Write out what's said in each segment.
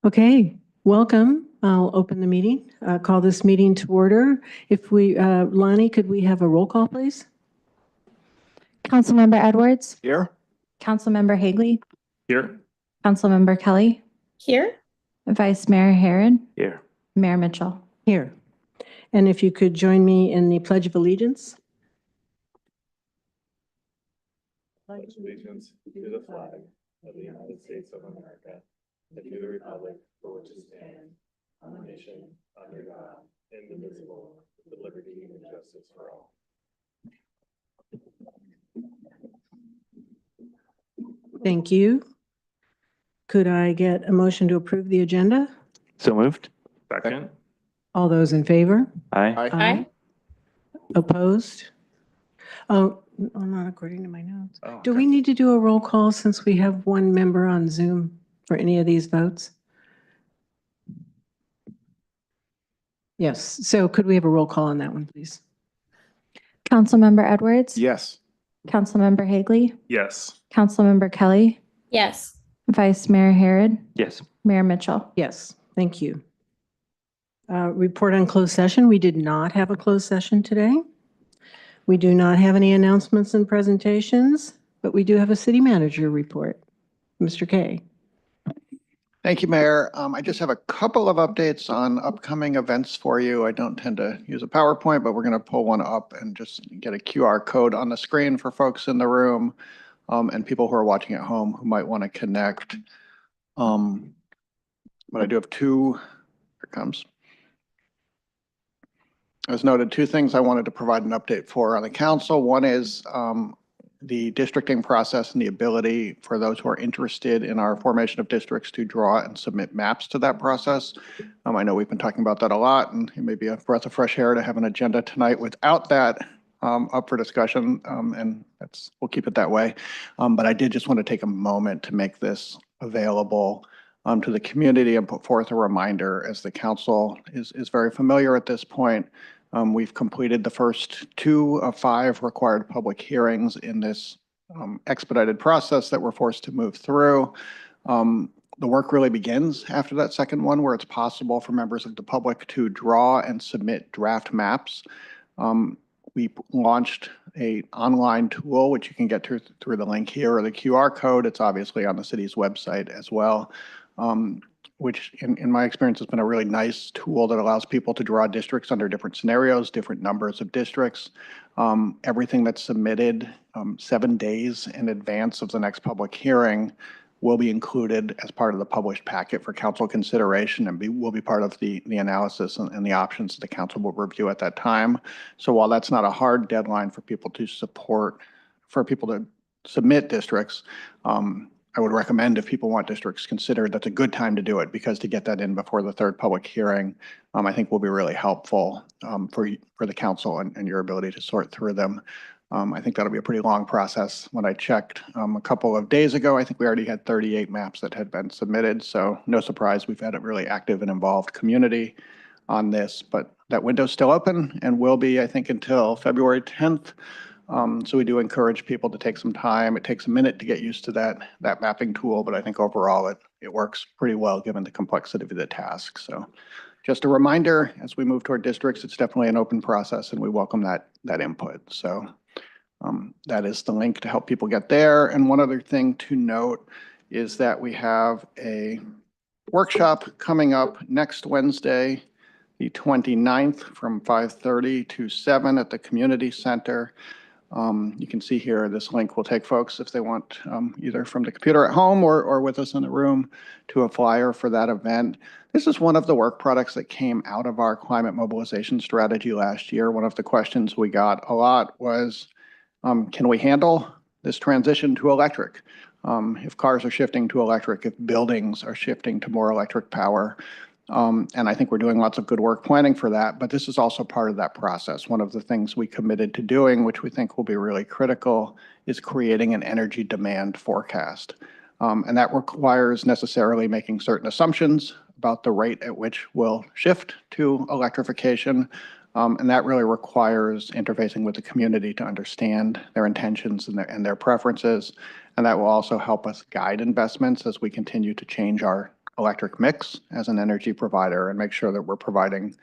Okay, welcome. I'll open the meeting, call this meeting to order. If we, Lonnie, could we have a roll call, please? Councilmember Edwards, Here. Councilmember Hagley, Here. Councilmember Kelly, Here. Vice Mayor Herod, Here. Mayor Mitchell. Here. And if you could join me in the Pledge of Allegiance. Pledge allegiance to the flag of the United States of America and to the republic for which it stands, one nation, under God, indivisible, with liberty and justice for all. Thank you. Could I get a motion to approve the agenda? So moved. Second. All those in favor? Aye. Aye. Opposed? Oh, not according to my notes. Oh, Do we need to do a roll call since we have one member on Zoom for any of these votes? Yes, so could we have a roll call on that one, please? Councilmember Edwards, Yes. Councilmember Hagley, Yes. Councilmember Kelly, Yes. Vice Mayor Herod, Yes. Mayor Mitchell. Yes, thank you. Report on closed session. We did not have a closed session today. We do not have any announcements and presentations, but we do have a city manager report. Mr. Kay. Thank you, Mayor. I just have a couple of updates on upcoming events for you. I don't tend to use a PowerPoint, but we're going to pull one up and just get a QR code on the screen for folks in the room and people who are watching at home who might want to connect. But I do have two. Here it comes. As noted, two things I wanted to provide an update for on the council. One is the districting process and the ability for those who are interested in our formation of districts to draw and submit maps to that process. I know we've been talking about that a lot, and it may be a breath of fresh air to have an agenda tonight without that up for discussion, and we'll keep it that way. But I did just want to take a moment to make this available to the community and put forth a reminder, as the council is very familiar at this point. We've completed the first 2 of 5 required public hearings in this expedited process that we're forced to move through. The work really begins after that second one, where it's possible for members of the public to draw and submit draft maps. We launched an online tool, which you can get through the link here or the QR code. It's obviously on the city's website as well. Which in my experience has been a really nice tool that allows people to draw districts under different scenarios, different numbers of districts. Everything that's submitted 7 days in advance of the next public hearing will be included as part of the published packet for council consideration and will be part of the analysis and the options that the council will review at that time. So while that's not a hard deadline for people to submit districts, I would recommend, if people want districts considered, that's a good time to do it, because to get that in before the third public hearing, I think will be really helpful for the council and your ability to sort through them. I think that'll be a pretty long process. When I checked a couple of days ago, I think we already had 38 maps that had been submitted. So no surprise, we've had a really active and involved community on this, but that window's still open and will be, I think, until February 10th. So we do encourage people to take some time. It takes a minute to get used to that mapping tool, but I think overall it works pretty well given the complexity of the task. So just a reminder, as we move toward districts, it's definitely an open process and we welcome that input. So that is the link to help people get there. And one other thing to note is that we have a workshop coming up next Wednesday, the 29th, from 5:30 to 7 at the community center. You can see here, this link will take folks, if they want, either from the computer at home or with us in the room, to a flyer for that event. This is one of the work products that came out of our climate mobilization strategy last year. One of the questions we got a lot was, can we handle this transition to electric? If cars are shifting to electric, if buildings are shifting to more electric power. And I think we're doing lots of good work planning for that, but this is also part of that process. One of the things we committed to doing, which we think will be really critical, is creating an energy demand forecast. And that requires necessarily making certain assumptions about the rate at which we'll shift to electrification. And that really requires interfacing with the community to understand their intentions and their preferences. And that will also help us guide investments as we continue to change our electric mix as an energy provider and make sure that we're providing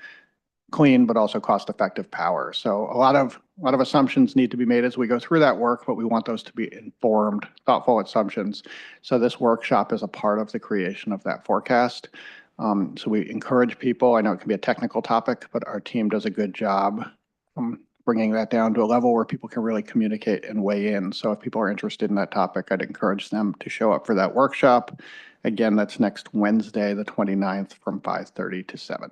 clean but also cost-effective power. So a lot of assumptions need to be made as we go through that work, but we want those to be informed, thoughtful assumptions. So this workshop is a part of the creation of that forecast. So we encourage people. I know it can be a technical topic, but our team does a good job bringing that down to a level where people can really communicate and weigh in. So if people are interested in that topic, I'd encourage them to show up for that workshop. Again, that's next Wednesday, the 29th from 5:30 to 7.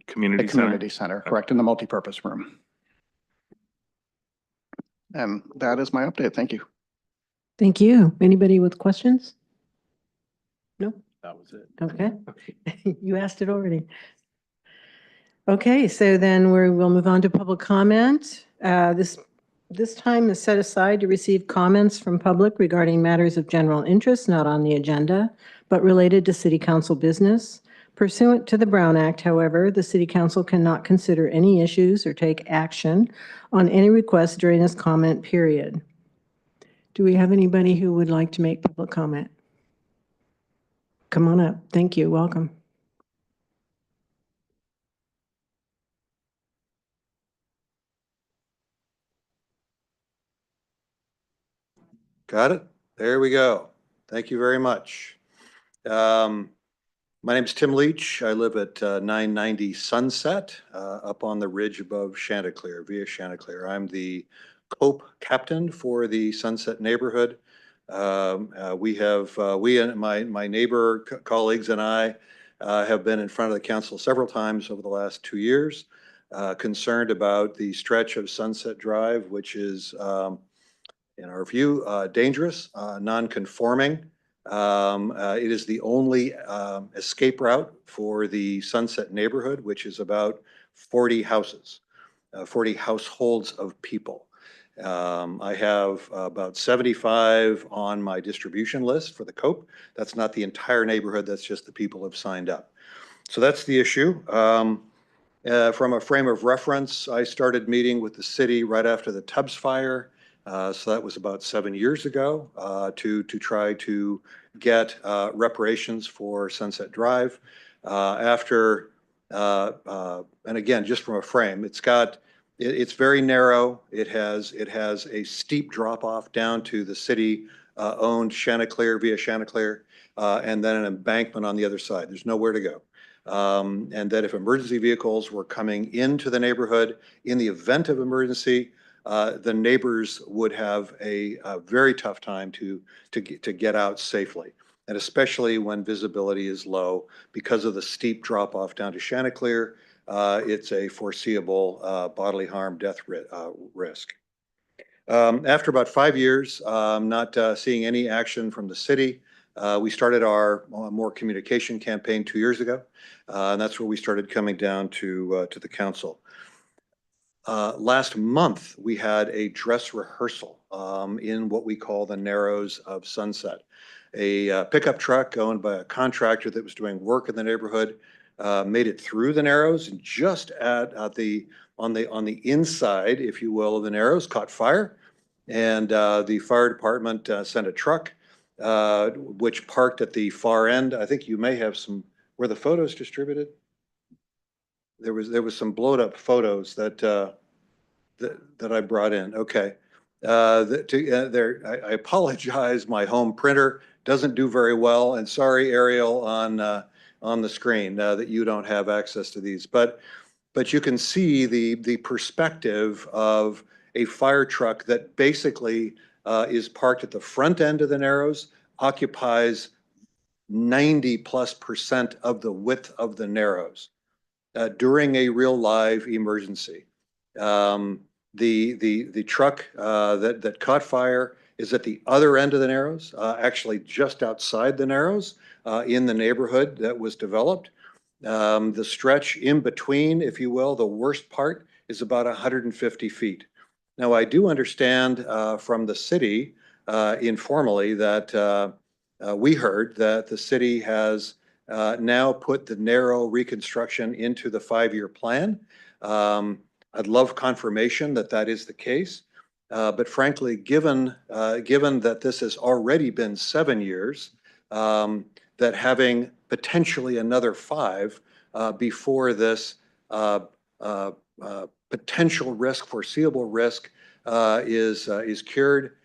Community The center. community center, correct, in the multipurpose room. And that is my update. Thank you. Thank you. Anybody with questions? No? That was it. Okay. You asked it already. Okay, so then we'll move on to public comment. This time is set aside to receive comments from public regarding matters of general interest not on the agenda, but related to city council business. Pursuant to the Brown Act, however, the city council cannot consider any issues or take action on any requests during this comment period. Do we have anybody who would like to make public comment? Come on up. Thank you. Welcome. Got it? There we go. Thank you very much. My name is Tim Leach. I live at 990 Sunset up on the ridge above Chanticleer, via Chanticleer. I'm the COPE captain for the Sunset neighborhood. We and my neighbor colleagues and I have been in front of the council several times over the last 2 years, concerned about the stretch of Sunset Drive, which is in our view, dangerous, non-conforming. It is the only escape route for the Sunset neighborhood, which is about 40 houses, 40 households of people. I have about 75 on my distribution list for the COPE. That's not the entire neighborhood, that's just the people who have signed up. So that's the issue. From a frame of reference, I started meeting with the city right after the Tubbs fire. So that was about 7 years ago to try to get reparations for Sunset Drive. And again, just from a frame, it's very narrow. It has a steep drop off down to the city owned Chanticleer, via Chanticleer, and then an embankment on the other side. There's nowhere to go. And that if emergency vehicles were coming into the neighborhood in the event of emergency, the neighbors would have a very tough time to get out safely, and especially when visibility is low because of the steep drop off down to Chanticleer. It's a foreseeable bodily harm, death risk. After about 5 years, not seeing any action from the city, we started our more communication campaign 2 years ago, and that's where we started coming down to the council. Last month, we had a dress rehearsal in what we call the Narrows of Sunset. A pickup truck owned by a contractor that was doing work in the neighborhood made it through the Narrows, and just on the inside, if you will, of the Narrows, caught fire, and the fire department sent a truck which parked at the far end. I think you may have some. Were the photos distributed? There was some blowed up photos that I brought in. Okay. I apologize. My home printer doesn't do very well, and sorry, Ariel, on the screen that you don't have access to these. But you can see the perspective of a fire truck that basically is parked at the front end of the Narrows, occupies 90+% of the width of the Narrows during a real live emergency. The truck that caught fire is at the other end of the Narrows, actually just outside the Narrows, in the neighborhood that was developed. The stretch in between, if you will, the worst part is about 150 feet. Now, I do understand from the city informally that we heard that the city has now put the Narrow reconstruction into the 5-year plan. I'd love confirmation that that is the case. But frankly, given that this has already been 7 years, that having potentially another 5 before this potential risk, foreseeable risk is cured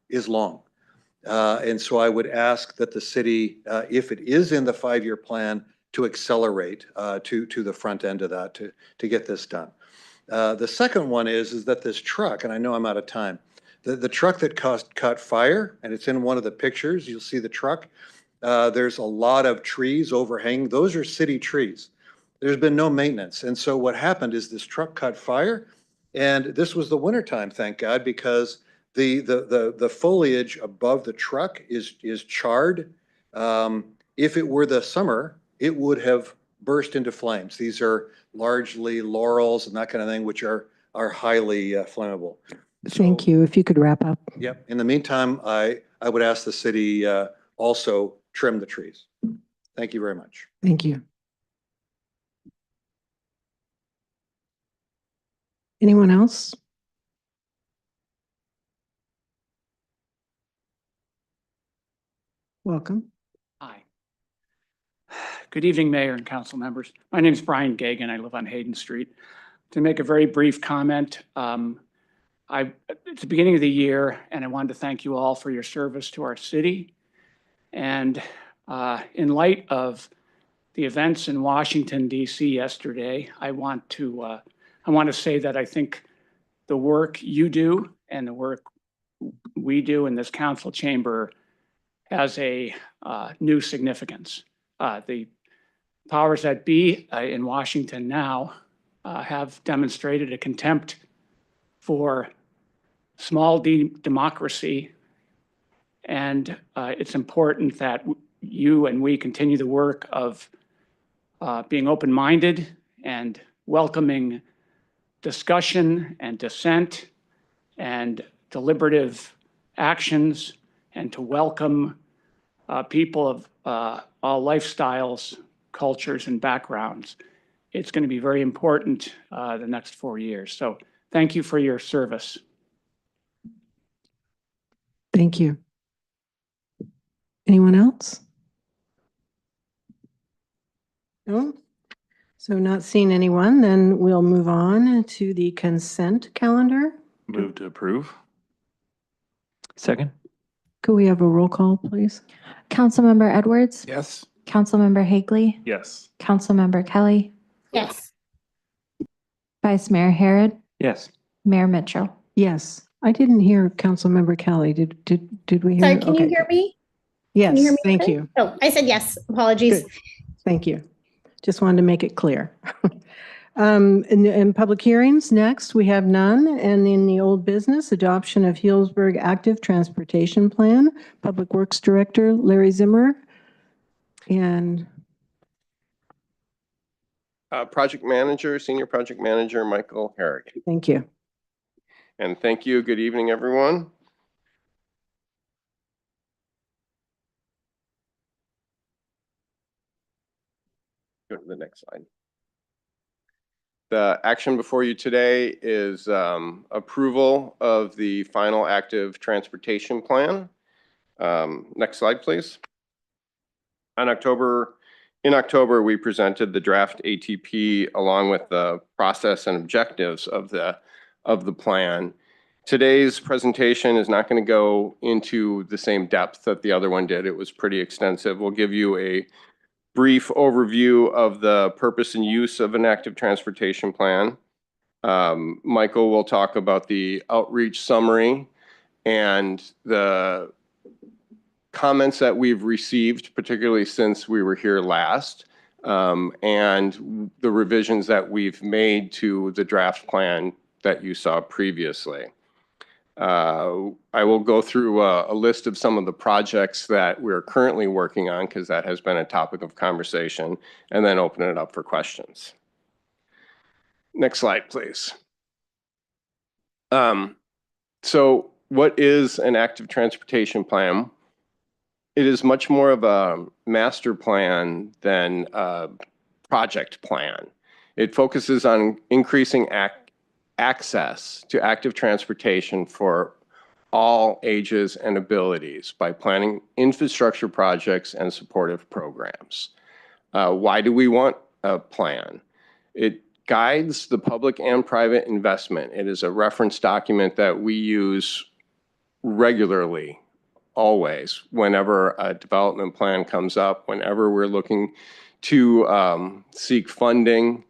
is long. And so I would ask that the city, if it is in the 5-year plan, to accelerate to the front end of that to get this done. The second one is that this truck, and I know I'm out of time, the truck that caught fire, and it's in one of the pictures, you'll see the truck. There's a lot of trees overhanging. Those are city trees. There's been no maintenance. And so what happened is this truck caught fire, and this was the wintertime, thank God, because the foliage above the truck is charred. If it were the summer, it would have burst into flames. These are largely laurels and that kind of thing, which are highly flammable. Thank you. If you could wrap up. Yep. In the meantime, I would ask the city also trim the trees. Thank you very much. Thank you. Anyone else? Welcome. Hi. Good evening, Mayor and council members. My name is Brian Gagan. I live on Hayden Street. To make a very brief comment, it's the beginning of the year, and I wanted to thank you all for your service to our city. And in light of the events in Washington, D.C. yesterday, I want to say that I think the work you do and the work we do in this council chamber has a new significance. The powers that be in Washington now have demonstrated a contempt for small d democracy, and it's important that you and we continue the work of being open-minded and welcoming discussion and dissent and deliberative actions, and to welcome people of all lifestyles, cultures, and backgrounds. It's going to be very important the next 4 years. So thank you for your service. Thank you. Anyone else? No? So not seeing anyone, then we'll move on to the consent calendar. Move to approve. Second. Could we have a roll call, please? Councilmember Edwards? Yes. Councilmember Hagley? Yes. Councilmember Kelly? Yes. Vice Mayor Harrod? Yes. Mayor Mitchell? Yes. I didn't hear Councilmember Kelly. Did we hear? Sorry, can you Okay. hear me? Yes, Can you hear me thank okay? you. Oh, I said yes. Apologies. Good. Thank you. Just wanted to make it clear. In public hearings, next, we have none. And in the old business, adoption of Healdsburg Active Transportation Plan, Public Works Director Larry Zimmer. And Project Manager, Senior Project Manager Michael Herrick. thank you. And thank you. Good evening, everyone. Go to the next slide. The action before you today is approval of the final active transportation plan. Next slide, please. In October, we presented the draft ATP along with the process and objectives of the plan. Today's presentation is not going to go into the same depth that the other one did. It was pretty extensive. We'll give you a brief overview of the purpose and use of an active transportation plan. Michael will talk about the outreach summary and the comments that we've received, particularly since we were here last, and the revisions that we've made to the draft plan that you saw previously. I will go through a list of some of the projects that we're currently working on, because that has been a topic of conversation, and then open it up for questions. Next slide, please. So what is an active transportation plan? It is much more of a master plan than a project plan. It focuses on increasing access to active transportation for all ages and abilities by planning infrastructure projects and supportive programs. Why do we want a plan? It guides the public and private investment. It is a reference document that we use regularly, always, whenever a development plan comes up, whenever we're looking to seek funding,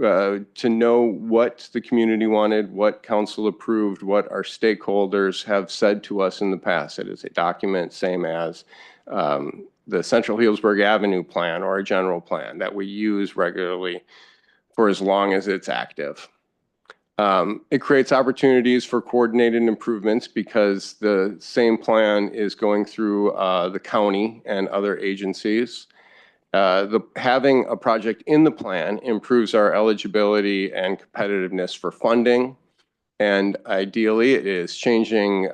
to know what the community wanted, what council approved, what our stakeholders have said to us in the past. It is a document same as the Central Healdsburg Avenue plan or a general plan that we use regularly for as long as it's active. It creates opportunities for coordinated improvements because the same plan is going through the county and other agencies. Having a project in the plan improves our eligibility and competitiveness for funding. And ideally, it is changing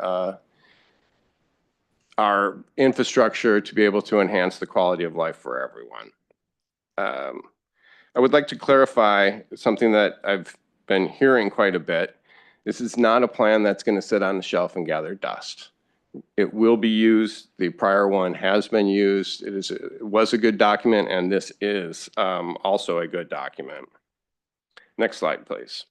our infrastructure to be able to enhance the quality of life for everyone. I would like to clarify something that I've been hearing quite a bit. This is not a plan that's going to sit on the shelf and gather dust. It will be used. The prior one has been used. It was a good document, and this is also a good document. Next slide, please.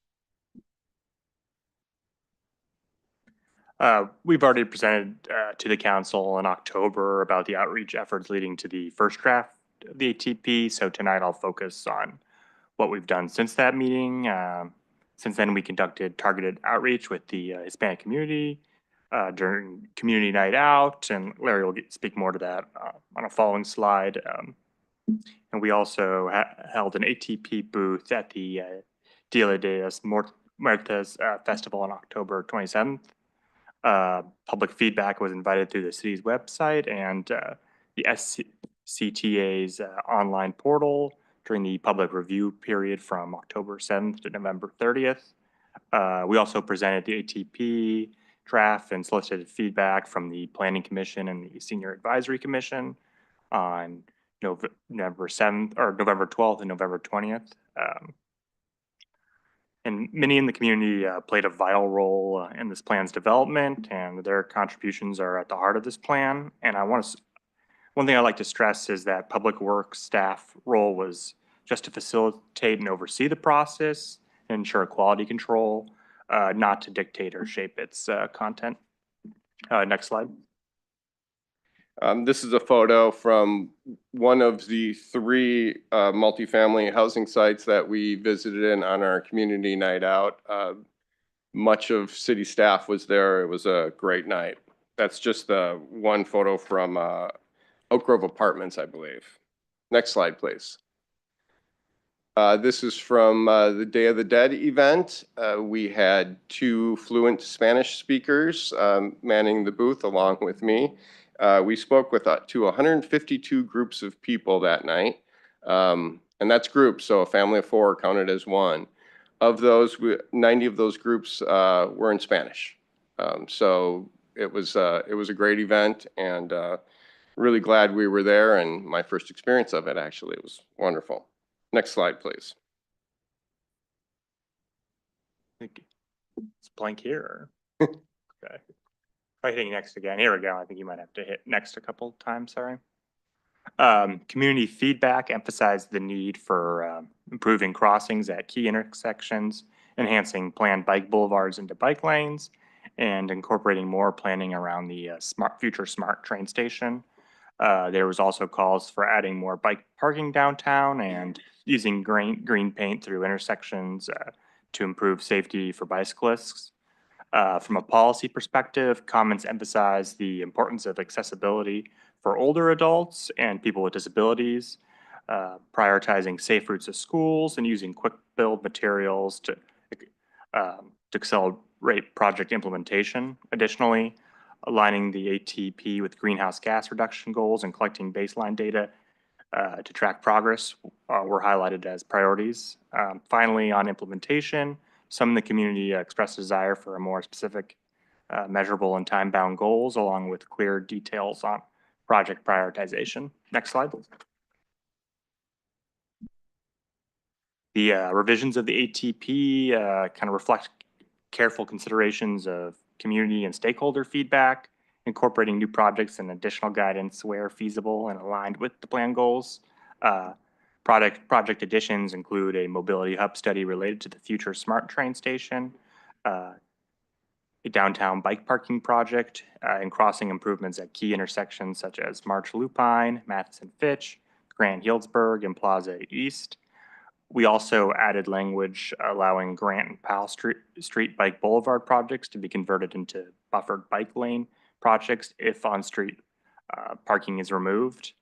We've already presented to the council in October about the outreach efforts leading to the first draft of the ATP. So tonight I'll focus on what we've done since that meeting. Since then, we conducted targeted outreach with the Hispanic community during community night out, and Larry will speak more to that on a following slide. And we also held an ATP booth at the Dia de los Muertos festival on October 27th. Public feedback was invited through the city's website and the SCTA's online portal during the public review period from October 7th to November 30th. We also presented the ATP draft and solicited feedback from the Planning Commission and the Senior Advisory Commission on November 7th or November 12th and November 20th. And many in the community played a vital role in this plan's development, and their contributions are at the heart of this plan. And one thing I'd like to stress is that Public Works staff role was just to facilitate and oversee the process and ensure quality control, not to dictate or shape its content. Next slide. This is a photo from one of the 3 multifamily housing sites that we visited in on our community night out. Much of city staff was there. It was a great night. That's just the one photo from Oak Grove Apartments, I believe. Next slide, please. This is from the Day of the Dead event. We had 2 fluent Spanish speakers manning the booth along with me. We spoke with to 152 groups of people that night. And that's groups, so a family of 4 counted as one. Of those, 90 of those groups were in Spanish. So it was a great event, and really glad we were there, and my first experience of it, actually. It was wonderful. Next slide, please. It's blank here. Okay. If I hitting next again, here we go. I think you might have to hit next a couple times, sorry. Community feedback emphasized the need for improving crossings at key intersections, enhancing planned bike boulevards into bike lanes, and incorporating more planning around the future smart train station. There was also calls for adding more bike parking downtown and using green paint through intersections to improve safety for bicyclists. From a policy perspective, comments emphasize the importance of accessibility for older adults and people with disabilities, prioritizing safe routes to schools and using quick build materials to accelerate project implementation. Additionally, aligning the ATP with greenhouse gas reduction goals and collecting baseline data to track progress were highlighted as priorities. Finally, on implementation, some in the community expressed a desire for a more specific, measurable and time-bound goals, along with clear details on project prioritization. Next slide. The revisions of the ATP kind of reflect careful considerations of community and stakeholder feedback, incorporating new projects and additional guidance where feasible and aligned with the plan goals. Project additions include a mobility hub study related to the future smart train station, a downtown bike parking project, and crossing improvements at key intersections such as March Lupine, Matheson Fitch, Grand Healdsburg, and Plaza East. We also added language allowing Grant and Powell Street Bike Boulevard projects to be converted into buffered bike lane projects if on-street parking is removed.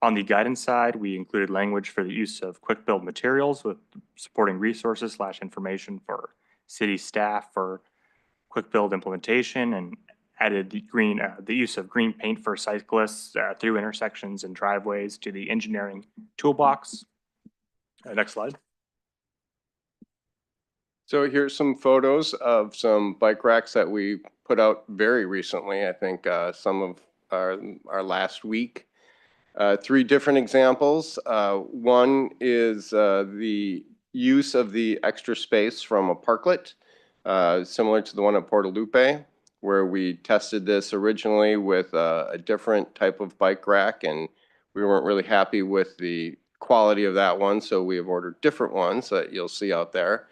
On the guidance side, we included language for the use of quick build materials with supporting resources / information for city staff for quick build implementation, and added the use of green paint for cyclists through intersections and driveways to the engineering toolbox. Next slide. So here's some photos of some bike racks that we put out very recently. I think some of our last week. 3 different examples. One is the use of the extra space from a parklet, similar to the one at Portalupe, where we tested this originally with a different type of bike rack, and we weren't really happy with the quality of that one, so we have ordered different ones that you'll see out there.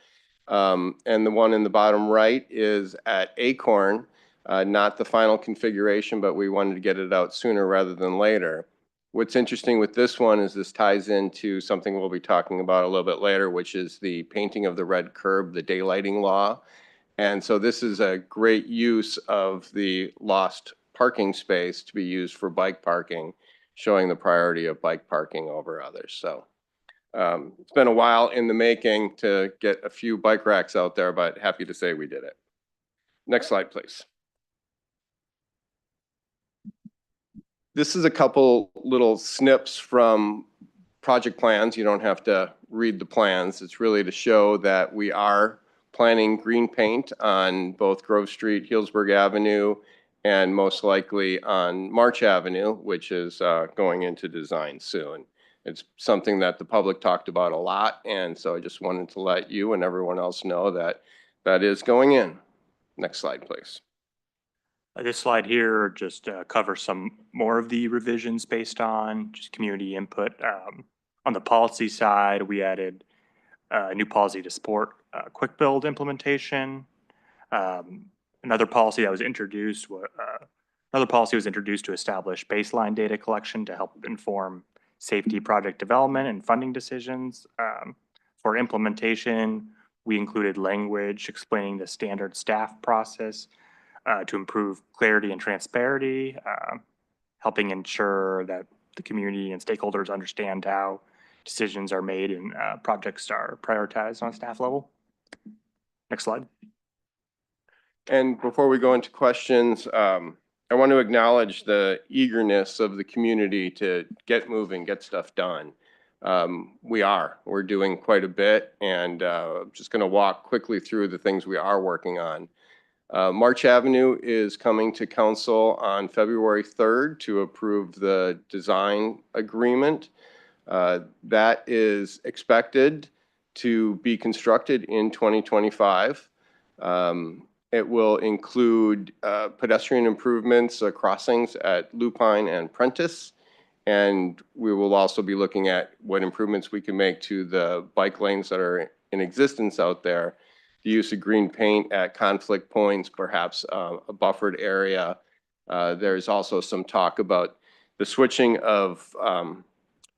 And the one in the bottom right is at Acorn, not the final configuration, but we wanted to get it out sooner rather than later. What's interesting with this one is this ties into something we'll be talking about a little bit later, which is the painting of the red curb, the daylighting law. And so this is a great use of the lost parking space to be used for bike parking, showing the priority of bike parking over others. So it's been a while in the making to get a few bike racks out there, but happy to say we did it. Next slide, please. This is a couple little snips from project plans. You don't have to read the plans. It's really to show that we are planning green paint on both Grove Street, Healdsburg Avenue, and most likely on March Avenue, which is going into design soon. It's something that the public talked about a lot, and so I just wanted to let you and everyone else know that that is going in. Next slide, please. This slide here just covers some more of the revisions based on just community input. On the policy side, we added a new policy to support quick build implementation. Another policy was introduced to establish baseline data collection to help inform safety project development and funding decisions. For implementation, we included language explaining the standard staff process to improve clarity and transparency, helping ensure that the community and stakeholders understand how decisions are made and projects are prioritized on a staff level. Next slide. And before we go into questions, I want to acknowledge the eagerness of the community to get moving, get stuff done. We're doing quite a bit, and I'm just going to walk quickly through the things we are working on. March Avenue is coming to council on February 3rd to approve the design agreement. That is expected to be constructed in 2025. It will include pedestrian improvements, crossings at Lupine and Prentice, and we will also be looking at what improvements we can make to the bike lanes that are in existence out there. The use of green paint at conflict points, perhaps a buffered area. There's also some talk about the switching of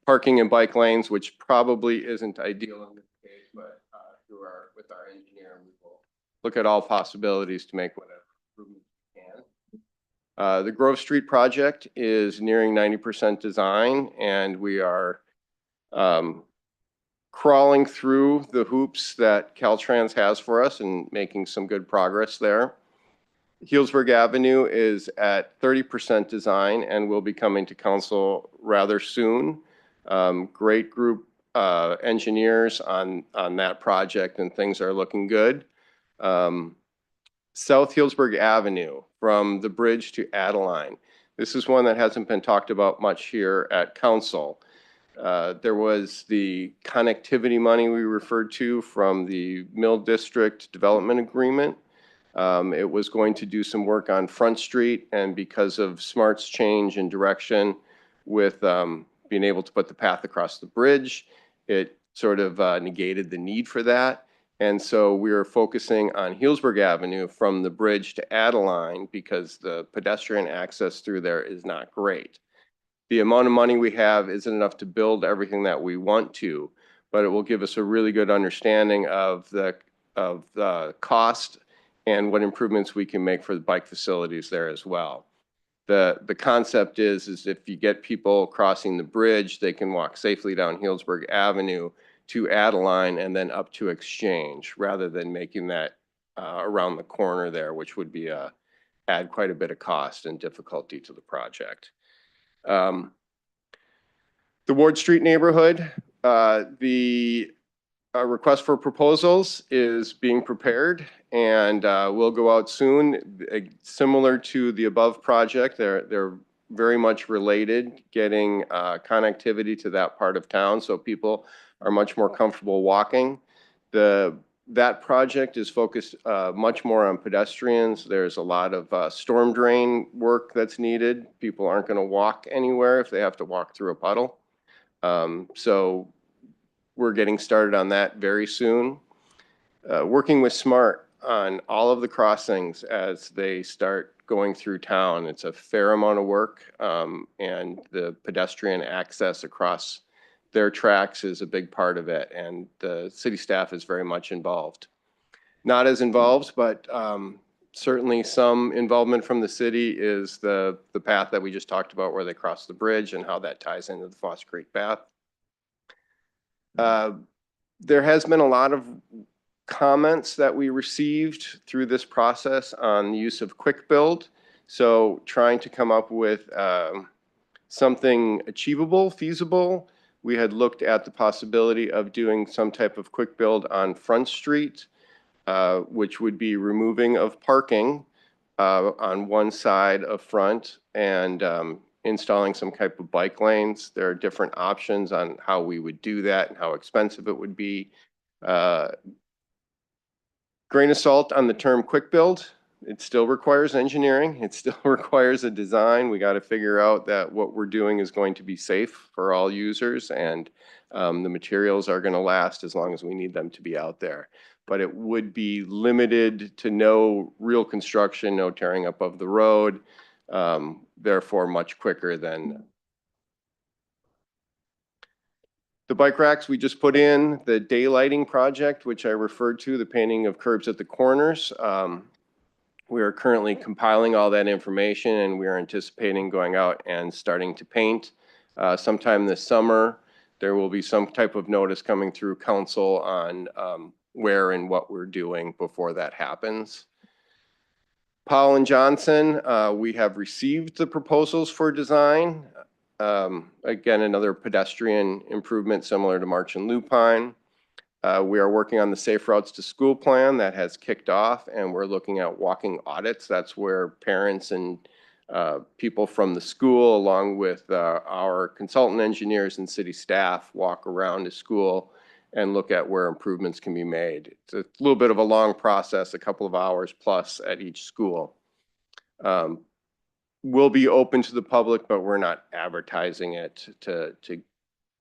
parking and bike lanes, which probably isn't ideal in this case, but with our engineer, we will look at all possibilities to make whatever improvements we can. The Grove Street project is nearing 90% design, and we are crawling through the hoops that Caltrans has for us and making some good progress there. Healdsburg Avenue is at 30% design and will be coming to council rather soon. Great group engineers on that project, and things are looking good. South Healdsburg Avenue from the bridge to Adeline. This is one that hasn't been talked about much here at council. There was the connectivity money we referred to from the Mill District Development Agreement. It was going to do some work on Front Street, and because of SMART's change in direction with being able to put the path across the bridge, it sort of negated the need for that. And so we are focusing on Healdsburg Avenue from the bridge to Adeline because the pedestrian access through there is not great. The amount of money we have isn't enough to build everything that we want to, but it will give us a really good understanding of the cost and what improvements we can make for the bike facilities there as well. The concept is if you get people crossing the bridge, they can walk safely down Healdsburg Avenue to Adeline and then up to Exchange, rather than making that around the corner there, which would be add quite a bit of cost and difficulty to the project. The Ward Street neighborhood, the request for proposals is being prepared and will go out soon. Similar to the above project, they're very much related, getting connectivity to that part of town so people are much more comfortable walking. That project is focused much more on pedestrians. There's a lot of storm drain work that's needed. People aren't going to walk anywhere if they have to walk through a puddle. So we're getting started on that very soon. Working with SMART on all of the crossings as they start going through town. It's a fair amount of work, and the pedestrian access across their tracks is a big part of it, and the city staff is very much involved. Not as involved, but certainly some involvement from the city is the path that we just talked about where they cross the bridge and how that ties into the Foss Creek path. There has been a lot of comments that we received through this process on the use of quick build. So trying to come up with something achievable, feasible. We had looked at the possibility of doing some type of quick build on Front Street, which would be removing of parking on one side of Front and installing some type of bike lanes. There are different options on how we would do that and how expensive it would be. Grain of salt on the term quick build. It still requires engineering. It still requires a design. We got to figure out that what we're doing is going to be safe for all users, and the materials are going to last as long as we need them to be out there. But it would be limited to no real construction, no tearing up of the road, therefore much quicker than the bike racks we just put in, the daylighting project, which I referred to, the painting of curbs at the corners. We are currently compiling all that information, and we are anticipating going out and starting to paint sometime this summer. There will be some type of notice coming through council on where and what we're doing before that happens. Powell and Johnson, we have received the proposals for design. Again, another pedestrian improvement similar to March and Lupine. We are working on the Safe Routes to School plan that has kicked off, and we're looking at walking audits. That's where parents and people from the school, along with our consultant engineers and city staff, walk around the school and look at where improvements can be made. It's a little bit of a long process, a couple of hours plus at each school. Will be open to the public, but we're not advertising it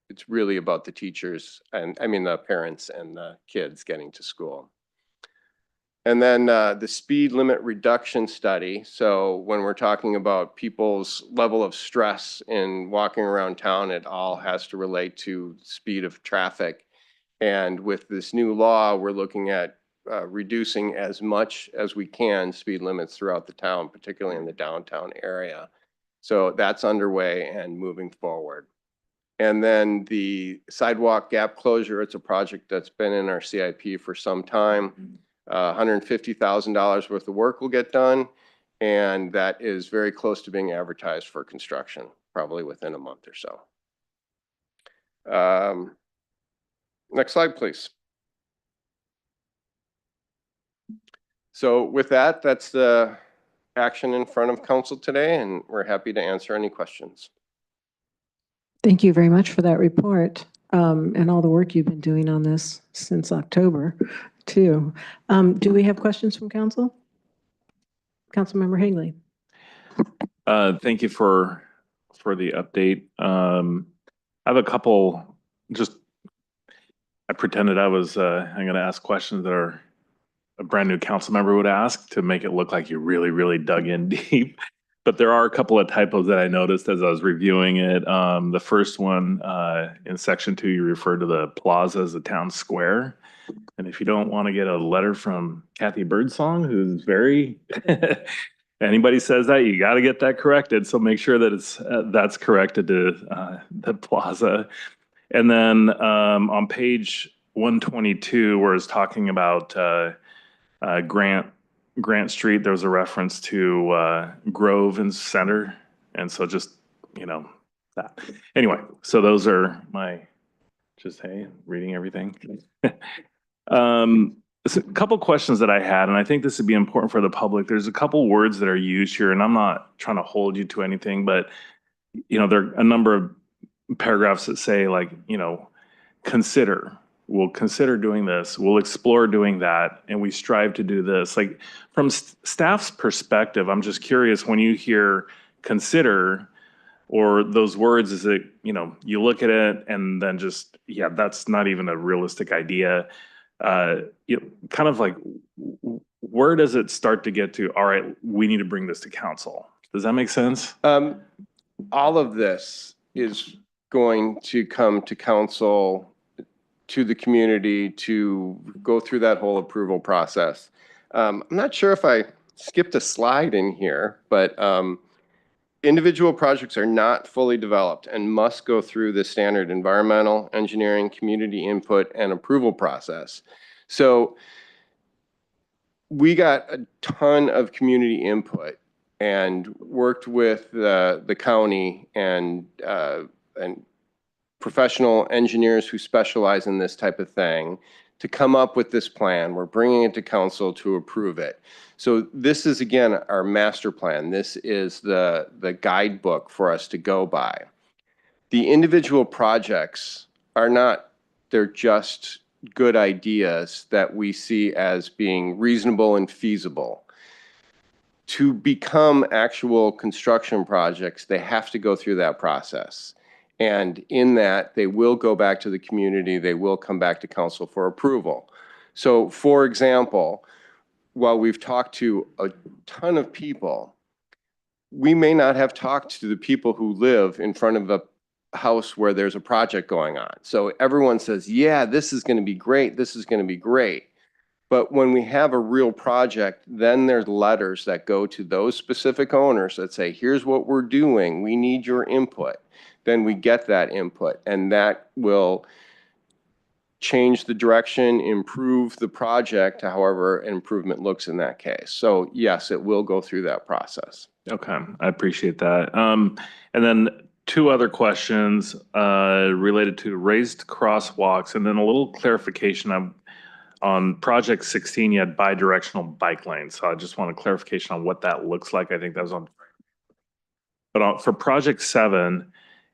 it's really about the teachers and the parents and the kids getting to school. And then the speed limit reduction study. So when we're talking about people's level of stress in walking around town, it all has to relate to speed of traffic. And with this new law, we're looking at reducing as much as we can speed limits throughout the town, particularly in the downtown area. So that's underway and moving forward. And then the sidewalk gap closure, it's a project that's been in our CIP for some time. $150,000 worth of work will get done, and that is very close to being advertised for construction, probably within a month or so. Next slide, please. So with that, that's the action in front of council today, and we're happy to answer any questions. Thank you very much for that report and all the work you've been doing on this since October, too. Do we have questions from council? Councilmember Hagley. Thank you for the update. I have a couple, I pretended I'm going to ask questions that are a brand new council member would ask to make it look like you really, really dug in deep. But there are a couple of typos that I noticed as I was reviewing it. The first one, in section 2, you referred to the plaza as the town square. And if you don't want to get a letter from Kathy Birdsong, who's very, anybody says that, you got to get that corrected. So make sure that that's corrected to the plaza. And then on page 122, where it's talking about Grant Street, there was a reference to Grove and Center. And so just, that. Anyway, so those are my, reading everything. So a couple questions that I had, and I think this would be important for the public. There's a couple words that are used here, and I'm not trying to hold you to anything, but there are a number of paragraphs that say consider, we'll consider doing this, we'll explore doing that, and we strive to do this. Like from staff's perspective, I'm just curious, when you hear consider or those words, is it, you look at it and then just, yeah, that's not even a realistic idea. Kind of like, where does it start to get to, all right, we need to bring this to council? Does that make sense? All of this is going to come to council, to the community, to go through that whole approval process. I'm not sure if I skipped a slide in here, but individual projects are not fully developed and must go through the standard environmental, engineering, community input, and approval process. So we got a ton of community input and worked with the county and professional engineers who specialize in this type of thing to come up with this plan. We're bringing it to council to approve it. So this is, again, our master plan. This is the guidebook for us to go by. The individual projects are not, they're just good ideas that we see as being reasonable and feasible. To become actual construction projects, they have to go through that process. And in that, they will go back to the community, they will come back to council for approval. So for example, while we've talked to a ton of people, we may not have talked to the people who live in front of a house where there's a project going on. So everyone says, yeah, this is going to be great, this is going to be great. But when we have a real project, then there's letters that go to those specific owners that say, here's what we're doing, we need your input. Then we get that input, and that will change the direction, improve the project, however an improvement looks in that case. So yes, it will go through that process. Okay, I appreciate that. And then two other questions related to raised crosswalks, and then a little clarification on project 16, you had bi-directional bike lanes. So I just want a clarification on what that looks like. I think that was on. But for project 7,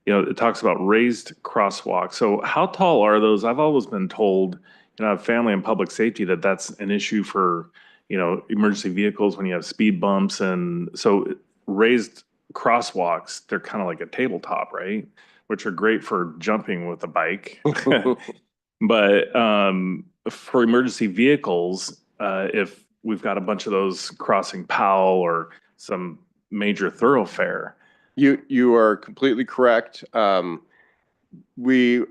it talks about raised crosswalks. So how tall are those? I've always been told, I have family and public safety, that's an issue for, emergency vehicles when you have speed bumps. And so raised crosswalks, they're kind of like a tabletop, right? Which are great for jumping with a bike. But for emergency vehicles, if we've got a bunch of those crossing Powell or some major thoroughfare. You are completely correct. We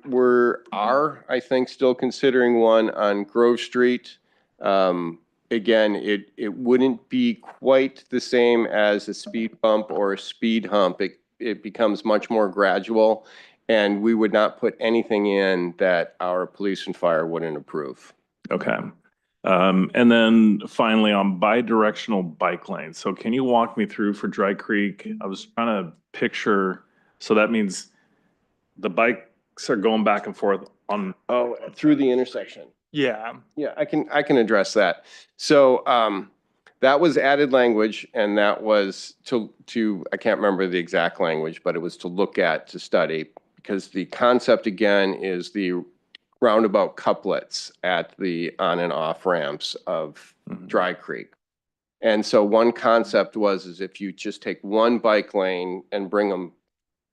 are, I think, still considering one on Grove Street. Again, it wouldn't be quite the same as a speed bump or a speed hump. It becomes much more gradual, and we would not put anything in that our police and fire wouldn't approve. Okay. And then finally on bi-directional bike lanes. So can you walk me through for Dry Creek? I was trying to picture, so that means the bikes are going back and forth on. Oh, through the intersection. Yeah. Yeah, I can address that. So that was added language, and that was to I can't remember the exact language, but it was to look at, to study, because the concept again is the roundabout couplets at the on and off ramps of Dry Creek. And so one concept is if you just take one bike lane and bring them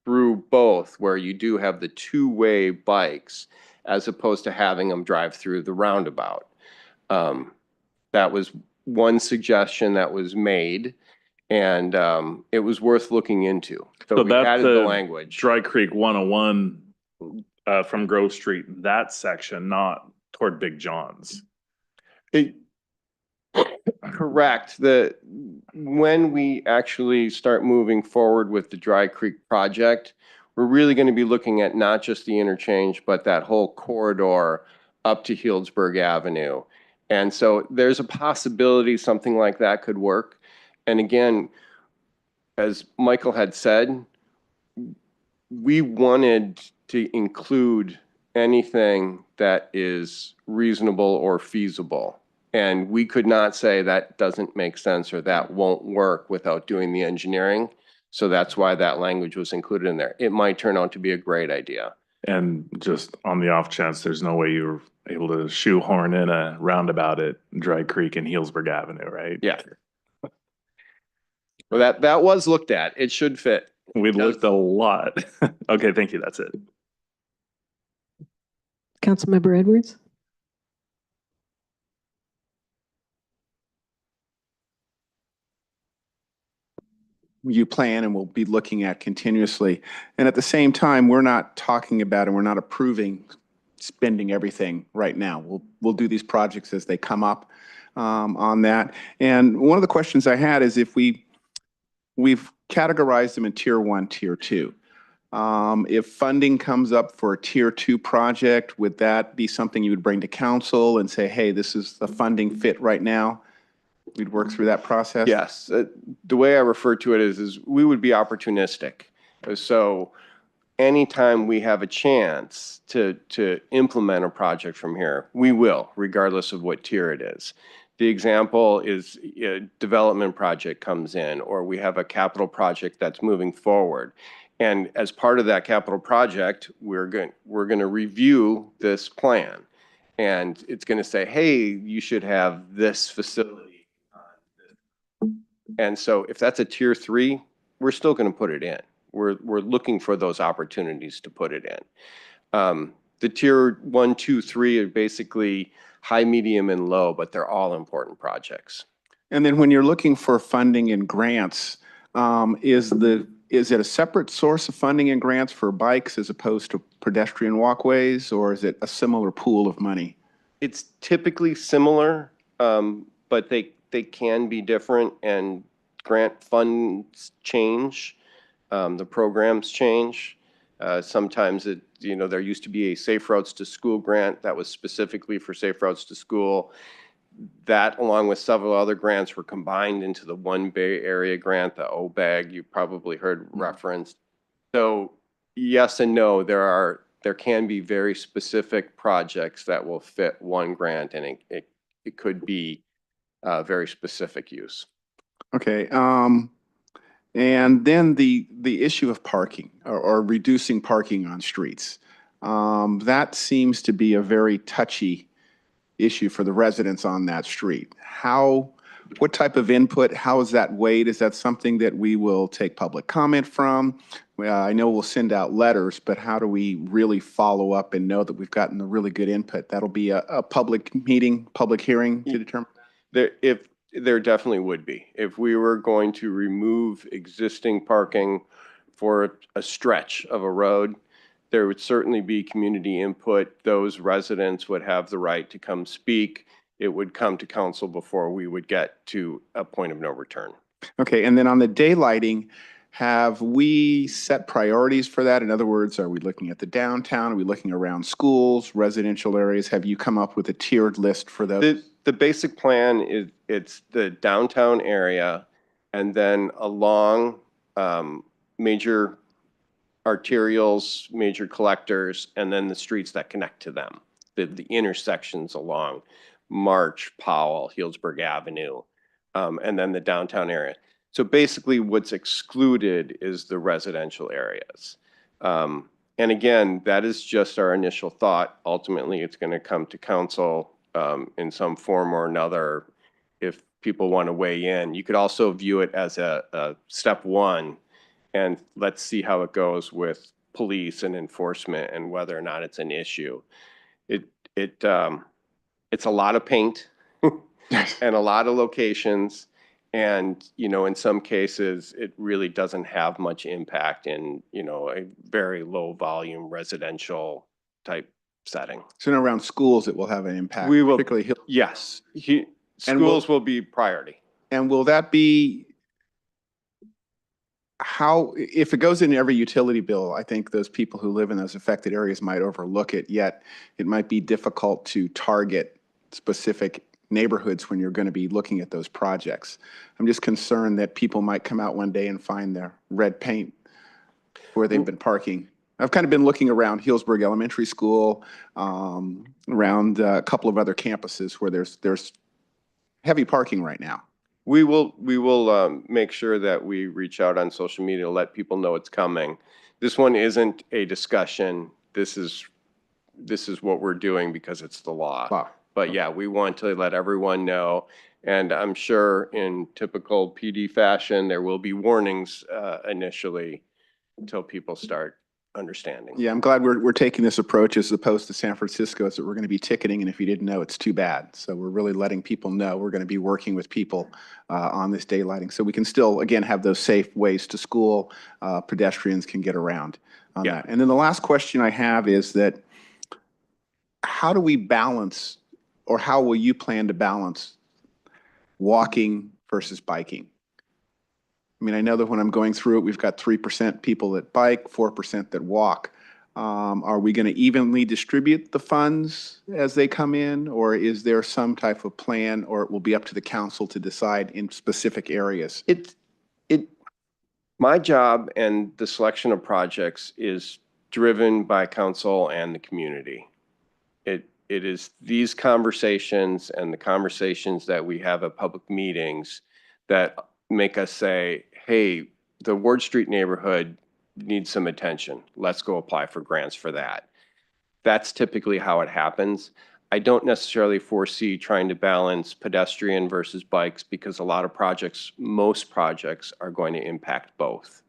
through both, where you do have the two-way bikes, as opposed to having them drive through the roundabout. That was one suggestion that was made, and it was worth looking into. So we that's added the language. Dry Creek 101 from Grove Street, that section, not toward Big John's. Correct. When we actually start moving forward with the Dry Creek project, we're really going to be looking at not just the interchange, but that whole corridor up to Healdsburg Avenue. And so there's a possibility something like that could work. And again, as Michael had said, we wanted to include anything that is reasonable or feasible. And we could not say that doesn't make sense or that won't work without doing the engineering. So that's why that language was included in there. It might turn out to be a great idea. And just on the off chance, there's no way you were able to shoehorn in a roundabout at Dry Creek and Healdsburg Avenue, right? Yeah. Well, that was looked at. It should fit. We looked a lot. Okay, thank you. That's it. Councilmember Edwards? You plan and we'll be looking at continuously. And at the same time, we're not talking about and we're not approving spending everything right now. We'll do these projects as they come up on that. And one of the questions I had is if we've categorized them in tier 1, tier 2. If funding comes up for a tier 2 project, would that be something you would bring to council and say, hey, this is the funding fit right now? We'd work through that process? Yes. The way I refer to it is we would be opportunistic. So anytime we have a chance to implement a project from here, we will, regardless of what tier it is. The example is a development project comes in, or we have a capital project that's moving forward. And as part of that capital project, we're going to review this plan. And it's going to say, hey, you should have this facility. And so if that's a tier 3, we're still going to put it in. We're looking for those opportunities to put it in. The tier 1, 2, 3 are basically high, medium, and low, but they're all important projects. And then when you're looking for funding and grants, is it a separate source of funding and grants for bikes as opposed to pedestrian walkways, or is it a similar pool of money? It's typically similar, but they can be different, and grant funds change. The programs change. Sometimes there used to be a Safe Routes to School grant that was specifically for Safe Routes to School. That, along with several other grants, were combined into the One Bay Area grant, the OBAG, you probably heard referenced. So yes and no, there can be very specific projects that will fit one grant, and it could be very specific use. Okay. And then the issue of parking or reducing parking on streets. That seems to be a very touchy issue for the residents on that street. What type of input, how is that weighed? Is that something that we will take public comment from? I know we'll send out letters, but how do we really follow up and know that we've gotten the really good input? That'll be a public meeting, public hearing to determine? There definitely would be. If we were going to remove existing parking for a stretch of a road, there would certainly be community input. Those residents would have the right to come speak. It would come to council before we would get to a point of no return. Okay, and then on the daylighting, have we set priorities for that? In other words, are we looking at the downtown? Are we looking around schools, residential areas? Have you come up with a tiered list for those? The basic plan is it's the downtown area, and then along major arterials, major collectors, and then the streets that connect to them, the intersections along March, Powell, Healdsburg Avenue, and then the downtown area. So basically what's excluded is the residential areas. And again, that is just our initial thought. Ultimately, it's going to come to council in some form or another. If people want to weigh in. You could also view it as a step one, and let's see how it goes with police and enforcement and whether or not it's an issue. It's a lot of paint and a lot of locations. And, you know, in some cases, it really doesn't have much impact in, you know, a very low volume residential type setting. So now around schools, it will have an impact, We will- particularly Hill. Yes, And will- schools will be priority. And will that be, how, if it goes in every utility bill, I think those people who live in those affected areas might overlook it, yet it might be difficult to target specific neighborhoods when you're going to be looking at those projects. I'm just concerned that people might come out one day and find their red paint where they've been parking. I've kind of been looking around Healdsburg Elementary School, around a couple of other campuses where there's heavy parking right now. We will make sure that we reach out on social media to let people know it's coming. This one isn't a discussion. This is what we're doing because it's the law. Wow. But yeah, we want to let everyone know. And I'm sure in typical PD fashion, there will be warnings initially until people start understanding. Yeah, I'm glad we're taking this approach as opposed to San Francisco, is that we're going to be ticketing, and if you didn't know, it's too bad. So we're really letting people know we're going to be working with people on this daylighting. So we can still, again, have those safe ways to school, pedestrians can get around on Yeah. that. And then the last question I have is that how do we balance, or how will you plan to balance walking versus biking? I mean, I know that when I'm going through it, we've got 3% people that bike, 4% that walk. Are we going to evenly distribute the funds as they come in, or is there some type of plan, or it will be up to the council to decide in specific areas? My job and the selection of projects is driven by council and the community. It is these conversations and the conversations that we have at public meetings that make us say, hey, the Ward Street neighborhood needs some attention. Let's go apply for grants for that. That's typically how it happens. I don't necessarily foresee trying to balance pedestrian versus bikes because a lot of projects, most projects are going to impact both.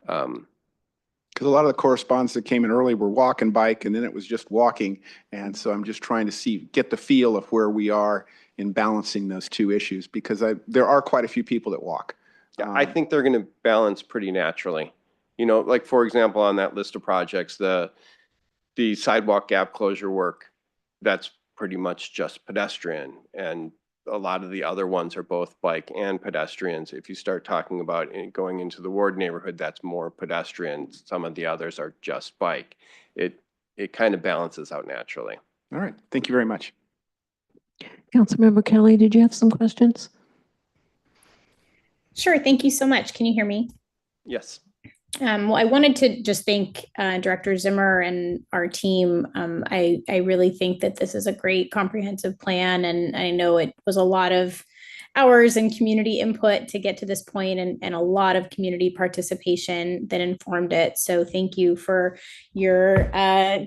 Because a lot of the correspondence that came in early were walk and bike, and then it was just walking. And so I'm just trying to get the feel of where we are in balancing those two issues, because there are quite a few people that walk. Yeah, I think they're going to balance pretty naturally. You know, like for example, on that list of projects, the sidewalk gap closure work, that's pretty much just pedestrian. And a lot of the other ones are both bike and pedestrians. If you start talking about going into the Ward neighborhood, that's more pedestrian. Some of the others are just bike. It kind of balances out naturally. All right. Thank you very much. Councilmember Kelly, did you have some questions? Sure. Thank you so much. Can you hear me? Yes. Well, I wanted to just thank Director Zimmer and our team. I really think that this is a great comprehensive plan, and I know it was a lot of hours and community input to get to this point, and a lot of community participation that informed it. So thank you for your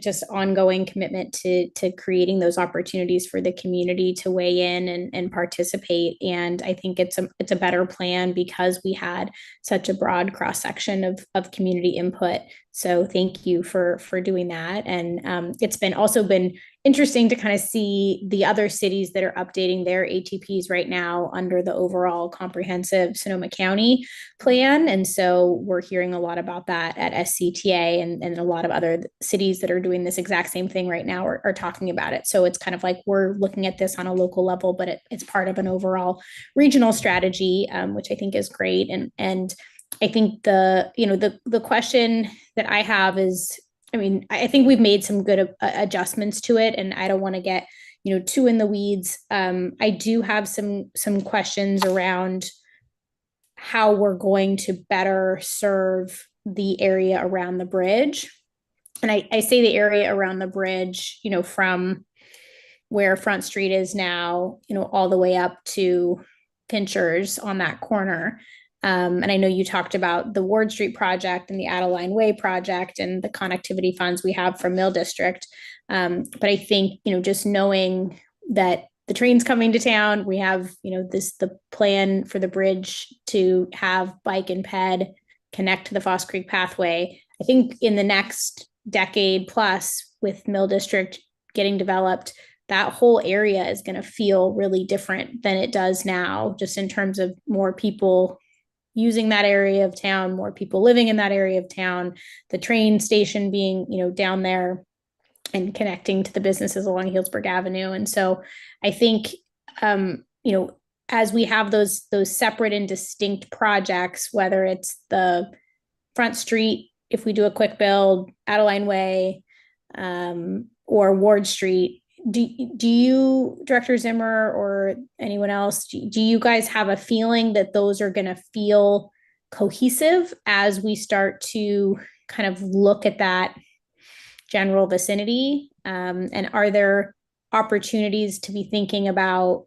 just ongoing commitment to creating those opportunities for the community to weigh in and participate. And I think it's a better plan because we had such a broad cross section of community input. So thank you for doing that. And it's also been interesting to kind of see the other cities that are updating their ATPs right now under the overall comprehensive Sonoma County plan. And so we're hearing a lot about that at SCTA, and a lot of other cities that are doing this exact same thing right now are talking about it. So it's kind of like we're looking at this on a local level, but it's part of an overall regional strategy, which I think is great. And I think the question that I have is, I mean, I think we've made some good adjustments to it, and I don't want to get, too in the weeds. I do have some questions around how we're going to better serve the area around the bridge. And I say the area around the bridge, from where Front Street is now, all the way up to Pinchers on that corner. And I know you talked about the Ward Street project and the Adeline Way project and the connectivity funds we have from Mill District. But I think, just knowing that the train's coming to town. We have, the plan for the bridge to have bike and ped connect to the Foss Creek pathway. I think in the next decade plus, with Mill District getting developed, that whole area is going to feel really different than it does now, just in terms of more people using that area of town, more people living in that area of town, the train station being, down there and connecting to the businesses along Healdsburg Avenue. And so I think, as we have those separate and distinct projects, whether it's the Front Street, if we do a quick build, Adeline Way, or Ward Street, do you, Director Zimmer, or anyone else, do you guys have a feeling that those are going to feel cohesive as we start to kind of look at that general vicinity? And are there opportunities to be thinking about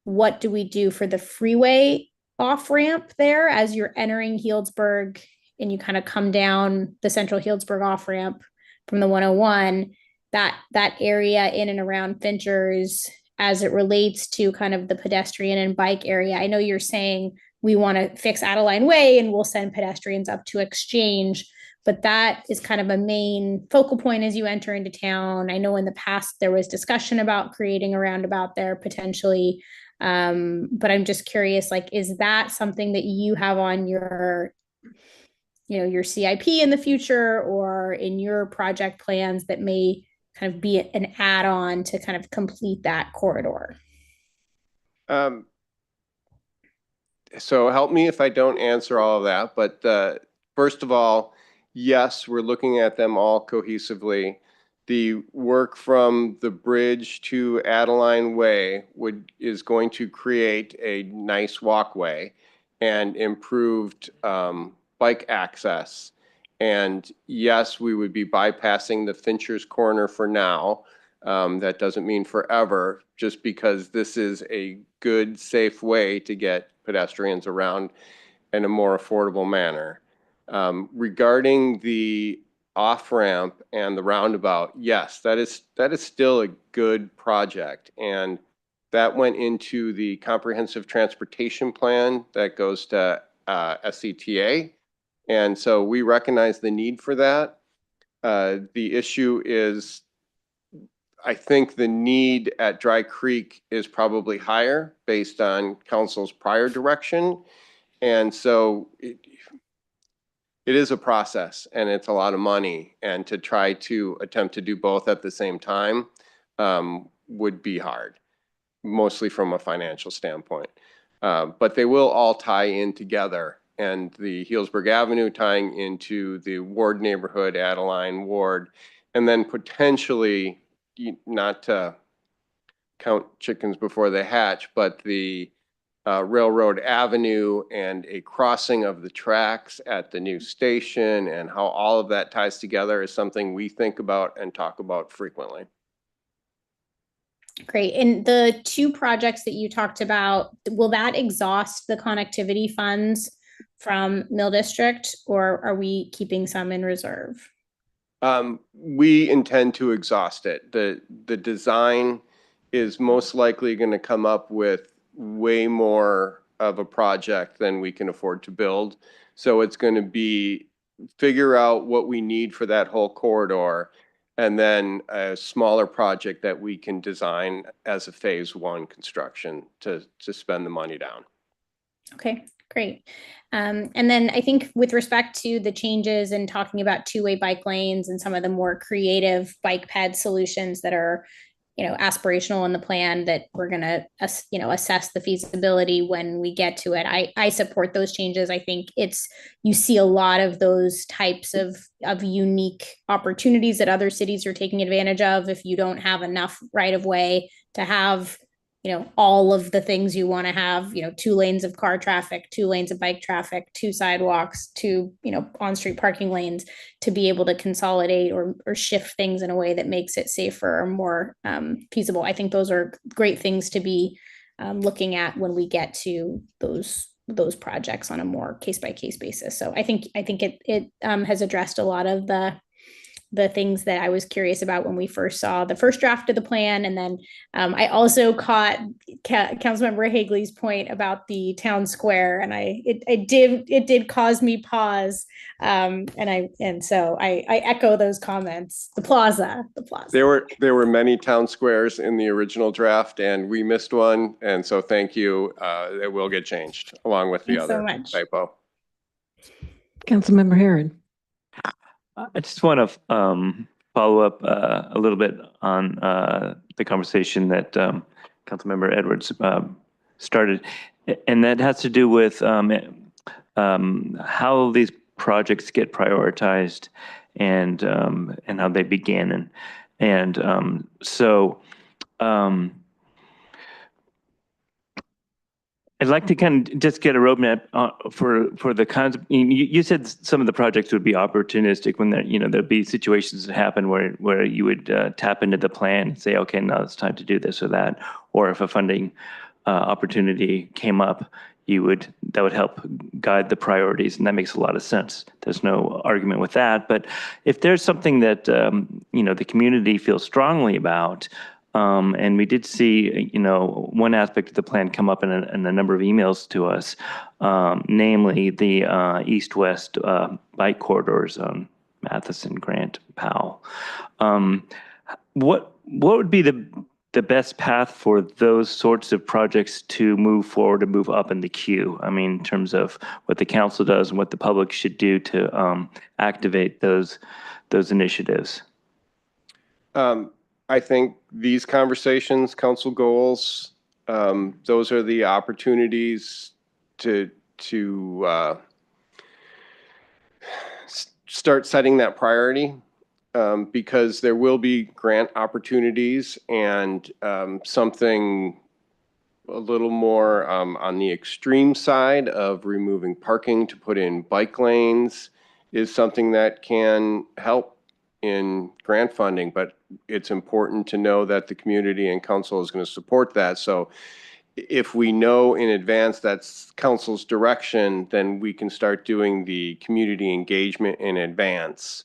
what do we do for the freeway off-ramp there as you're entering Healdsburg and you kind of come down the central Healdsburg off-ramp from the 101, that area in and around Finchers as it relates to kind of the pedestrian and bike area? I know you're saying we want to fix Adeline Way and we'll send pedestrians up to Exchange, but that is kind of a main focal point as you enter into town. I know in the past there was discussion about creating a roundabout there potentially, but I'm just curious, is that something that you have on your CIP in the future or in your project plans that may kind of be an add-on to kind of complete that corridor? So help me if I don't answer all of that, but first of all, yes, we're looking at them all cohesively. The work from the bridge to Adeline Way is going to create a nice walkway and improved bike access. And yes, we would be bypassing the Finchers Corner for now. That doesn't mean forever, just because this is a good, safe way to get pedestrians around in a more affordable manner. Regarding the off-ramp and the roundabout, yes, that is still a good project. And that went into the comprehensive transportation plan that goes to SCTA. And so we recognize the need for that. The issue is, I think the need at Dry Creek is probably higher based on council's prior direction. And so it is a process and it's a lot of money. And to try to attempt to do both at the same time would be hard, mostly from a financial standpoint. But they will all tie in together. And the Healdsburg Avenue tying into the Ward neighborhood, Adeline Ward, and then potentially, not to count chickens before they hatch, but the Railroad Avenue and a crossing of the tracks at the new station, and how all of that ties together is something we think about and talk about frequently. Great. And the two projects that you talked about, will that exhaust the connectivity funds from Mill District, or are we keeping some in reserve? We intend to exhaust it. The design is most likely going to come up with way more of a project than we can afford to build. So it's going to be figure out what we need for that whole corridor, and then a smaller project that we can design as a phase one construction to spend the money down. Okay, great. And then I think with respect to the changes and talking about two-way bike lanes and some of the more creative bike ped solutions that are, aspirational in the plan that we're going to, assess the feasibility when we get to it. I support those changes. I think you see a lot of those types of unique opportunities that other cities are taking advantage of. If you don't have enough right of way to have, all of the things you want to have, 2 lanes of car traffic, 2 lanes of bike traffic, 2 sidewalks, 2, on-street parking lanes, to be able to consolidate or shift things in a way that makes it safer or more feasible. I think those are great things to be looking at when we get to those projects on a more case-by-case basis. So I think it has addressed a lot of the the things that I was curious about when we first saw the first draft of the plan. And then I also caught Councilmember Hagley's point about the town square, and it did cause me pause. So I echo those comments. The plaza. There were many town squares in the original draft, and we missed one, and so thank you. It will get changed along with the Thanks so other much. typo. Councilmember Herod. I just want to follow up a little bit on the conversation that Councilmember Edwards started, and that has to do with how these projects get prioritized and how they begin, so. I'd like to kind of just get a roadmap for the kinds of, you said some of the projects would be opportunistic when there'd be situations that happen where you would tap into the plan and say, okay, now it's time to do this or that. Or if a funding opportunity came up, that would help guide the priorities, and that makes a lot of sense. There's no argument with that. But if there's something that the community feels strongly about, and we did see, one aspect of the plan come up in a number of emails to us, namely the east-west bike corridors on Matheson, Grant, Powell. What would be the best path for those sorts of projects to move forward and move up in the queue? I mean, in terms of what the council does and what the public should do to activate those initiatives. I think these conversations, council goals, those are the opportunities to start setting that priority, because there will be grant opportunities, and something a little more on the extreme side of removing parking to put in bike lanes is something that can help in grant funding, but it's important to know that the community and council is going to support that. So if we know in advance that's council's direction, then we can start doing the community engagement in advance,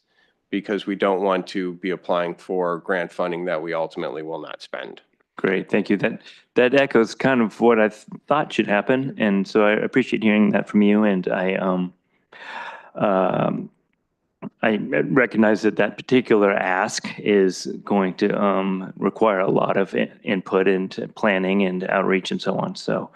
because we don't want to be applying for grant funding that we ultimately will not spend. Great, thank you. That echoes kind of what I thought should happen, and so I appreciate hearing that from you. And I recognize that particular ask is going to require a lot of input into planning and outreach and so on. So,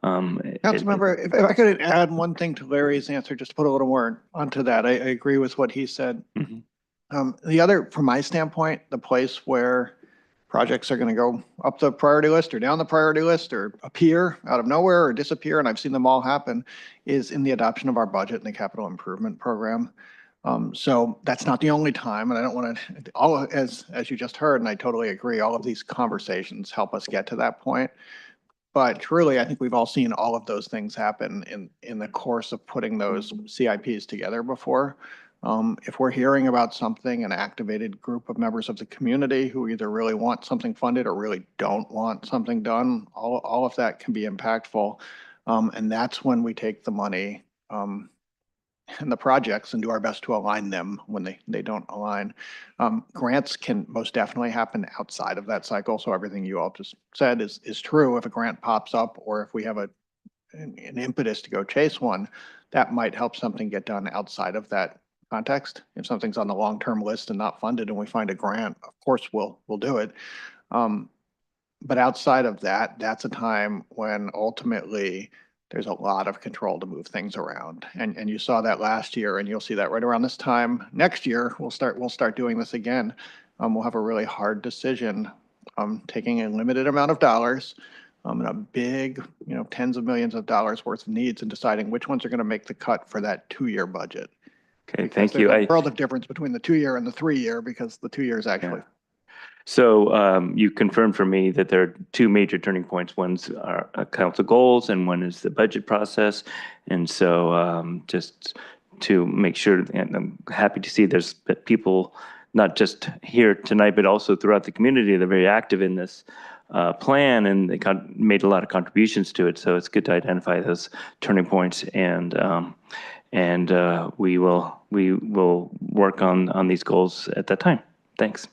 Councilmember, if I could add one thing to Larry's answer, just to put a little more onto that. I agree with what he said. Mm-hmm. The other, from my standpoint, the place where projects are going to go up the priority list or down the priority list or appear out of nowhere or disappear, and I've seen them all happen, is in the adoption of our budget and the capital improvement program. So that's not the only time, and I don't want to, as you just heard, and I totally agree, all of these conversations help us get to that point. But truly, I think we've all seen all of those things happen in the course of putting those CIPs together before. If we're hearing about something, an activated group of members of the community who either really want something funded or really don't want something done, all of that can be impactful. And that's when we take the money and the projects and do our best to align them when they don't align. Grants can most definitely happen outside of that cycle. So everything you all just said is true. If a grant pops up, or if we have an impetus to go chase one, that might help something get done outside of that context. If something's on the long-term list and not funded and we find a grant, of course we'll do it. But outside of that, that's a time when ultimately there's a lot of control to move things around. And you saw that last year, and you'll see that right around this time next year. We'll start doing this again. We'll have a really hard decision, taking a limited amount of dollars, and a big, tens of millions of dollars worth of needs, and deciding which ones are going to make the cut for that 2-year budget. Okay, thank you. There's a world of difference between the 2-year and the 3-year, because the 2 years actually. Yeah. So you confirmed for me that there are 2 major turning points. One's our council goals, and one is the budget process. And so just to make sure, and I'm happy to see there's people not just here tonight, but also throughout the community. They're very active in this plan, and they made a lot of contributions to it. So it's good to identify those turning points and And we will work on these goals at that time. Thanks.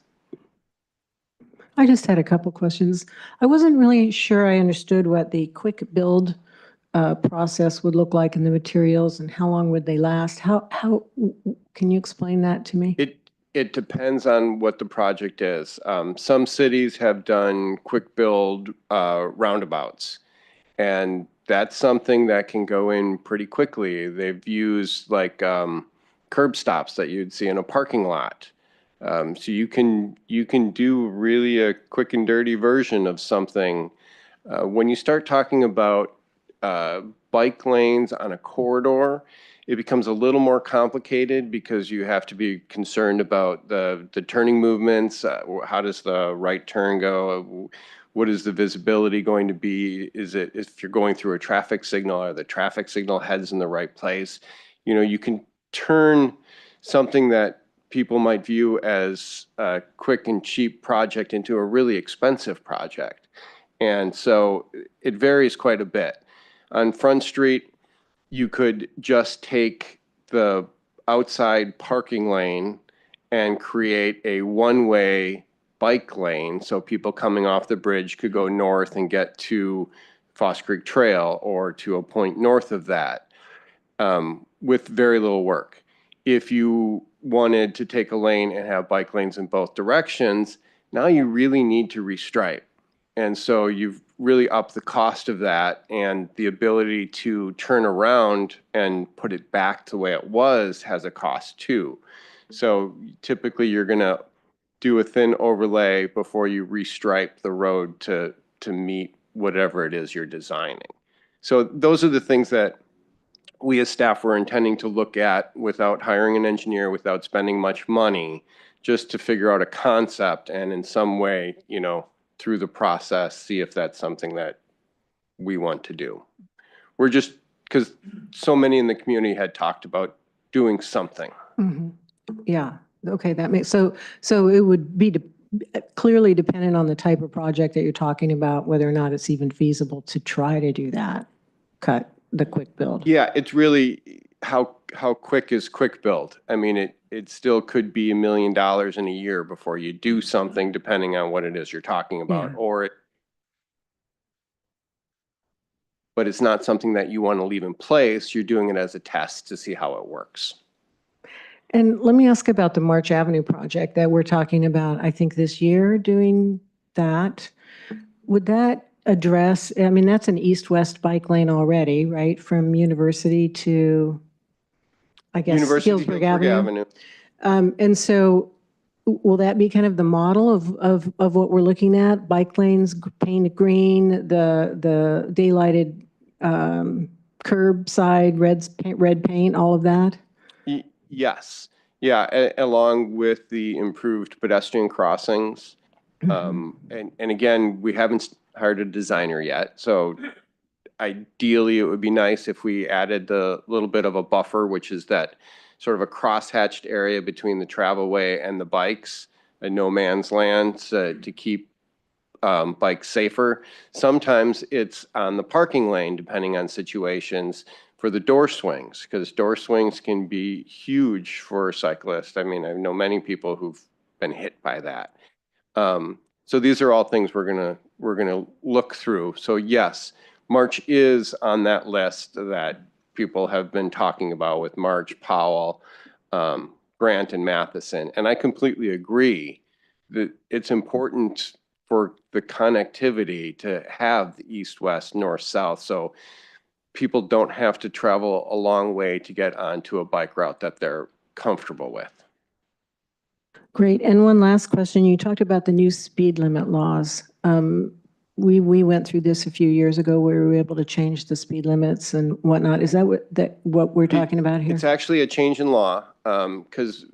I just had a couple questions. I wasn't really sure I understood what the quick build process would look like in the materials and how long would they last? How can you explain that to me? It depends on what the project is. Some cities have done quick build roundabouts, and that's something that can go in pretty quickly. They've used like curb stops that you'd see in a parking lot. So you can do really a quick and dirty version of something. When you start talking about bike lanes on a corridor, it becomes a little more complicated because you have to be concerned about the turning movements. How does the right turn go? What is the visibility going to be? Is it, if you're going through a traffic signal, are the traffic signal heads in the right place? You know, you can turn something that people might view as a quick and cheap project into a really expensive project. And so it varies quite a bit. On Front Street, you could just take the outside parking lane and create a one-way bike lane so people coming off the bridge could go north and get to Foss Creek Trail or to a point north of that with very little work. If you wanted to take a lane and have bike lanes in both directions, now you really need to restripe. And so you've really upped the cost of that, and the ability to turn around and put it back to the way it was has a cost too. So typically you're gonna do a thin overlay before you restripe the road to meet whatever it is you're designing. So those are the things that we as staff were intending to look at without hiring an engineer, without spending much money, just to figure out a concept and in some way, you know, through the process, see if that's something that we want to do. We're just, because so many in the community had talked about doing something. Mhm. Yeah, okay, that makes, so it would be clearly dependent on the type of project that you're talking about, whether or not it's even feasible to try to do that, cut the quick build. Yeah, it's really how quick is quick build. I mean, it still could be $1 million in a year before you do something, depending on what it is you're talking about. Yeah. But it's not something that you want to leave in place. You're doing it as a test to see how it works. And let me ask about the March Avenue project that we're talking about, I think this year, doing that. Would that address, I mean, that's an east-west bike lane already, right? From University to, I guess, University Healdsburg Avenue. Avenue. And so will that be kind of the model of what we're looking at? Bike lanes painted green, the daylighted curbside red paint, all of that? Yes. Yeah, along with the improved pedestrian crossings. And again, we haven't hired a designer yet. So ideally, it would be nice if we added the little bit of a buffer, which is that sort of a crosshatched area between the travelway and the bikes, a no man's land to keep bikes safer. Sometimes it's on the parking lane, depending on situations, for the door swings, because door swings can be huge for cyclists. I mean, I know many people who've been hit by that. So these are all things we're gonna look through. So yes, March is on that list that people have been talking about with March, Powell, Grant, and Matheson. And I completely agree that it's important for the connectivity to have the east-west, north-south. So people don't have to travel a long way to get onto a bike route that they're comfortable with. Great. And one last question. You talked about the new speed limit laws. We went through this a few years ago where we were able to change the speed limits and whatnot. Is that what we're talking about here? It's actually a change in law because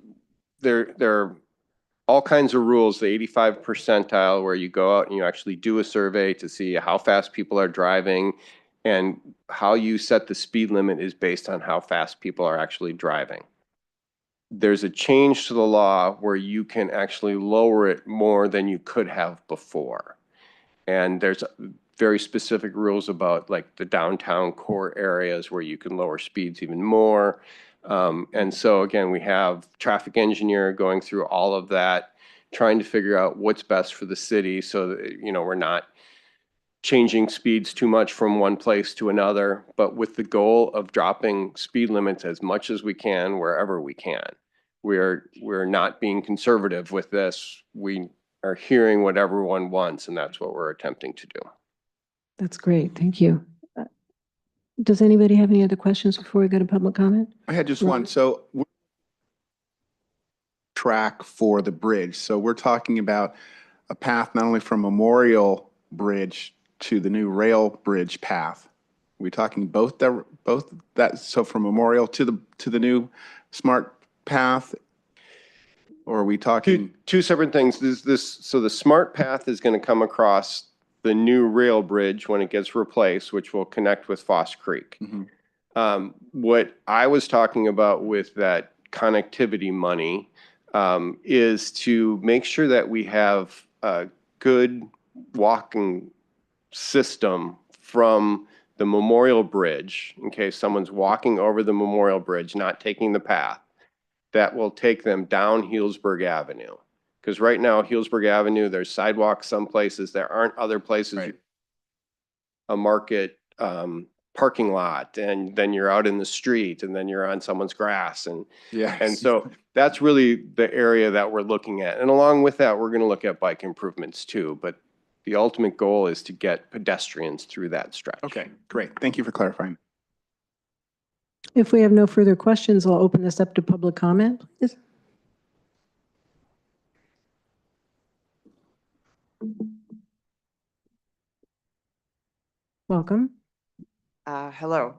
there are all kinds of rules, the 85th percentile, where you go out and you actually do a survey to see how fast people are driving, and how you set the speed limit is based on how fast people are actually driving. There's a change to the law where you can actually lower it more than you could have before. And very specific rules about like the downtown core areas where you can lower speeds even more. And so again, we have traffic engineer going through all of that, trying to figure out what's best for the city so that, you know, we're not changing speeds too much from one place to another, but with the goal of dropping speed limits as much as we can wherever we can. We're not being conservative with this. We are hearing what everyone wants, and that's what we're attempting to do. That's great. Thank you. Does anybody have any other questions before we go to public comment? I had just one. So track for the bridge. So we're talking about a path not only from Memorial Bridge to the new rail bridge path. We're talking both that, so from Memorial to the new smart path, or are we talking? Two separate things. So the smart path is going to come across the new rail bridge when it gets replaced, which will connect with Foss Creek. What I was talking about with that connectivity money is to make sure that we have a good walking system from the Memorial Bridge, in case someone's walking over the Memorial Bridge, not taking the path, that will take them down Healdsburg Avenue. Because right now, Healdsburg Avenue, there's sidewalks some places, there aren't other places. Right. A market parking lot, and then you're out in the street, and then you're on someone's grass. And so that's really the area that we're looking at. And along with that, we're going to look at bike improvements too. But the ultimate goal is to get pedestrians through that stretch. Okay, great. Thank you for clarifying. If we have no further questions, I'll open this up to public comment, please. Welcome. Hello.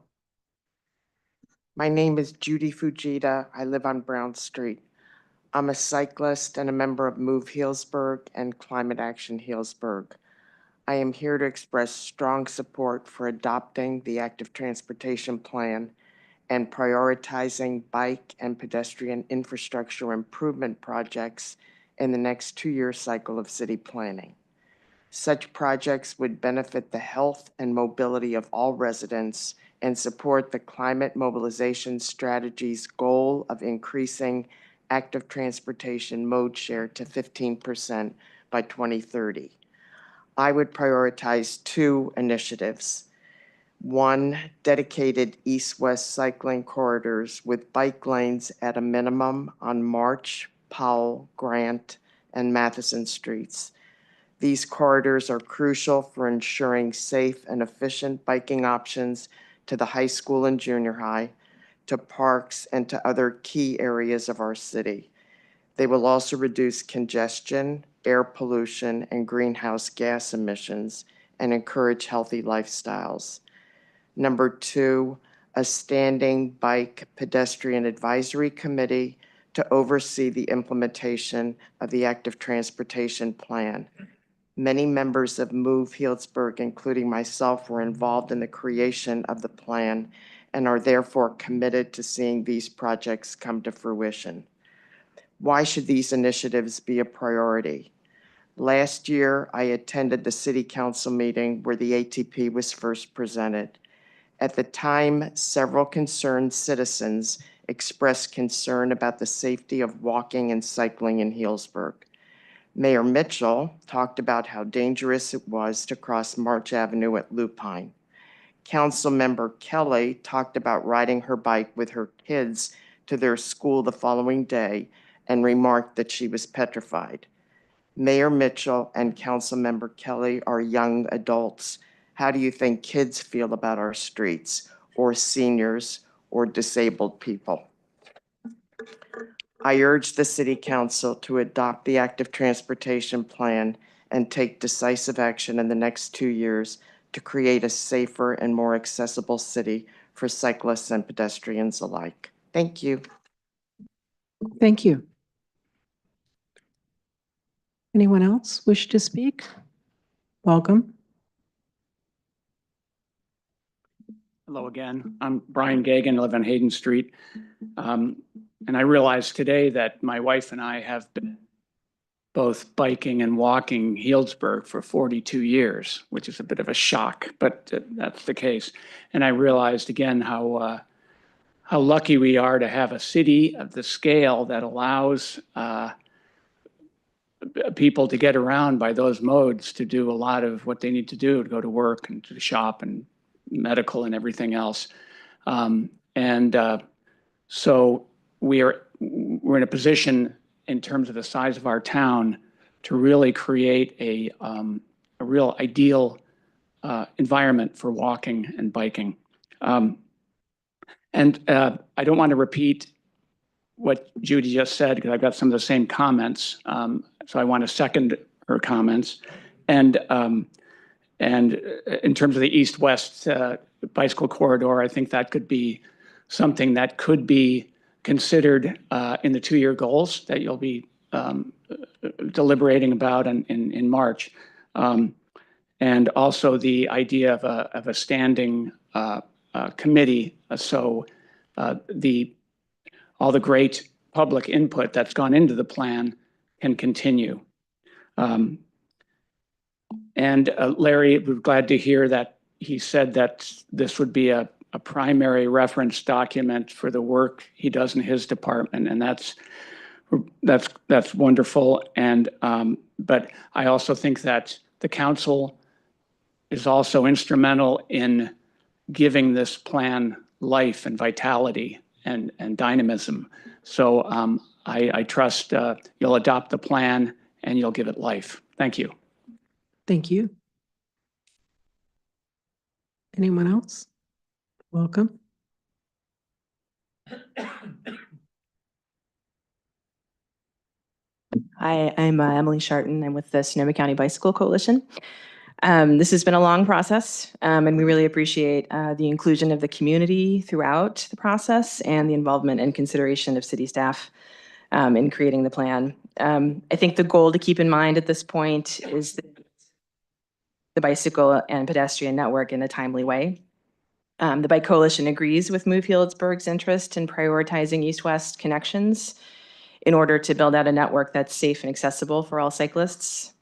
My name is Judy Fujita. I live on Brown Street. I'm a cyclist and a member of Move Healdsburg and Climate Action Healdsburg. I am here to express strong support for adopting the active transportation plan and prioritizing bike and pedestrian infrastructure improvement projects in the next 2-year cycle of city planning. Such projects would benefit the health and mobility of all residents and support the climate mobilization strategy's goal of increasing active transportation mode share to 15% by 2030. I would prioritize 2 initiatives. 1, dedicated east-west cycling corridors with bike lanes at a minimum on March, Powell, Grant, and Matheson streets. These corridors are crucial for ensuring safe and efficient biking options to the high school and junior high, to parks, and to other key areas of our city. They will also reduce congestion, air pollution, and greenhouse gas emissions, and encourage healthy lifestyles. Number 2, a standing bike pedestrian advisory committee to oversee the implementation of the active transportation plan. Many members of Move Healdsburg, including myself, were involved in the creation of the plan and are therefore committed to seeing these projects come to fruition. Why should these initiatives be a priority? Last year, I attended the City Council meeting where the ATP was first presented. At the time, several concerned citizens expressed concern about the safety of walking and cycling in Healdsburg. Mayor Mitchell talked about how dangerous it was to cross March Avenue at Lupine. Councilmember Kelly talked about riding her bike with her kids to their school the following day and remarked that she was petrified. Mayor Mitchell and Councilmember Kelly are young adults. How do you think kids feel about our streets, or seniors, or disabled people? I urge the City Council to adopt the active transportation plan and take decisive action in the next 2 years to create a safer and more accessible city for cyclists and pedestrians alike. Thank you. Thank you. Anyone else wish to speak? Welcome. Hello again. I'm Brian Gagan. I live on Hayden Street. And I realized today that my wife and I have been both biking and walking Healdsburg for 42 years, which is a bit of a shock, but that's the case. And I realized again how lucky we are to have a city of the scale that allows people to get around by those modes to do a lot of what they need to do, to go to work and to shop and medical and everything else. So we're in a position in terms of the size of our town to really create a real ideal environment for walking and biking. I don't want to repeat what Judy just said, because I've got some of the same comments. So I want to second her comments. And in terms of the east-west bicycle corridor, I think that could be something that could be considered in the 2-year goals that you'll be deliberating about in March. And also the idea of a standing committee. So all the great public input that's gone into the plan can continue. Larry, we're glad to hear that he said that this would be a primary reference document for the work he does in his department, and that's wonderful. But I also think that the council is also instrumental in giving this plan life and vitality and dynamism. So I trust you'll adopt the plan and you'll give it life. Thank you. Thank you. Anyone else? Welcome. Hi, I'm Emily Sharton. I'm with the Sonoma County Bicycle Coalition. This has been a long process, and we really appreciate the inclusion of the community throughout the process and the involvement and consideration of city staff in creating the plan. I think the goal to keep in mind at this point is the bicycle and pedestrian network in a timely way. The Bike Coalition agrees with Move Healdsburg's interest in prioritizing east-west connections in order to build out a network that's safe and accessible for all cyclists.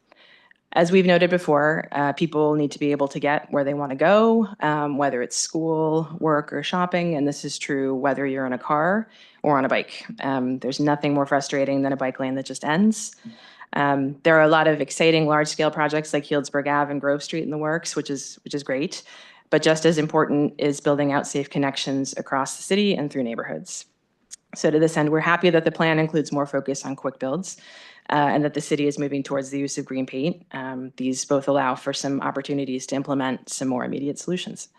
As we've noted before, people need to be able to get where they want to go, whether it's school, work, or shopping, and this is true whether you're in a car or on a bike. There's nothing more frustrating than a bike lane that just ends. There are a lot of exciting large-scale projects like Healdsburg Ave and Grove Street in the works, which is great. But just as important is building out safe connections across the city and through neighborhoods. So to this end, we're happy that the plan includes more focus on quick builds and that the city is moving towards the use of green paint. These both allow for some opportunities to implement some more immediate solutions.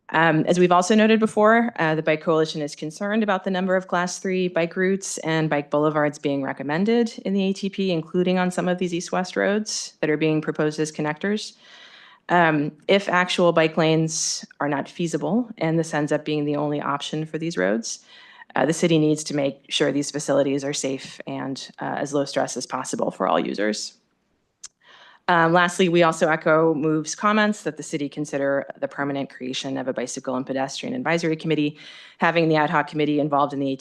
As we've also noted before, the Bike Coalition is concerned about the number of Class 3 bike routes and bike boulevards being recommended in the ATP, including on some of these east-west roads that are being proposed as connectors. If actual bike lanes are not feasible and this ends up being the only option for these roads, the city needs to make sure these facilities are safe and as low stress as possible for all users. Lastly, we also echo Move's comments that the city consider the permanent creation of a bicycle and pedestrian advisory committee. Having the ad hoc committee involved in the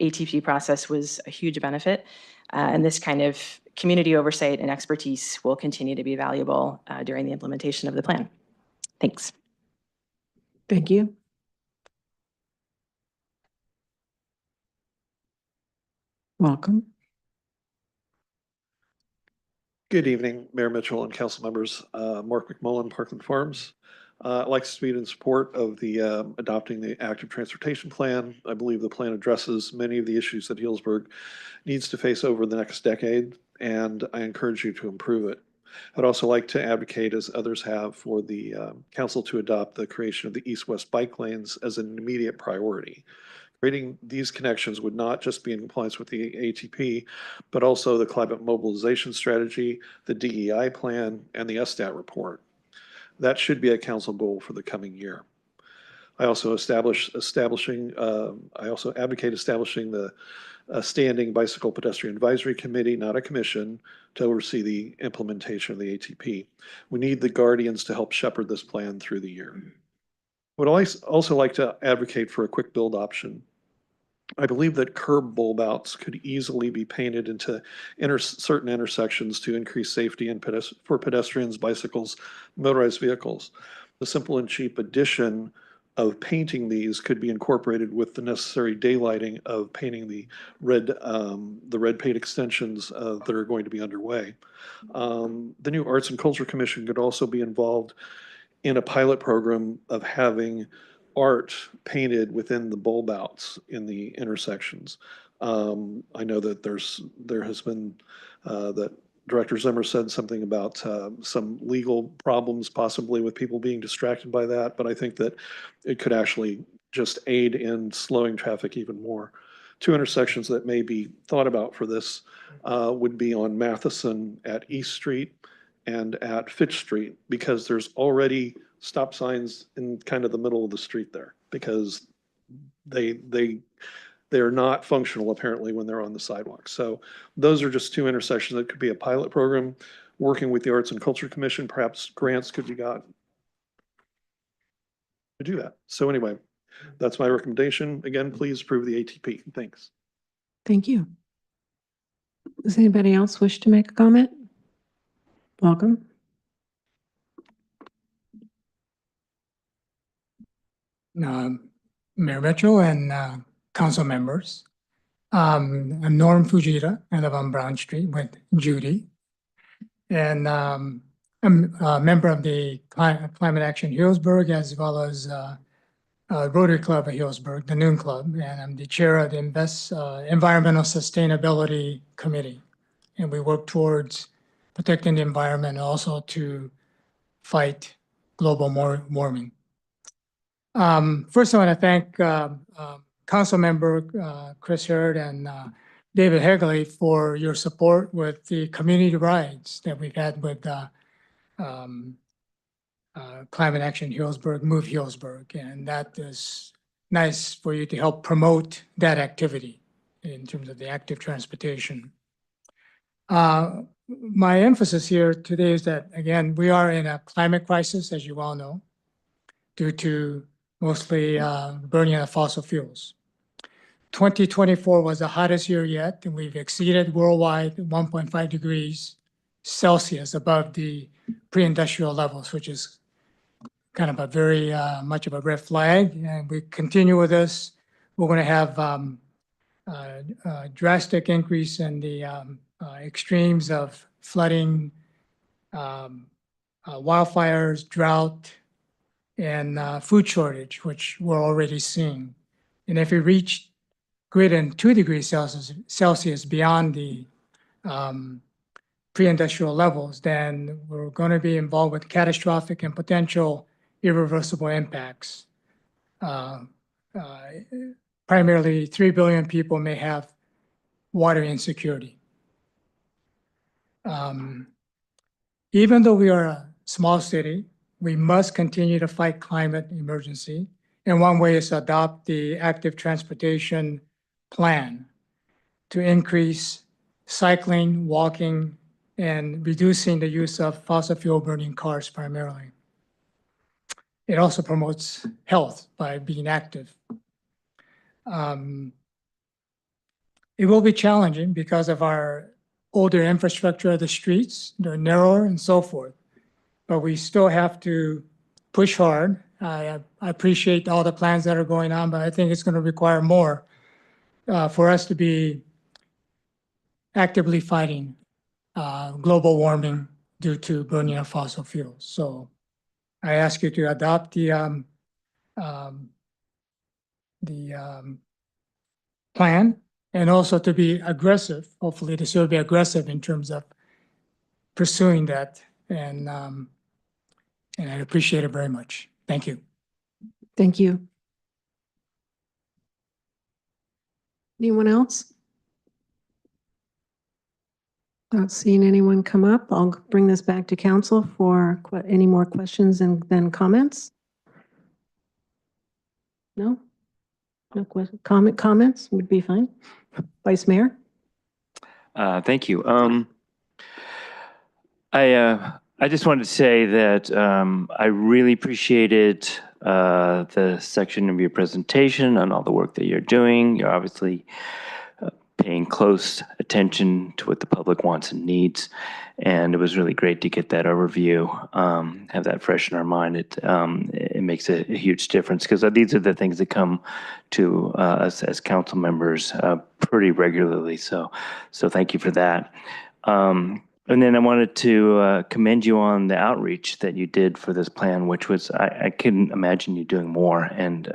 ATP process was a huge benefit, and this kind of community oversight and expertise will continue to be valuable during the implementation of the plan. Thanks. Thank you. Welcome. Good evening, Mayor Mitchell and council members. Mark McMullen, Parkland Farms. I'd like to speak in support of the adopting the active transportation plan. I believe the plan addresses many of the issues that Healdsburg needs to face over the next decade, and I encourage you to improve it. I'd also like to advocate, as others have, for the council to adopt the creation of the east-west bike lanes as an immediate priority. Creating these connections would not just be in compliance with the ATP, but also the climate mobilization strategy, the DEI plan, and the SSTAT report. That should be a council goal for the coming year. I also advocate establishing the standing bicycle pedestrian advisory committee, not a commission, to oversee the implementation of the ATP. We need the guardians to help shepherd this plan through the year. Would also like to advocate for a quick build option. I believe that curb bulb outs could easily be painted into certain intersections to increase safety and for pedestrians, bicycles, motorized vehicles. The simple and cheap addition of painting these could be incorporated with the necessary daylighting of painting the red paint extensions that are going to be underway. The new Arts and Culture Commission could also be involved in a pilot program of having art painted within the bulb outs in the intersections. I know that there has been that Director Zimmer said something about some legal problems possibly with people being distracted by that, but I think that it could actually just aid in slowing traffic even more. Two intersections that may be thought about for this would be on Matheson at East Street and at Fitch Street, because there's already stop signs in kind of the middle of the street there, because they're not functional apparently when they're on the sidewalk. So those are just two intersections that could be a pilot program. Working with the Arts and Culture Commission, perhaps grants could be gotten to do that. So anyway, that's my recommendation. Again, please approve the ATP. Thanks. Thank you. Does anybody else wish to make a comment? Welcome. Mayor Mitchell and council members. I'm Norm Fujita. I live on Brown Street with Judy. And I'm a member of the Climate Action Healdsburg, as well as Rotary Club of Healdsburg, the Noon Club. And I'm the chair of the Environmental Sustainability Committee. And we work towards protecting the environment and also to fight global warming. First, I want to thank Council Member Chris Hurd and David Hegley for your support with the community rides that we've had with Climate Action Healdsburg, Move Healdsburg. And that is nice for you to help promote that activity in terms of the active transportation. My emphasis here today is that, again, we are in a climate crisis, as you all know, due to mostly burning of fossil fuels. 2024 was the hottest year yet, and we've exceeded worldwide 1.5 degrees Celsius above the pre-industrial levels, which is kind of a very much of a red flag. And we continue with this, we're going to have a drastic increase in the extremes of flooding, wildfires, drought, and food shortage, which we're already seeing. And if we reach greater than 2 degrees Celsius beyond the pre-industrial levels, then we're going to be involved with catastrophic and potential irreversible impacts. Primarily, 3 billion people may have water insecurity. Even though we are a small city, we must continue to fight climate emergency. And one way is to adopt the active transportation plan to increase cycling, walking, and reducing the use of fossil fuel burning cars primarily. It also promotes health by being active. It will be challenging because of our older infrastructure of the streets, they're narrower and so forth. But we still have to push hard. I appreciate all the plans that are going on, but I think it's going to require more for us to be actively fighting global warming due to burning of fossil fuels. So I ask you to adopt the plan and also to be aggressive. Hopefully this will be aggressive in terms of pursuing that. And I appreciate it very much. Thank you. Thank you. Anyone else? Not seeing anyone come up. I'll bring this back to council for any more questions and then comments. No? No comments would be fine. Vice Mayor? Thank you. I just wanted to say that I really appreciated the section of your presentation on all the work that you're doing. You're obviously paying close attention to what the public wants and needs. And it was really great to get that overview, have that fresh in our mind. It makes a huge difference because these are the things that come to us as council members pretty regularly. So thank you for that. And then I wanted to commend you on the outreach that you did for this plan, which was, I couldn't imagine you doing more. And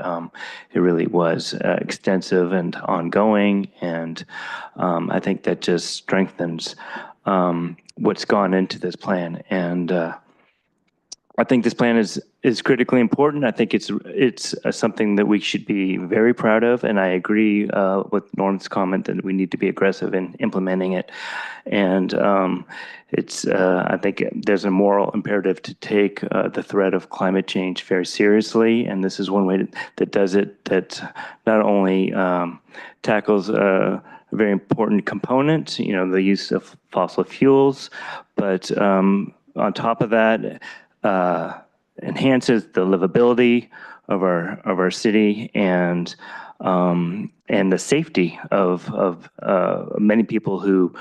it really was extensive and ongoing. And I think that just strengthens what's gone into this plan. And I think this plan is critically important. I think it's something that we should be very proud of, and I agree with Norm's comment that we need to be aggressive in implementing it. And I think there's a moral imperative to take the threat of climate change very seriously, and this is one way that does it. That not only tackles a very important component, the use of fossil fuels, but on top of that, enhances the livability of our city and the safety of many people who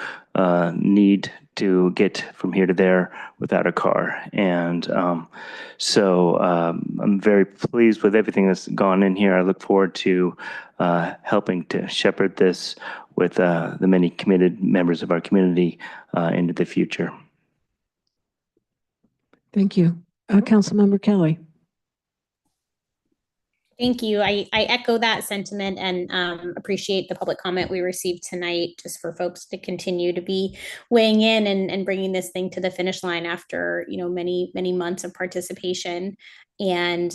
need to get from here to there without a car. And so I'm very pleased with everything that's gone in here. I look forward to helping to shepherd this with the many committed members of our community into the future. Thank you. Councilmember Kelly. Thank you. I echo that sentiment and appreciate the public comment we received tonight, just for folks to continue to be weighing in and bringing this thing to the finish line after, many, many months of participation. And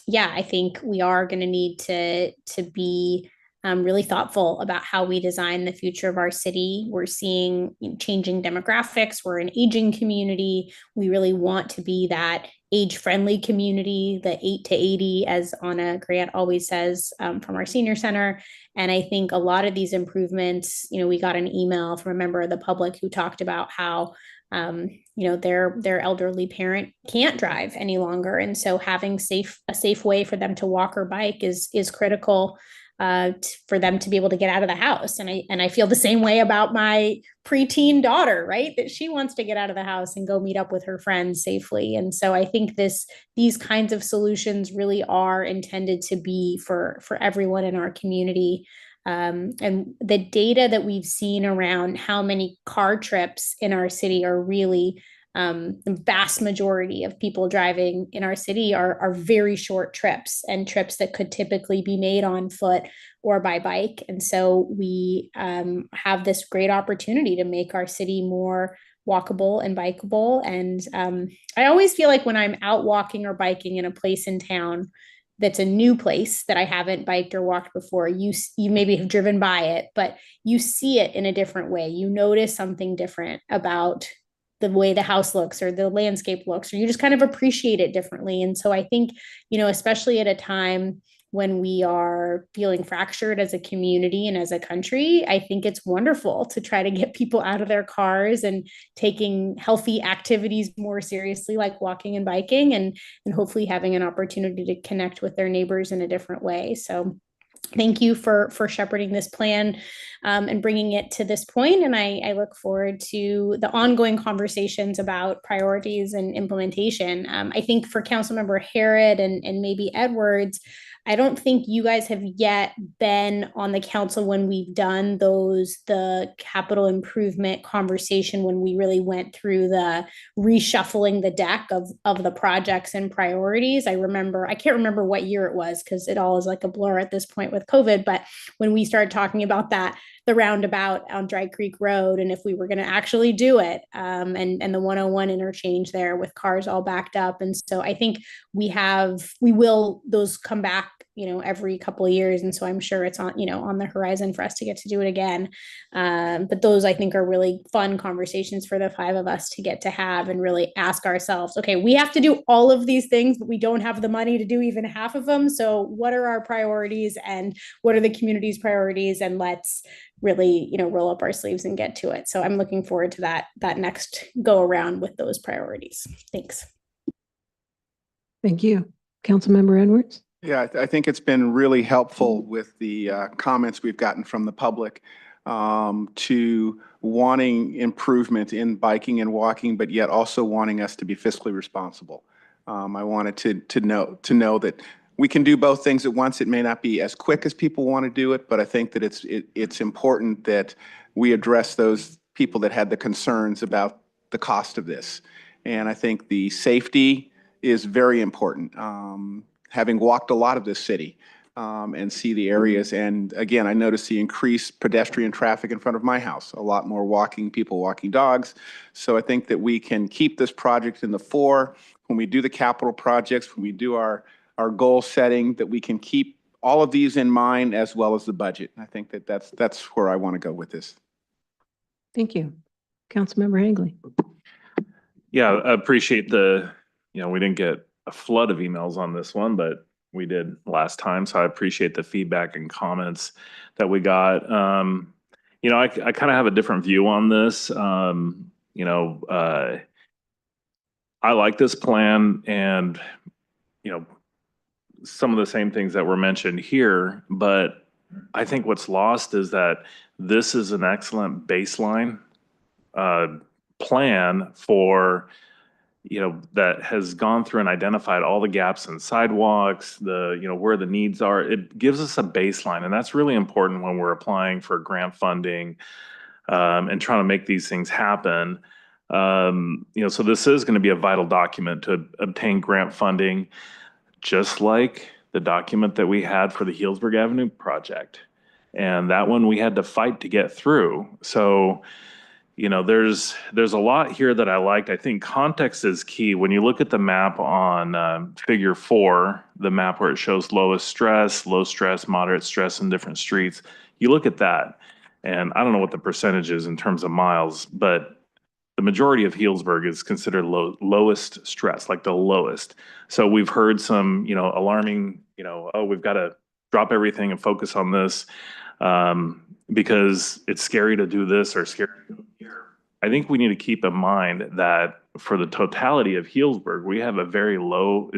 yeah, I think we are going to need to be really thoughtful about how we design the future of our city. We're seeing changing demographics. We're an aging community. We really want to be that age-friendly community, the 8 to 80, as Anna Grant always says, from our senior center. And I think a lot of these improvements, we got an email from a member of the public who talked about how their elderly parent can't drive any longer. And so having a safe way for them to walk or bike is critical for them to be able to get out of the house. And I feel the same way about my preteen daughter, right? That she wants to get out of the house and go meet up with her friends safely. And so I think these kinds of solutions really are intended to be for everyone in our community. And the data that we've seen around how many car trips in our city are really the vast majority of people driving in our city are very short trips, and trips that could typically be made on foot or by bike. And so we have this great opportunity to make our city more walkable and bikeable. And I always feel like when I'm out walking or biking in a place in town that's a new place that I haven't biked or walked before, you maybe have driven by it, but you see it in a different way. You notice something different about the way the house looks or the landscape looks, or you just kind of appreciate it differently. And so I think, especially at a time when we are feeling fractured as a community and as a country, I think it's wonderful to try to get people out of their cars and taking healthy activities more seriously, like walking and biking, and hopefully having an opportunity to connect with their neighbors in a different way. So thank you for shepherding this plan and bringing it to this point. And I look forward to the ongoing conversations about priorities and implementation. I think for Councilmember Harrod and maybe Edwards, I don't think you guys have yet been on the council when we've done the capital improvement conversation, when we really went through the reshuffling the deck of the projects and priorities. I can't remember what year it was because it all is like a blur at this point with COVID, but when we started talking about the roundabout on Dry Creek Road, and if we were going to actually do it, and the 101 interchange there with cars all backed up. And so I think those come back, every couple of years. And so I'm sure it's on the horizon for us to get to do it again. But those, I think, are really fun conversations for the five of us to get to have and really ask ourselves, okay, we have to do all of these things, but we don't have the money to do even half of them. So what are our priorities and what are the community's priorities? And let's really, roll up our sleeves and get to it. So I'm looking forward to that next go around with those priorities. Thanks. Thank you. Councilmember Edwards? Yeah, I think it's been really helpful with the comments we've gotten from the public to wanting improvement in biking and walking, but yet also wanting us to be fiscally responsible. I wanted to know that we can do both things at once. It may not be as quick as people want to do it, but I think that it's important that we address those people that had the concerns about the cost of this. And I think the safety is very important. Having walked a lot of this city and see the areas, and again, I noticed the increased pedestrian traffic in front of my house, a lot more people walking dogs. So I think that we can keep this project in the fore when we do the capital projects, when we do our goal setting, that we can keep all of these in mind as well as the budget. I think that that's where I want to go with this. Thank you. Councilmember Hagley? Yeah, I appreciate we didn't get a flood of emails on this one, but we did last time. So I appreciate the feedback and comments that we got. I kind of have a different view on this. I like this plan and, some of the same things that were mentioned here, but I think what's lost is that this is an excellent baseline plan for that has gone through and identified all the gaps in sidewalks, where the needs are. It gives us a baseline, and that's really important when we're applying for grant funding and trying to make these things happen. So this is going to be a vital document to obtain grant funding, just like the document that we had for the Healdsburg Avenue project. And that one we had to fight to get through. So there's a lot here that I liked. I think context is key. When you look at the map on figure 4, the map where it shows lowest stress, low stress, moderate stress in different streets, you look at that, and I don't know what the percentage is in terms of miles, but the majority of Healdsburg is considered lowest stress, like the lowest. So we've heard some, alarming, we've got to drop everything and focus on this. Because it's scary to do this or scary to go here. I think we need to keep in mind that for the totality of Healdsburg, we have a very low,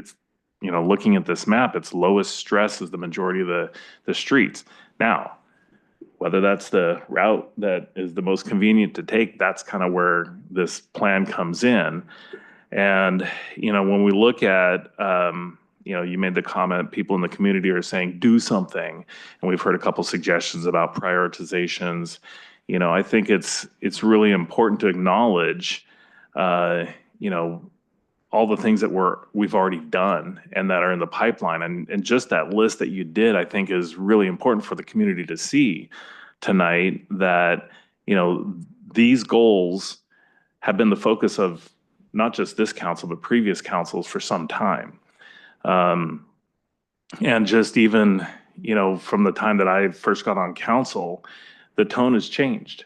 looking at this map, its lowest stress is the majority of the streets. Now, whether that's the route that is the most convenient to take, that's kind of where this plan comes in. And, when we look at, you made the comment, people in the community are saying, do something. And we've heard a couple suggestions about prioritizations. I think it's really important to acknowledge, all the things that we've already done and that are in the pipeline. And just that list that you did, I think is really important for the community to see tonight that, these goals have been the focus of not just this council, but previous councils for some time. And just even, from the time that I first got on council, the tone has changed.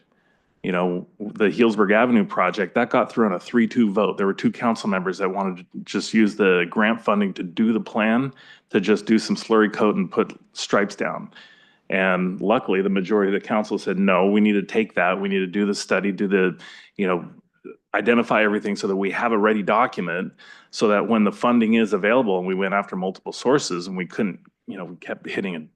The Healdsburg Avenue project, that got through on a 3-2 vote. There were 2 council members that wanted to just use the grant funding to do the plan, to just do some slurry coat and put stripes down. And luckily, the majority of the council said, no, we need to take that. We need to do the study, do the, identify everything so that we have a ready document so that when the funding is available, and we went after multiple sources and we couldn't, we kept hitting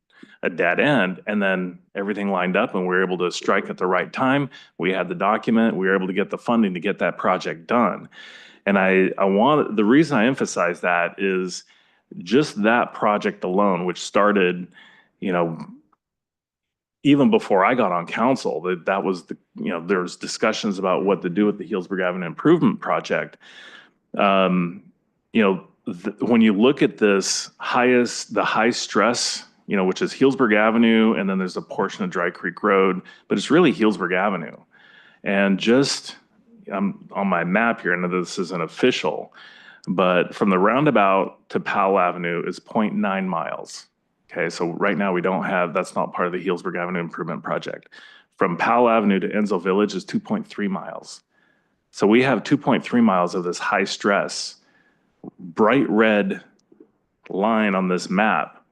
a dead end, and then everything lined up and we were able to strike at the right time. We had the document, we were able to get the funding to get that project done. And the reason I emphasize that is just that project alone, which started, even before I got on council, that was there was discussions about what to do with the Healdsburg Avenue Improvement Project. When you look at this the high stress, which is Healdsburg Avenue, and then there's a portion of Dry Creek Road, but it's really Healdsburg Avenue. And just on my map here, and this isn't official, but from the roundabout to Powell Avenue is 0.9 miles. Okay, so right now that's not part of the Healdsburg Avenue Improvement Project. From Powell Avenue to Enzo Village is 2.3 miles. So we have 2.3 miles of this high stress, bright red line on this map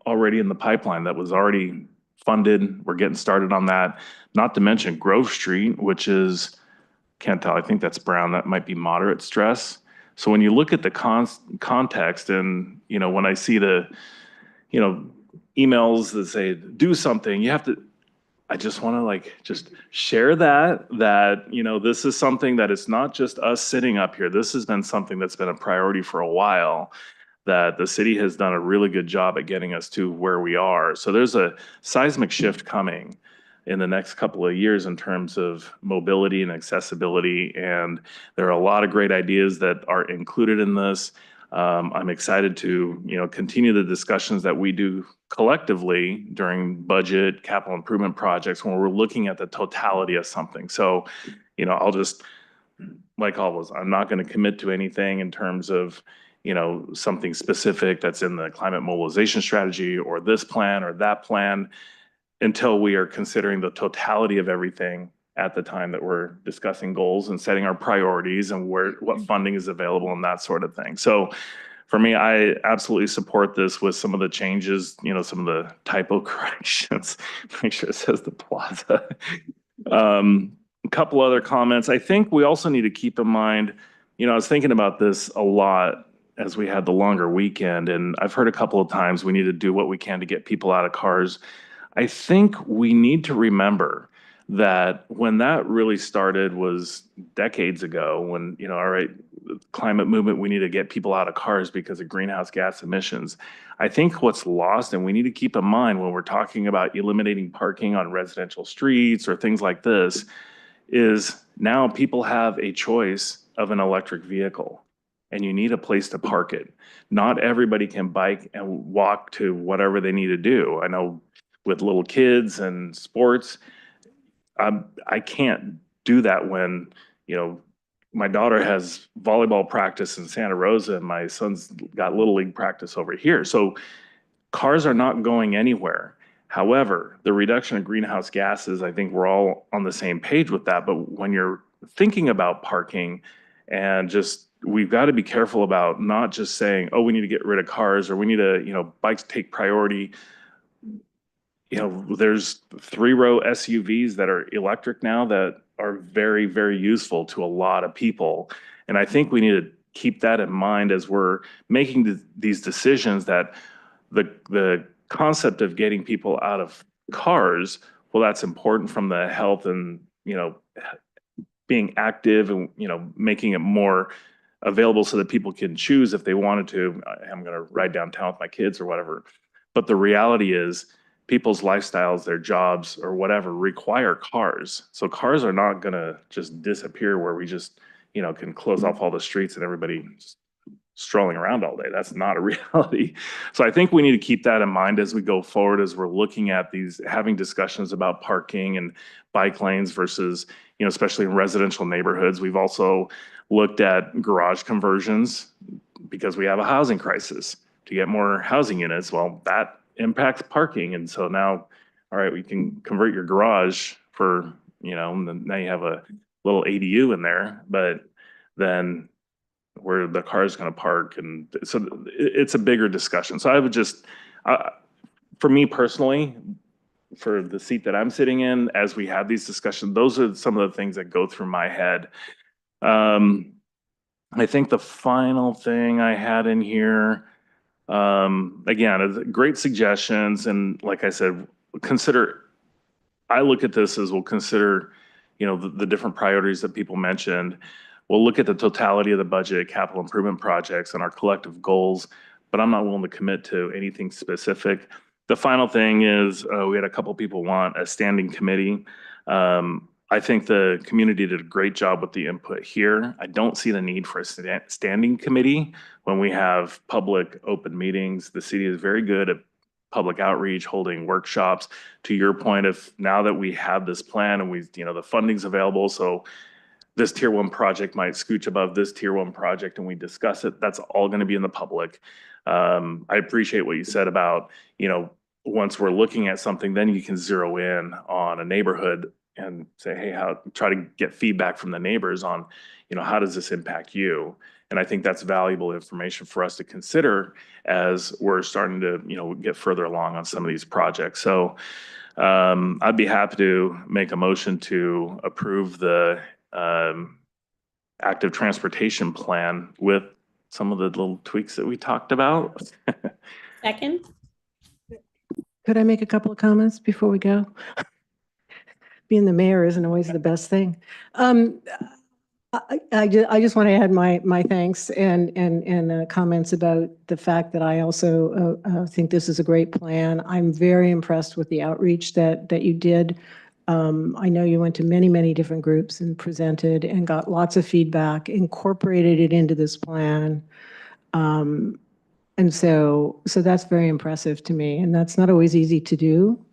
already in the pipeline that was already funded. We're getting started on that. Not to mention Grove Street, which is, can't tell, I think that's brown, that might be moderate stress. So when you look at the context and, you know, when I see the, you know, emails that say, do something, you have to, I just want to like, just share that, you know, this is something that it's not just us sitting up here. This has been something that's been a priority for a while, that the city has done a really good job at getting us to where we are. So there's a seismic shift coming in the next couple of years in terms of mobility and accessibility. And there are a lot of great ideas that are included in this. I'm excited to, you know, continue the discussions that we do collectively during budget, capital improvement projects when we're looking at the totality of something. So, you know, I'll just, like always, I'm not going to commit to anything in terms of, you know, something specific that's in the climate mobilization strategy or this plan or that plan until we are considering the totality of everything at the time that we're discussing goals and setting our priorities and what funding is available and that sort of thing. So for me, I absolutely support this with some of the changes, you know, some of the typo corrections. Make sure it says the plaza. A couple other comments. I think we also need to keep in mind, you know, I was thinking about this a lot as we had the longer weekend, and I've heard a couple of times we need to do what we can to get people out of cars. I think we need to remember that when that really started was decades ago, when, you know, all right, climate movement, we need to get people out of cars because of greenhouse gas emissions. I think what's lost, and we need to keep in mind when we're talking about eliminating parking on residential streets or things like this, is now people have a choice of an electric vehicle and you need a place to park it. Not everybody can bike and walk to whatever they need to do. I know with little kids and sports, I can't do that when, you know, my daughter has volleyball practice in Santa Rosa and my son's got little league practice over here. So cars are not going anywhere. However, the reduction of greenhouse gases, I think we're all on the same page with that. But when you're thinking about parking and just, we've got to be careful about not just saying, oh, we need to get rid of cars or we need to, you know, bikes take priority. You know, there's 3-row SUVs that are electric now that are very, very useful to a lot of people. And I think we need to keep that in mind as we're making these decisions, that the concept of getting people out of cars, well, that's important from the health and, you know, being active and, you know, making it more available so that people can choose if they wanted to. I'm going to ride downtown with my kids or whatever. But the reality is, people's lifestyles, their jobs or whatever require cars. So cars are not going to just disappear where we just, you know, can close off all the streets and everybody just strolling around all day. That's not a reality. So I think we need to keep that in mind as we go forward, as we're looking at these, having discussions about parking and bike lanes versus, you know, especially in residential neighborhoods. We've also looked at garage conversions because we have a housing crisis to get more housing units. Well, that impacts parking. And so now, all right, we can convert your garage for, you know, now you have a little ADU in there, but then where the car is going to park. And so it's a bigger discussion. So I would just, for me personally, for the seat that I'm sitting in, as we have these discussions, those are some of the things that go through my head. I think the final thing I had in here, again, great suggestions. And like I said, I look at this as we'll consider, you know, the different priorities that people mentioned. We'll look at the totality of the budget, capital improvement projects and our collective goals, but I'm not willing to commit to anything specific. The final thing is we had a couple people want a standing committee. I think the community did a great job with the input here. I don't see the need for a standing committee when we have public open meetings. The city is very good at public outreach, holding workshops. To your point, if now that we have this plan and we, you know, the funding's available, so this tier 1 project might scooch above this tier 1 project and we discuss it, that's all going to be in the public. I appreciate what you said about, you know, once we're looking at something, then you can zero in on a neighborhood and say, hey, try to get feedback from the neighbors on, you know, how does this impact you? And I think that's valuable information for us to consider as we're starting to, you know, get further along on some of these projects. So I'd be happy to make a motion to approve the active transportation plan with some of the little tweaks that we talked about. Second? Could I make a couple of comments before we go? Being the mayor isn't always the best thing. I just want to add my thanks and comments about the fact that I also think this is a great plan. I'm very impressed with the outreach that you did. I know you went to many different groups and presented and got lots of feedback, incorporated it into this plan. And so that's very impressive to me, and that's not always easy to do.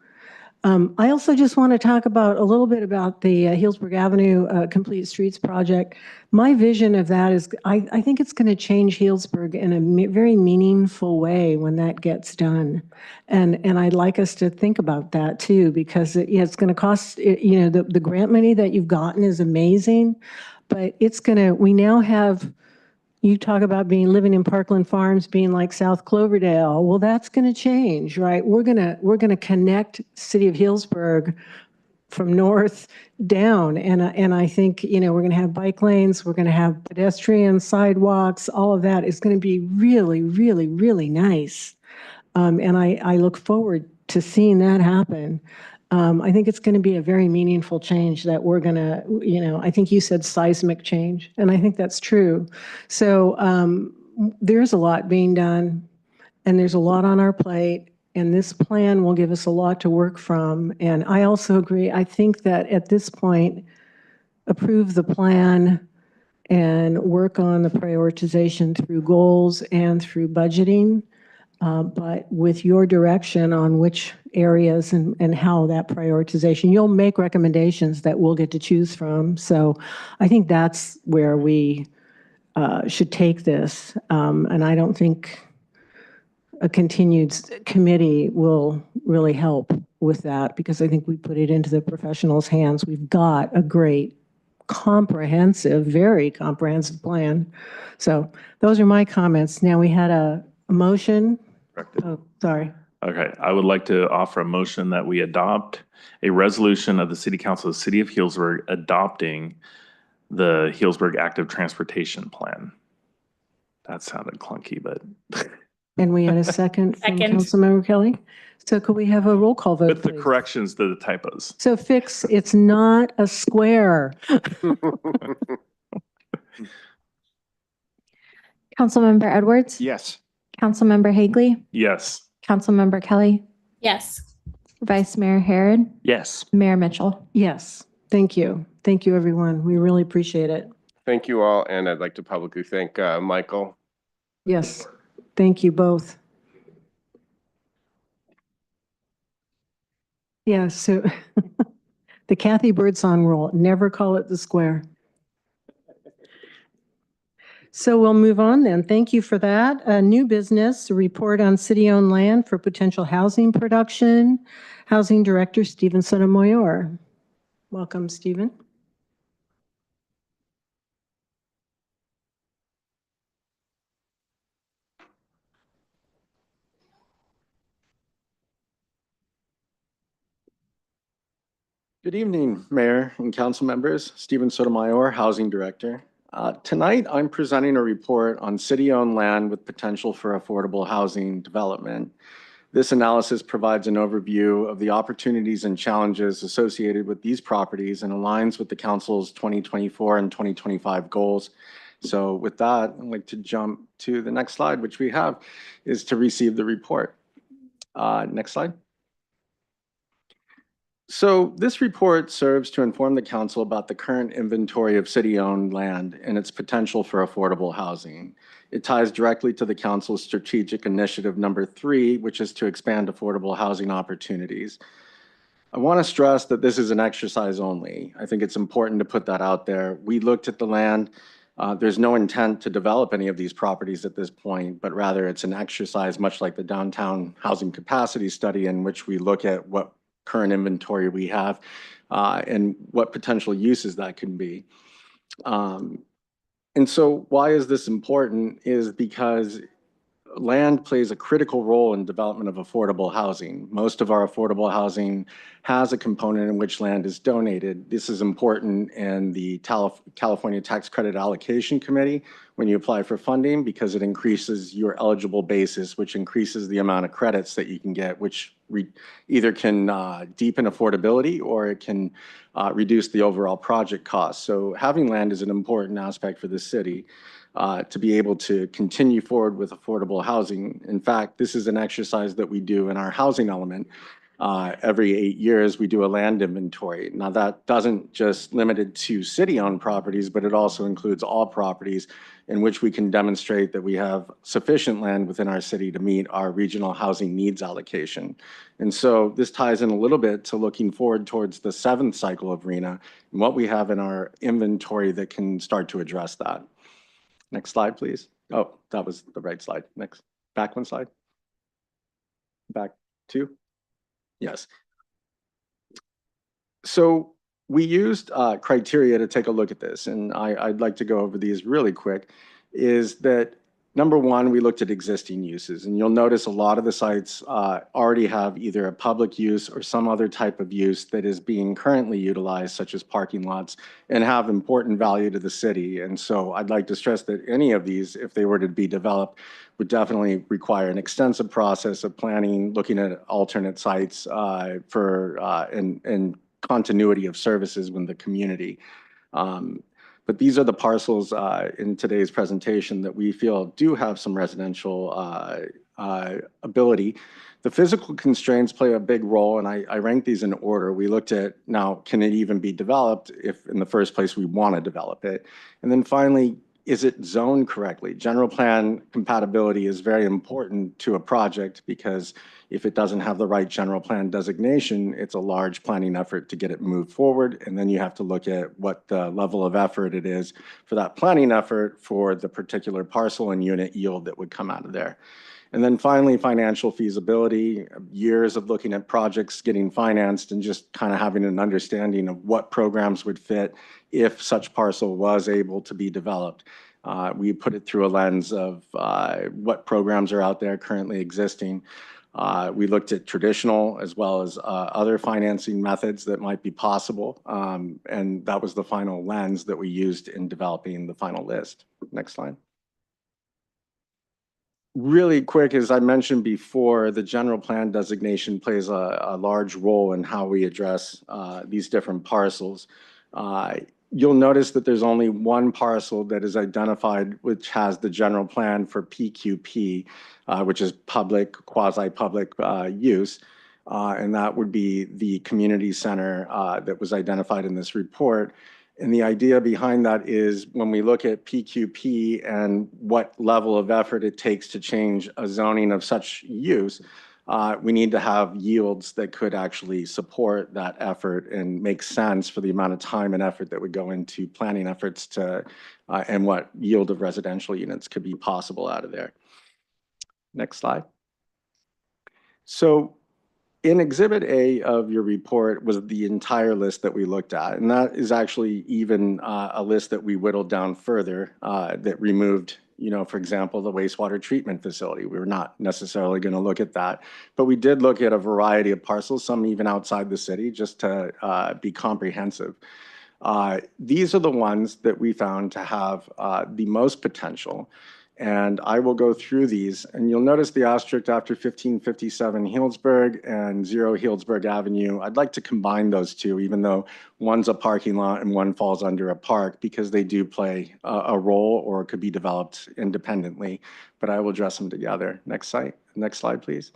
I also just want to talk about a little bit about the Healdsburg Avenue Complete Streets project. My vision of that is I think it's going to change Healdsburg in a very meaningful way when that gets done. And I'd like us to think about that too, because it's going to cost, the grant money that you've gotten is amazing, but we now have, you talk about living in Parkland Farms being like South Cloverdale. Well, that's going to change, right? We're going to connect City of Healdsburg from north down, and I think we're going to have bike lanes, we're going to have pedestrian sidewalks. All of that is going to be really nice, and I look forward to seeing that happen. I think it's going to be a very meaningful change that we're going to, I think you said seismic change, and I think that's true. So there's a lot being done, and there's a lot on our plate, and this plan will give us a lot to work from. And I also agree, I think that at this point, approve the plan and work on the prioritization through goals and through budgeting. But with your direction on which areas and how that prioritization, you'll make recommendations that we'll get to choose from. So I think that's where we should take this. And I don't think a continued committee will really help with that, because I think we put it into the professionals' hands. We've got a great, very comprehensive plan. So those are my comments. Now we had a motion. Oh, sorry. Okay, I would like to offer a motion that we adopt a resolution of the City Council of the City of Healdsburg adopting the Healdsburg Active Transportation Plan. That sounded clunky, but. And we had a second from Second. Councilmember Kelly. So could we have a roll call vote, With the please? corrections to the typos. So fix, it's not a square. Councilmember Edwards? Yes. Councilmember Hagley? Yes. Councilmember Kelly? Yes. Vice Mayor Harrod? Yes. Mayor Mitchell? Yes, thank you. Thank you, everyone. We really appreciate it. Thank you all, and I'd like to publicly thank Michael. Yes, thank you both. Yeah, so the Kathy Birdsong rule, never call it the square. So we'll move on then. Thank you for that. New business, a report on city-owned land for potential housing production. Housing Director Stephen Sotomayor. Welcome, Stephen. Good evening, Mayor and council members. Stephen Sotomayor, Housing Director. Tonight, I'm presenting a report on city-owned land with potential for affordable housing development. This analysis provides an overview of the opportunities and challenges associated with these properties and aligns with the council's 2024 and 2025 goals. So with that, I'd like to jump to the next slide, which we have is to receive the report. Next slide. So this report serves to inform the council about the current inventory of city-owned land and its potential for affordable housing. It ties directly to the council's strategic initiative number 3, which is to expand affordable housing opportunities. I want to stress that this is an exercise only. I think it's important to put that out there. We looked at the land. There's no intent to develop any of these properties at this point, but rather it's an exercise much like the downtown housing capacity study, in which we look at what current inventory we have and what potential uses that can be. And so why is this important is because land plays a critical role in development of affordable housing. Most of our affordable housing has a component in which land is donated. This is important in the California Tax Credit Allocation Committee when you apply for funding, because it increases your eligible basis, which increases the amount of credits that you can get, which either can deepen affordability or it can reduce the overall project cost. So having land is an important aspect for the city to be able to continue forward with affordable housing. In fact, this is an exercise that we do in our housing element. Every 8 years, we do a land inventory. Now, that doesn't just limit it to city-owned properties, but it also includes all properties in which we can demonstrate that we have sufficient land within our city to meet our regional housing needs allocation. And so this ties in a little bit to looking forward towards the 7th cycle of RHNA and what we have in our inventory that can start to address that. Next slide, please. Oh, that was the right slide. Next, back one slide. Back two. Yes. So we used criteria to take a look at this, and I'd like to go over these really quick. Is that number one, we looked at existing uses, and you'll notice a lot of the sites already have either a public use or some other type of use that is being currently utilized, such as parking lots, and have important value to the city. And so I'd like to stress that any of these, if they were to be developed, would definitely require an extensive process of planning, looking at alternate sites and continuity of services with the community. But these are the parcels in today's presentation that we feel do have some residential ability. The physical constraints play a big role, and I rank these in order. We looked at, now, can it even be developed if in the first place we want to develop it? And then finally, is it zoned correctly? General plan compatibility is very important to a project, because if it doesn't have the right general plan designation, it's a large planning effort to get it moved forward. And then you have to look at what the level of effort it is for that planning effort for the particular parcel and unit yield that would come out of there. And then finally, financial feasibility, years of looking at projects getting financed and just kind of having an understanding of what programs would fit if such parcel was able to be developed. We put it through a lens of what programs are out there currently existing. We looked at traditional as well as other financing methods that might be possible. And that was the final lens that we used in developing the final list. Next slide. Really quick, as I mentioned before, the general plan designation plays a large role in how we address these different parcels. You'll notice that there's only one parcel that is identified which has the general plan for PQP, which is public, quasi-public use. And that would be the community center that was identified in this report. And the idea behind that is when we look at PQP and what level of effort it takes to change a zoning of such use, we need to have yields that could actually support that effort and make sense for the amount of time and effort that would go into planning efforts to, and what yield of residential units could be possible out of there. Next slide. So in Exhibit A of your report was the entire list that we looked at, and that is actually even a list that we whittled down further that removed, for example, the wastewater treatment facility. We were not necessarily going to look at that, but we did look at a variety of parcels, some even outside the city, just to be comprehensive. These are the ones that we found to have the most potential. And I will go through these, and you'll notice the asterisk after 1557 Healdsburg and 0 Healdsburg Avenue. I'd like to combine those two, even though one's a parking lot and one falls under a park, because they do play a role or could be developed independently, but I will address them together. Next slide, please.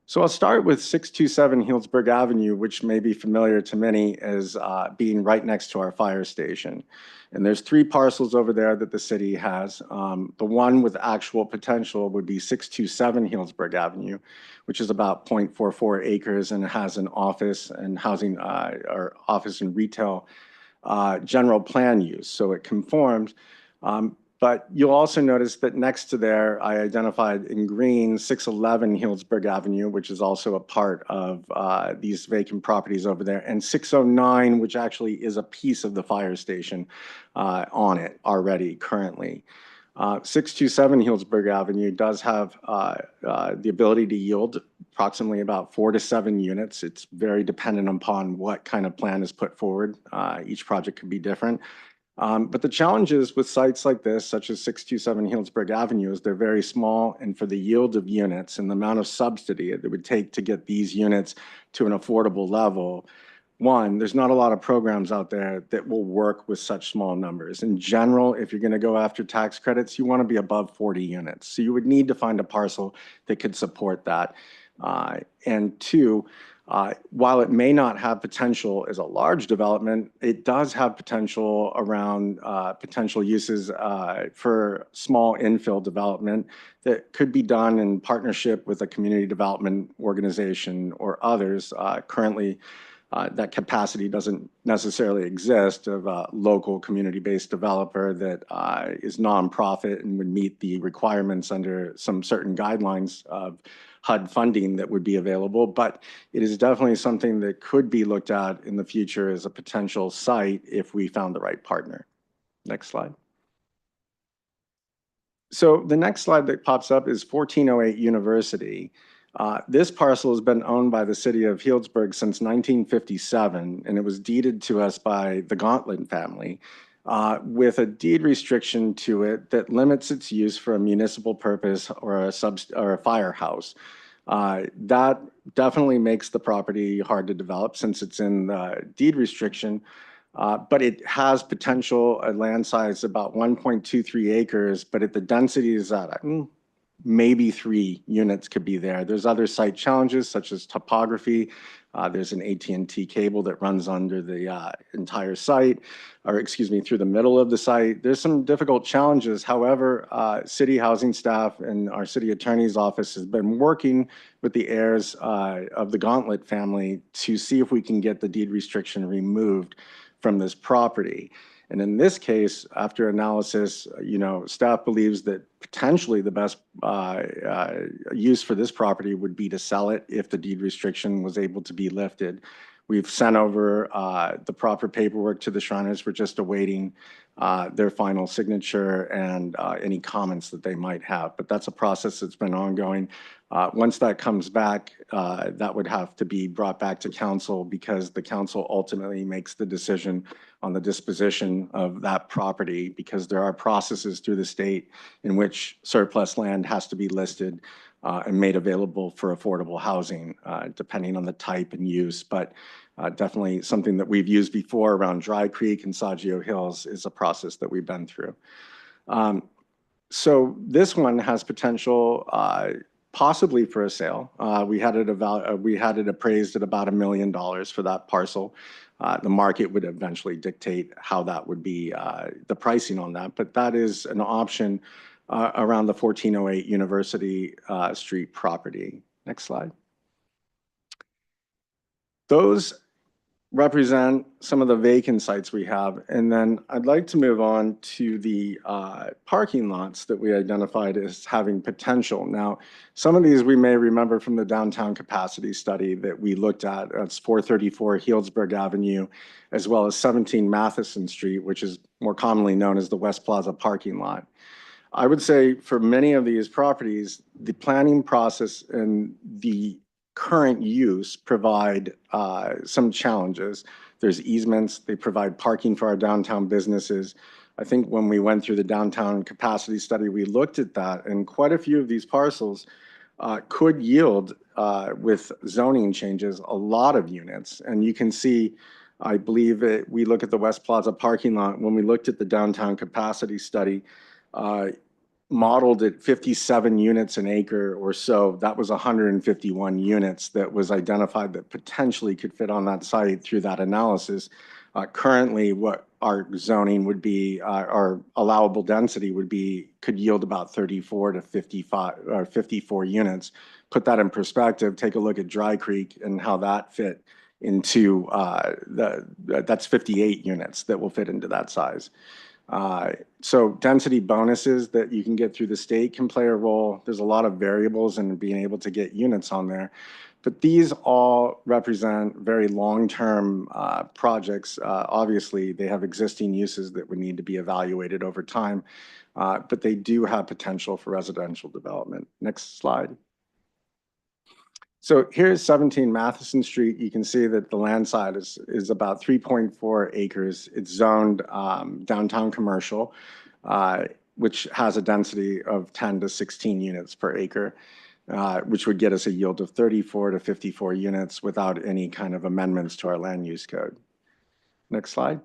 So I'll start with 627 Healdsburg Avenue, which may be familiar to many as being right next to our fire station. And there's 3 parcels over there that the city has. The one with actual potential would be 627 Healdsburg Avenue, which is about 0.44 acres and has an office and housing or office and retail general plan use. So it conforms. But you'll also notice that next to there, I identified in green 611 Healdsburg Avenue, which is also a part of these vacant properties over there, and 609, which actually is a piece of the fire station on it already currently. 627 Healdsburg Avenue does have the ability to yield approximately about 4 to 7 units. It's very dependent upon what kind of plan is put forward. Each project could be different. But the challenges with sites like this, such as 627 Healdsburg Avenue, is they're very small, and for the yield of units and the amount of subsidy it would take to get these units to an affordable level, one, there's not a lot of programs out there that will work with such small numbers. In general, if you're going to go after tax credits, you want to be above 40 units. So you would need to find a parcel that could support that. And two, while it may not have potential as a large development, it does have potential around potential uses for small infill development that could be done in partnership with a community development organization or others. Currently, that capacity doesn't necessarily exist of a local community-based developer that is nonprofit and would meet the requirements under some certain guidelines of HUD funding that would be available. But it is definitely something that could be looked at in the future as a potential site if we found the right partner. Next slide. So the next slide that pops up is 1408 University. This parcel has been owned by the city of Healdsburg since 1957, and it was deeded to us by the Gauntlet family with a deed restriction to it that limits its use for a municipal purpose or a firehouse. That definitely makes the property hard to develop since it's in the deed restriction, but it has potential, a land size about 1.23 acres, but at the densities that maybe 3 units could be there. There's other site challenges such as topography. There's an AT&T cable that runs under the entire site, or excuse me, through the middle of the site. There's some difficult challenges. However, city housing staff and our city attorney's office has been working with the heirs of the Gauntlet family to see if we can get the deed restriction removed from this property. And in this case, after analysis, staff believes that potentially the best use for this property would be to sell it if the deed restriction was able to be lifted. We've sent over the proper paperwork to the Shriners. We're just awaiting their final signature and any comments that they might have. But that's a process that's been ongoing. Once that comes back, that would have to be brought back to council because the council ultimately makes the decision on the disposition of that property, because there are processes through the state in which surplus land has to be listed and made available for affordable housing, depending on the type and use. But definitely something that we've used before around Dry Creek and Saggio Hills is a process that we've been through. So this one has potential possibly for a sale. We had it appraised at about $1 million for that parcel. The market would eventually dictate how that would be, the pricing on that, but that is an option around the 1408 University Street property. Next slide. Those represent some of the vacant sites we have. And then I'd like to move on to the parking lots that we identified as having potential. Now, some of these we may remember from the downtown capacity study that we looked at. That's 434 Healdsburg Avenue, as well as 17 Matheson Street, which is more commonly known as the West Plaza parking lot. I would say for many of these properties, the planning process and the current use provide some challenges. There's easements, they provide parking for our downtown businesses. I think when we went through the downtown capacity study, we looked at that, and quite a few of these parcels could yield with zoning changes a lot of units. And you can see, I believe we look at the West Plaza parking lot, when we looked at the downtown capacity study, modeled at 57 units an acre or so. That was 151 units that was identified that potentially could fit on that site through that analysis. Currently, what our zoning would be, our allowable density would be, could yield about 34 to 55 or 54 units. Put that in perspective, take a look at Dry Creek and how that fit into, that's 58 units that will fit into that size. So density bonuses that you can get through the state can play a role. There's a lot of variables in being able to get units on there. But these all represent very long-term projects. Obviously, they have existing uses that would need to be evaluated over time, but they do have potential for residential development. Next slide. So here's 17 Matheson Street. You can see that the land side is about 3.4 acres. It's zoned downtown commercial, which has a density of 10 to 16 units per acre, which would get us a yield of 34 to 54 units without any kind of amendments to our land use code. Next slide.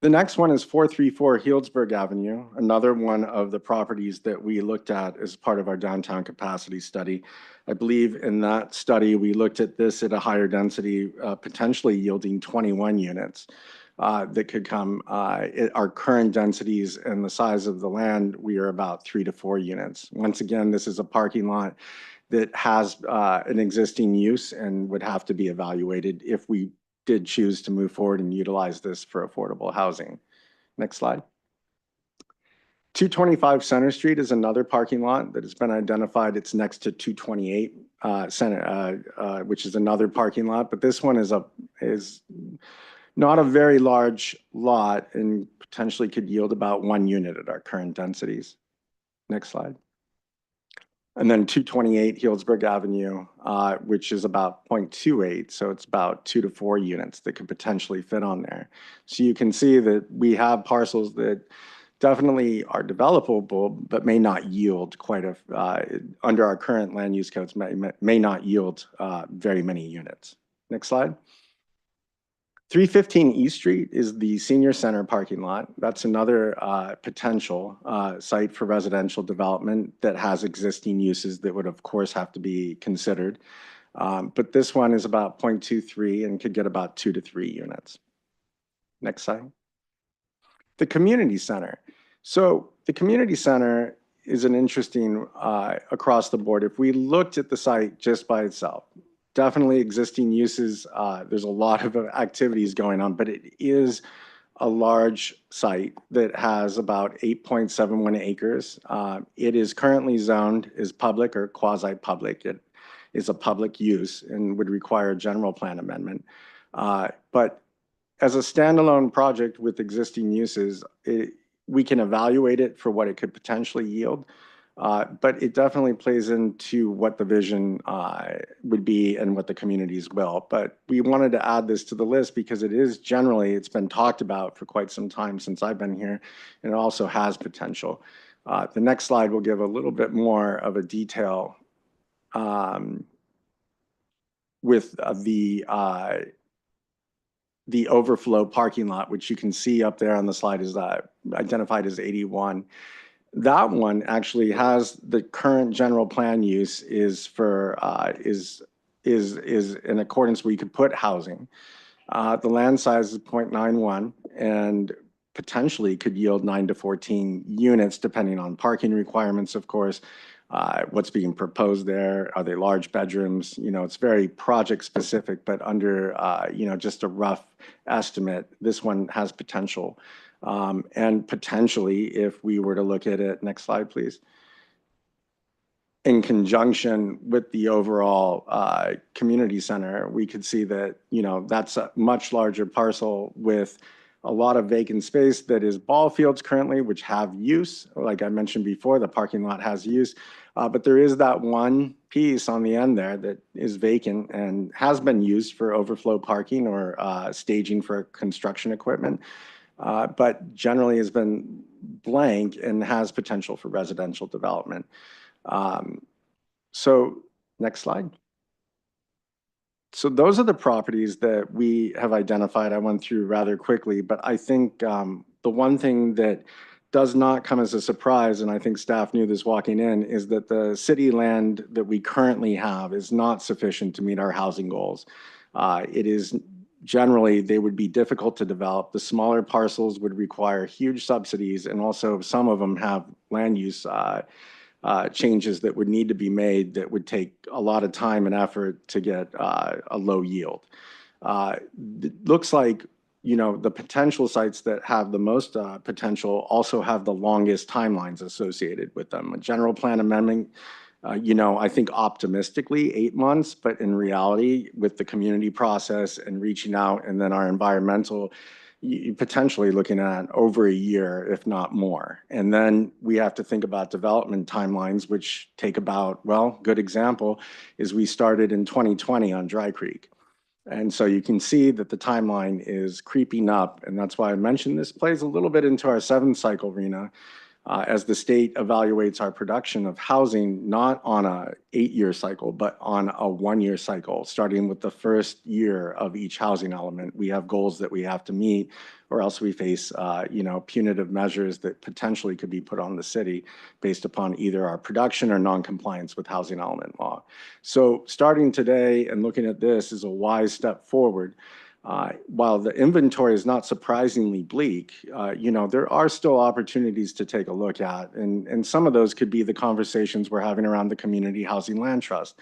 The next one is 434 Healdsburg Avenue, another one of the properties that we looked at as part of our downtown capacity study. I believe in that study, we looked at this at a higher density, potentially yielding 21 units that could come. At our current densities and the size of the land, we are about 3 to 4 units. Once again, this is a parking lot that has an existing use and would have to be evaluated if we did choose to move forward and utilize this for affordable housing. Next slide. 225 Center Street is another parking lot that has been identified. It's next to 228 Center, which is another parking lot, but this one is not a very large lot and potentially could yield about 1 unit at our current densities. Next slide. And then 228 Healdsburg Avenue, which is about 0.28. So it's about 2 to 4 units that could potentially fit on there. So you can see that we have parcels that definitely are developable, but may not yield quite under our current land use codes, may not yield very many units. Next slide. 315 East Street is the senior center parking lot. That's another potential site for residential development that has existing uses that would of course have to be considered. But this one is about 0.23 and could get about 2 to 3 units. Next slide. The community center. So the community center is an interesting across the board. If we looked at the site just by itself, definitely existing uses. There's a lot of activities going on, but it is a large site that has about 8.71 acres. It is currently zoned as public or quasi-public. It is a public use and would require a general plan amendment. But as a standalone project with existing uses, we can evaluate it for what it could potentially yield. But it definitely plays into what the vision would be and what the communities will. But we wanted to add this to the list because it's been talked about for quite some time since I've been here, and it also has potential. The next slide will give a little bit more of a detail with the overflow parking lot, which you can see up there on the slide is identified as 81. That one actually has the current general plan use is in accordance where you could put housing. The land size is 0.91 and potentially could yield 9 to 14 units depending on parking requirements, of course. What's being proposed there? Are they large bedrooms? You know, it's very project specific, but under just a rough estimate, this one has potential. And potentially, if we were to look at it, next slide, please, in conjunction with the overall community center, we could see that, that's a much larger parcel with a lot of vacant space that is ball fields currently, which have use. Like I mentioned before, the parking lot has use, but there is that one piece on the end there that is vacant and has been used for overflow parking or staging for construction equipment. But generally has been blank and has potential for residential development. So next slide. So those are the properties that we have identified. I went through rather quickly, but I think the one thing that does not come as a surprise, and I think staff knew this walking in, is that the city land that we currently have is not sufficient to meet our housing goals. It is generally, they would be difficult to develop. The smaller parcels would require huge subsidies, and also some of them have land use changes that would need to be made that would take a lot of time and effort to get a low yield. It looks like, the potential sites that have the most potential also have the longest timelines associated with them. A general plan amendment I think optimistically 8 months, but in reality, with the community process and reaching out and then our environmental, you potentially looking at over a year, if not more. And then we have to think about development timelines, which take about, well, good example is we started in 2020 on Dry Creek. And so you can see that the timeline is creeping up. And that's why I mentioned this plays a little bit into our 7th cycle, Rena, as the state evaluates our production of housing, not on a 8-year cycle, but on a 1-year cycle, starting with the first year of each housing element. We have goals that we have to meet, or else we face, punitive measures that potentially could be put on the city based upon either our production or non-compliance with housing element law. So starting today and looking at this is a wise step forward. While the inventory is not surprisingly bleak, there are still opportunities to take a look at. And some of those could be the conversations we're having around the Community Housing Land Trust.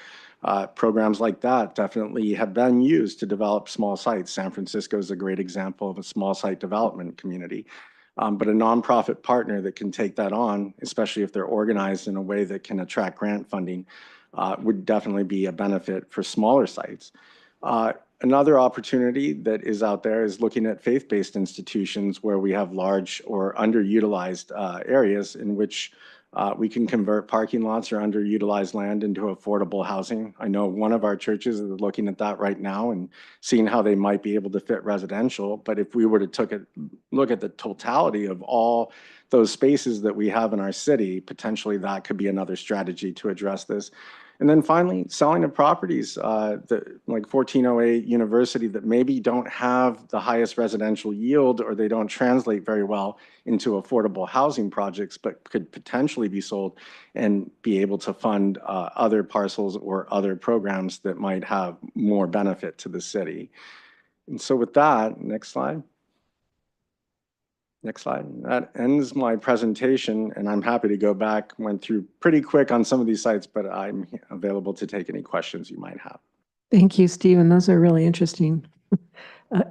Programs like that definitely have been used to develop small sites. San Francisco is a great example of a small site development community. But a nonprofit partner that can take that on, especially if they're organized in a way that can attract grant funding, would definitely be a benefit for smaller sites. Another opportunity that is out there is looking at faith-based institutions where we have large or underutilized areas in which we can convert parking lots or underutilized land into affordable housing. I know one of our churches is looking at that right now and seeing how they might be able to fit residential. But if we were to look at the totality of all those spaces that we have in our city, potentially that could be another strategy to address this. And then finally, selling of properties like 1408 University that maybe don't have the highest residential yield or they don't translate very well into affordable housing projects, but could potentially be sold and be able to fund other parcels or other programs that might have more benefit to the city. And so with that, next slide. Next slide. That ends my presentation, and I'm happy to go back. Went through pretty quick on some of these sites, but I'm available to take any questions you might have. Thank you, Stephen. Those are really interesting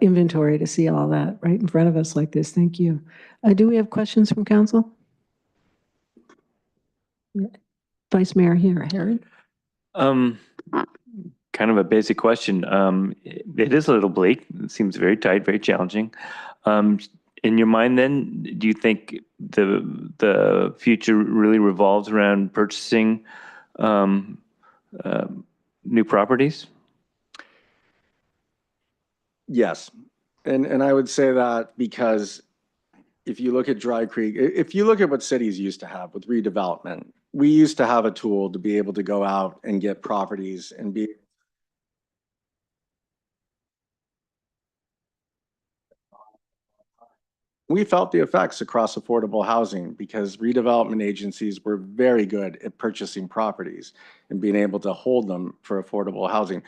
inventory to see all that right in front of us like this. Thank you. Do we have questions from council? Vice Mayor Herod. Kind of a basic question. It is a little bleak. It seems very tight, very challenging. In your mind, then, do you think the future really revolves around purchasing new properties? Yes, and I would say that because if you look at Dry Creek, if you look at what cities used to have with redevelopment, we used to have a tool to be able to go out and get properties and be we felt the effects across affordable housing because redevelopment agencies were very good at purchasing properties and being able to hold them for affordable housing.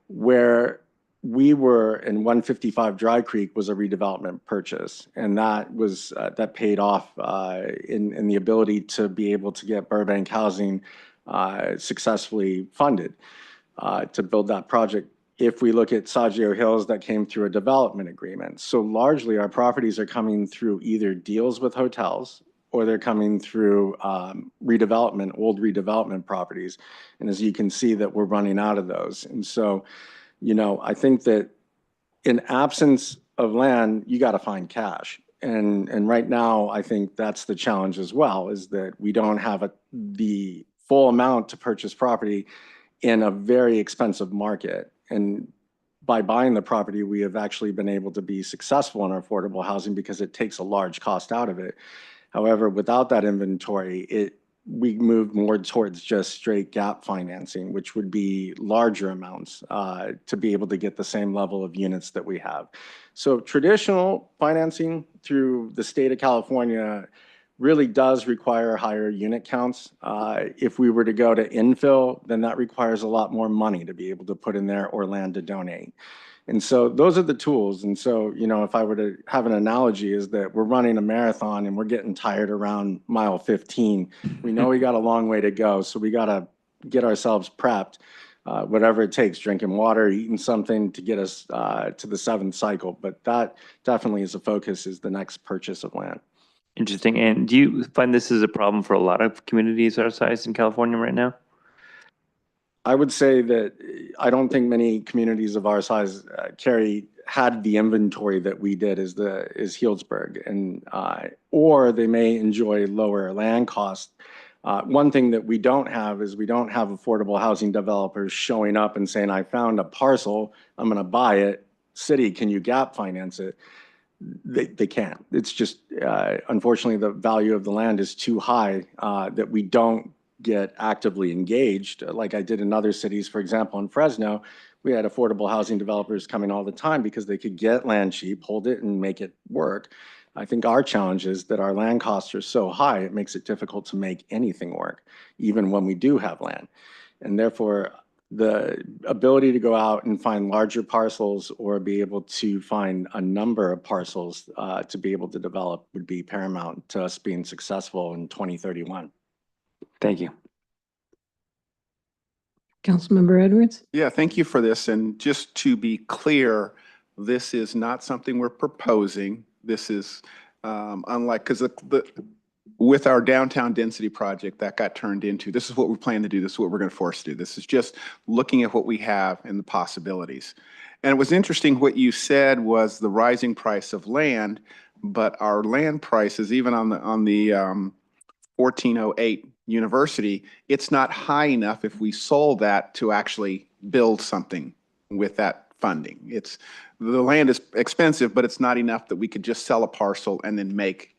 Where we were in 155 Dry Creek was a redevelopment purchase, and that was that paid off in the ability to be able to get Burbank Housing successfully funded to build that project. If we look at Saggio Hills, that came through a development agreement. So largely our properties are coming through either deals with hotels or they're coming through redevelopment, old redevelopment properties. And as you can see that we're running out of those. And so, I think that in absence of land, you got to find cash. And right now, I think that's the challenge as well, is that we don't have the full amount to purchase property in a very expensive market. And by buying the property, we have actually been able to be successful in our affordable housing because it takes a large cost out of it. However, without that inventory, we move more towards just straight gap financing, which would be larger amounts to be able to get the same level of units that we have. So traditional financing through the state of California really does require higher unit counts. If we were to go to infill, then that requires a lot more money to be able to put in there or land to donate. And so those are the tools. And so, if I were to have an analogy is that we're running a marathon and we're getting tired around mile 15. We know we got a long way to go. So we got to get ourselves prepped, whatever it takes, drinking water, eating something to get us to the 7th cycle. But that definitely is a focus, is the next purchase of land. Interesting. And do you find this is a problem for a lot of communities our size in California right now? I would say that I don't think many communities of our size had the inventory that we did as Healdsburg, and or they may enjoy lower land costs. One thing that we don't have is we don't have affordable housing developers showing up and saying, I found a parcel, I'm going to buy it. City, can you gap finance it? They can't. It's just, unfortunately, the value of the land is too high that we don't get actively engaged like I did in other cities. For example, in Fresno, we had affordable housing developers coming all the time because they could get land cheap, hold it, and make it work. I think our challenge is that our land costs are so high, it makes it difficult to make anything work, even when we do have land. And therefore, the ability to go out and find larger parcels or be able to find a number of parcels to be able to develop would be paramount to us being successful in 2031. Thank you. Councilmember Edwards? Yeah, thank you for this. And just to be clear, this is not something we're proposing. This is unlike, because with our downtown density project that got turned into, this is what we plan to do. This is what we're going to force to do. This is just looking at what we have and the possibilities. And it was interesting what you said was the rising price of land, but our land prices, even on the 1408 University, it's not high enough if we sold that to actually build something with that funding. The land is expensive, but it's not enough that we could just sell a parcel and then make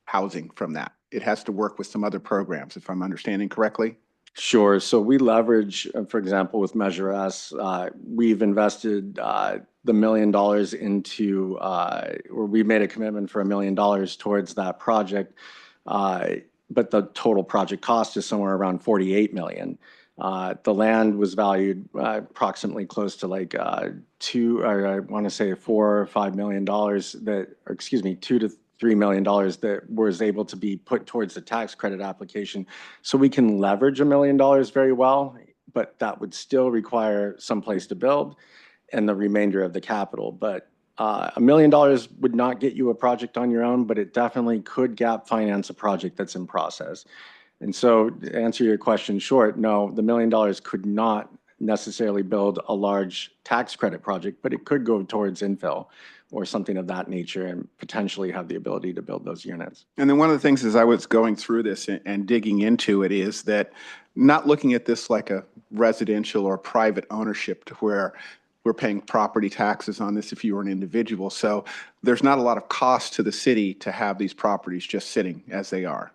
housing from that. It has to work with some other programs, if I'm understanding correctly. Sure. So we leverage, for example, with Measure S, we've invested the $1 million into, or we made a commitment for $1 million towards that project. But the total project cost is somewhere around $48 million. The land was valued approximately close to like $4 or $5 million that, or excuse me, $2 to $3 million that was able to be put towards the tax credit application. So we can leverage $1 million very well, but that would still require some place to build and the remainder of the capital. But $1 million would not get you a project on your own, but it definitely could gap finance a project that's in process. And so to answer your question short, no, the $1 million could not necessarily build a large tax credit project, but it could go towards infill or something of that nature and potentially have the ability to build those units. And then one of the things as I was going through this and digging into it is that not looking at this like a residential or private ownership to where we're paying property taxes on this if you were an individual. So there's not a lot of cost to the city to have these properties just sitting as they are.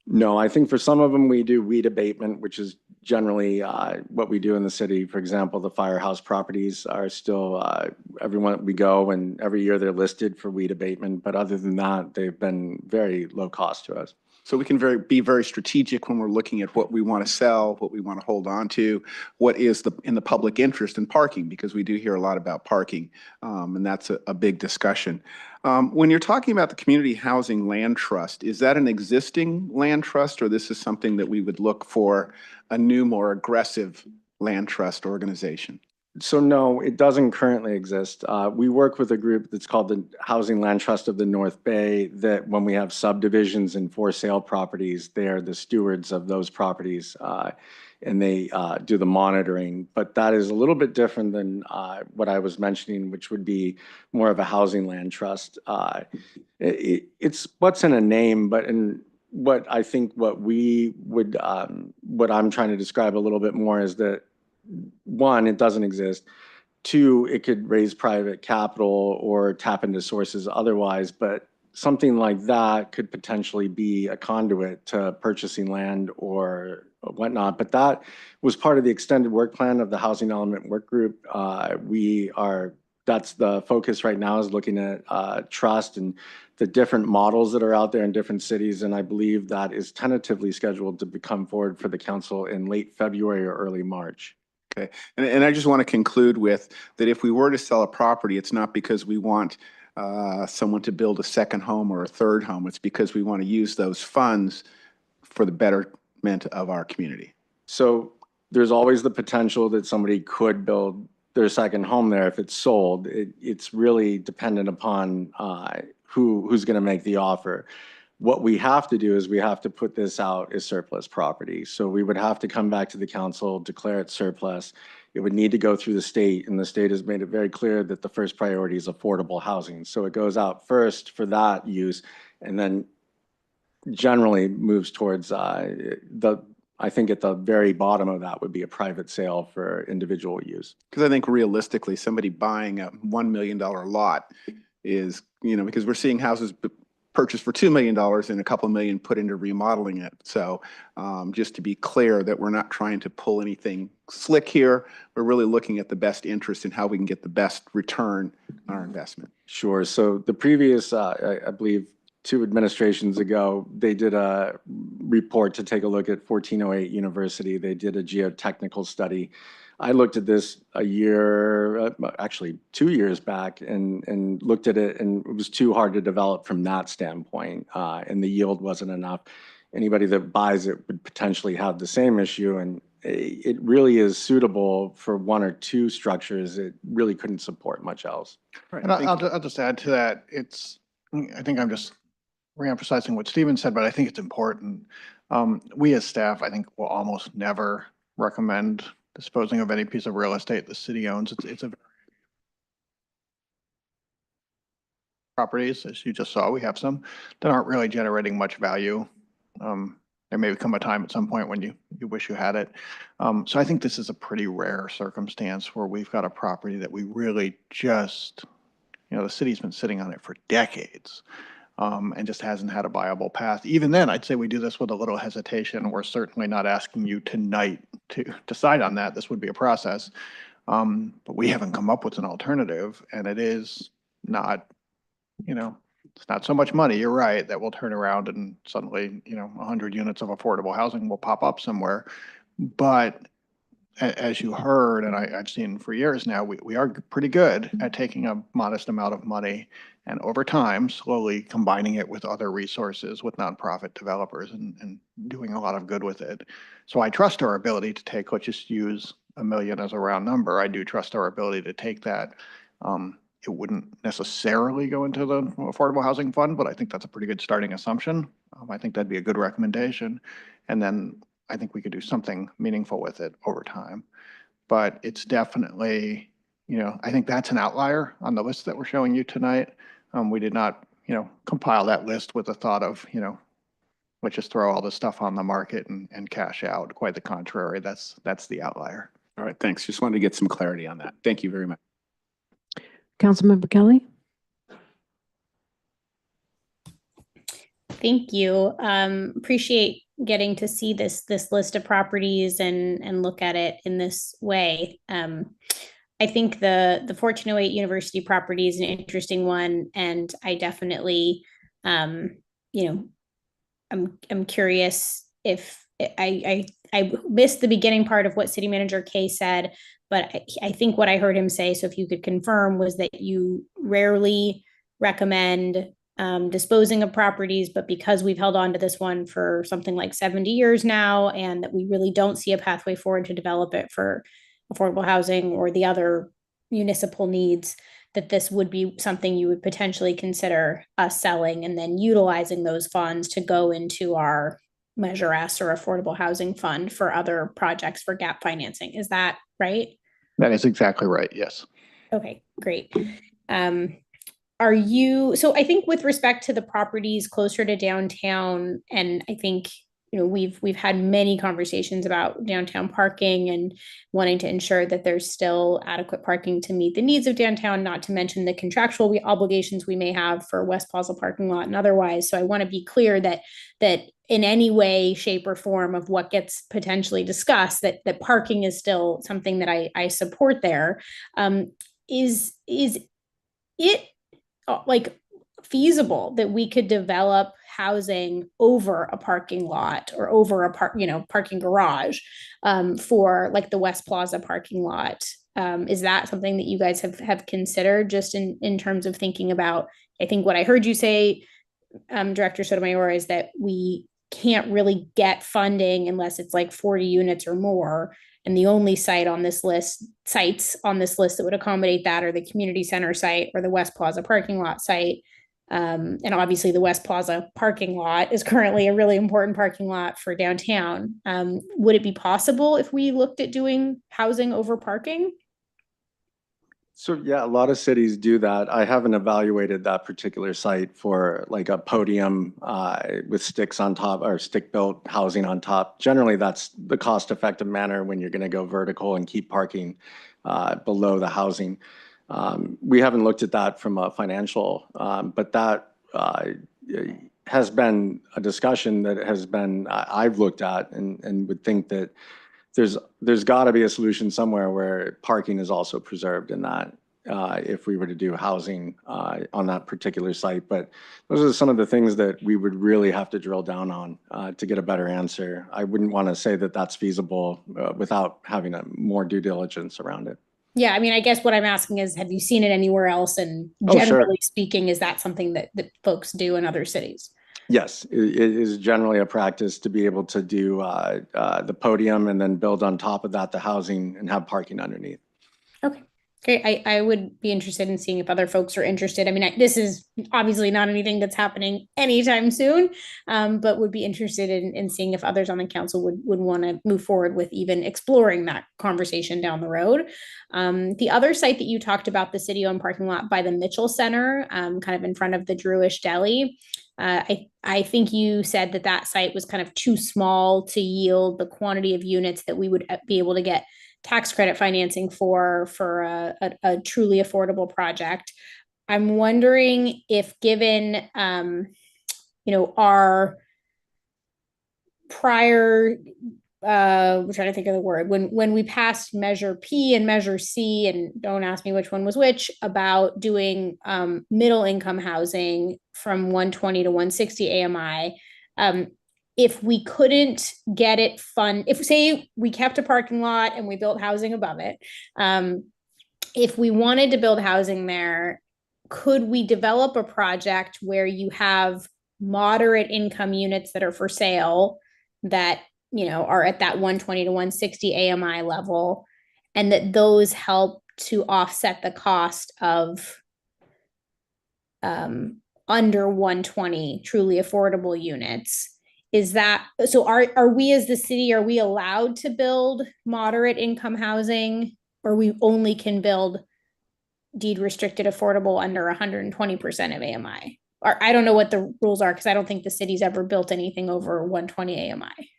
No, I think for some of them, we do weed abatement, which is generally what we do in the city. For example, the firehouse properties are still, everyone we go and every year they're listed for weed abatement. But other than that, they've been very low cost to us. So we can be very strategic when we're looking at what we want to sell, what we want to hold on to, what is in the public interest in parking, because we do hear a lot about parking, and that's a big discussion. When you're talking about the Community Housing Land Trust, is that an existing land trust, or this is something that we would look for a new, more aggressive land trust organization? So no, it doesn't currently exist. We work with a group that's called the Housing Land Trust of the North Bay, that when we have subdivisions and for sale properties, they are the stewards of those properties, and they do the monitoring. But that is a little bit different than what I was mentioning, which would be more of a housing land trust. It's what's in a name, but in what I think what we would, what I'm trying to describe a little bit more is that, one, it doesn't exist. Two, it could raise private capital or tap into sources otherwise, but something like that could potentially be a conduit to purchasing land or whatnot. But that was part of the extended work plan of the Housing Element Work Group. That's the focus right now, is looking at trust and the different models that are out there in different cities. And I believe that is tentatively scheduled to come forward for the council in late February or early March. Okay, and I just want to conclude with that if we were to sell a property, it's not because we want someone to build a second home or a third home. It's because we want to use those funds for the betterment of our community. So there's always the potential that somebody could build their second home there if it's sold. It's really dependent upon who's going to make the offer. What we have to do is we have to put this out as surplus property. So we would have to come back to the council, declare it surplus. It would need to go through the state, and the state has made it very clear that the first priority is affordable housing. So it goes out first for that use, and then generally moves towards I think at the very bottom of that would be a private sale for individual use. Because I think realistically, somebody buying a $1 million lot is, because we're seeing houses purchased for $2 million and a couple million put into remodeling it. So just to be clear that we're not trying to pull anything slick here, we're really looking at the best interest in how we can get the best return on our investment. Sure. So the previous, I believe, 2 administrations ago, they did a report to take a look at 1408 University. They did a geotechnical study. I looked at this actually 2 years back and looked at it, and it was too hard to develop from that standpoint, and the yield wasn't enough. Anybody that buys it would potentially have the same issue, and it really is suitable for 1 or 2 structures. It really couldn't support much else. Right. And I'll just add to that. I think I'm just reemphasizing what Stephen said, but I think it's important. We as staff, I think, will almost never recommend disposing of any piece of real estate the city owns. It's a properties, as you just saw, we have some that aren't really generating much value. There may come a time at some point when you wish you had it. So I think this is a pretty rare circumstance where we've got a property that we really just, the city's been sitting on it for decades. And just hasn't had a viable path. Even then, I'd say we do this with a little hesitation. We're certainly not asking you tonight to decide on that. This would be a process. But we haven't come up with an alternative, and it is not, it's not so much money, you're right, that will turn around and suddenly, 100 units of affordable housing will pop up somewhere. But as you heard, and I've seen for years now, we are pretty good at taking a modest amount of money and over time, slowly combining it with other resources, with nonprofit developers, and doing a lot of good with it. So I trust our ability to take, let's just use $1 million as a round number. I do trust our ability to take that. It wouldn't necessarily go into the Affordable Housing Fund, but I think that's a pretty good starting assumption. I think that'd be a good recommendation. And then I think we could do something meaningful with it over time. But it's definitely, I think that's an outlier on the list that we're showing you tonight. We did not, compile that list with the thought of, let's just throw all this stuff on the market and cash out. Quite the contrary. That's the outlier. All right, thanks. Just wanted to get some clarity on that. Thank you very much. Councilmember Kelly? Thank you. Appreciate getting to see this list of properties and look at it in this way. I think the 1408 University property is an interesting one, and I definitely, I'm curious if I missed the beginning part of what City Manager Kay said, but I think what I heard him say, so if you could confirm, was that you rarely recommend disposing of properties, but because we've held on to this one for something like 70 years now, and that we really don't see a pathway forward to develop it for affordable housing or the other municipal needs, that this would be something you would potentially consider us selling and then utilizing those funds to go into our Measure S or Affordable Housing Fund for other projects for gap financing. Is that right? That is exactly right. Yes. Okay, great. So I think with respect to the properties closer to downtown, and I think, we've had many conversations about downtown parking and wanting to ensure that there's still adequate parking to meet the needs of downtown, not to mention the contractual obligations we may have for West Plaza parking lot and otherwise. So I want to be clear that in any way, shape, or form of what gets potentially discussed, that parking is still something that I support there. Is it feasible that we could develop housing over a parking lot or over a parking garage for the West Plaza parking lot? Is that something that you guys have considered, just in terms of thinking about? I think what I heard you say, Director Sotomayor, is that we can't really get funding unless it's 40 units or more. And the only sites on this list that would accommodate that are the community center site or the West Plaza parking lot site. And obviously the West Plaza parking lot is currently a really important parking lot for downtown. Would it be possible if we looked at doing housing over parking? So yeah, a lot of cities do that. I haven't evaluated that particular site for like a podium with sticks on top or stick-built housing on top. Generally, that's the cost-effective manner when you're going to go vertical and keep parking below the housing. We haven't looked at that from a financial, but that has been a discussion that has been I've looked at and would think that there's got to be a solution somewhere where parking is also preserved in that if we were to do housing on that particular site. But those are some of the things that we would really have to drill down on to get a better answer. I wouldn't want to say that that's feasible without having a more due diligence around it. Yeah, I mean, I guess what I'm asking is, have you seen it anywhere else? And Oh, sure. generally speaking, is that something that folks do in other cities? Yes, it is generally a practice to be able to do the podium and then build on top of that the housing and have parking underneath. Okay. Okay, I would be interested in seeing if other folks are interested. I mean, this is obviously not anything that's happening anytime soon, but would be interested in seeing if others on the council would want to move forward with even exploring that conversation down the road. The other site that you talked about, the city-owned parking lot by the Mitchell Center, kind of in front of the Druish Deli, I think you said that site was kind of too small to yield the quantity of units that we would be able to get tax credit financing for a truly affordable project. I'm wondering if given, our prior, we're trying to think of the word, when we passed Measure P and Measure C, and don't ask me which one was which, about doing middle income housing from 120 to 160 AMI, if we couldn't get it if say we kept a parking lot and we built housing above it, if we wanted to build housing there, could we develop a project where you have moderate income units that are for sale that, are at that 120 to 160 AMI level, and that those help to offset the cost of under 120 truly affordable units? Is that, so are we as the city, are we allowed to build moderate income housing, or we only can build deed restricted affordable under 120% of AMI? Or I don't know what the rules are, because I don't think the city's ever built anything over 120 AMI.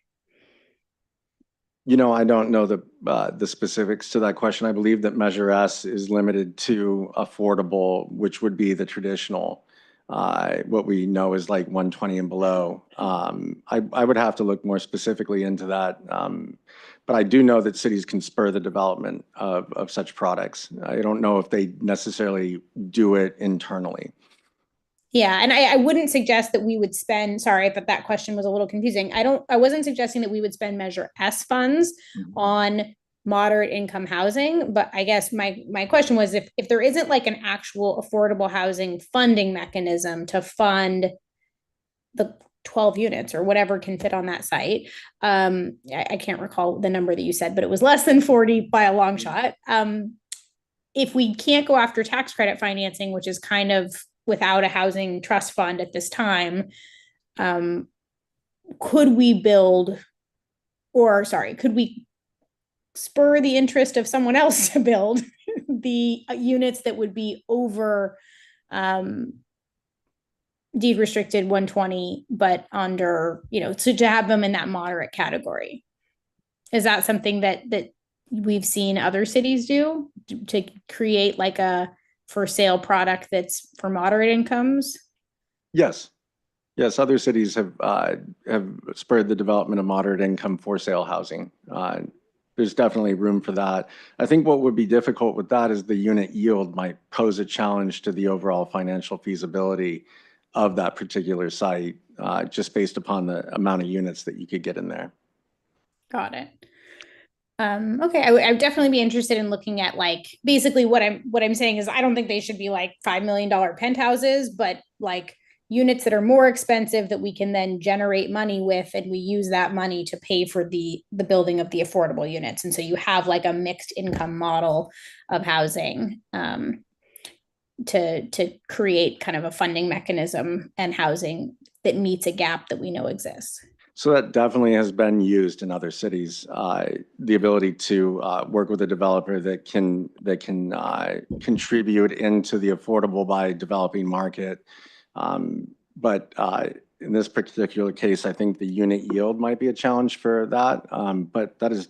I don't know the specifics to that question. I believe that Measure S is limited to affordable, which would be the traditional. What we know is like 120 and below. I would have to look more specifically into that. But I do know that cities can spur the development of such products. I don't know if they necessarily do it internally. Yeah, and I wouldn't suggest that we would spend, sorry, but that question was a little confusing. I wasn't suggesting that we would spend Measure S funds on moderate income housing, but I guess my question was if there isn't like an actual affordable housing funding mechanism to fund the 12 units or whatever can fit on that site. I can't recall the number that you said, but it was less than 40 by a long shot. If we can't go after tax credit financing, which is kind of without a housing trust fund at this time, could we spur the interest of someone else to build the units that would be over deed restricted 120, but under, so to have them in that moderate category? Is that something that we've seen other cities do to create like a for sale product that's for moderate incomes? Yes. Yes, other cities have spurred the development of moderate income for sale housing. There's definitely room for that. I think what would be difficult with that is the unit yield might pose a challenge to the overall financial feasibility of that particular site, just based upon the amount of units that you could get in there. Got it. Okay, I would definitely be interested in looking at like, basically what I'm saying is I don't think they should be like $5 million penthouses, but like units that are more expensive that we can then generate money with, and we use that money to pay for the building of the affordable units. And so you have like a mixed income model of housing. to create kind of a funding mechanism and housing that meets a gap that we know exists. So that definitely has been used in other cities. The ability to work with a developer that can contribute into the affordable by developing market. But in this particular case, I think the unit yield might be a challenge for that. But that is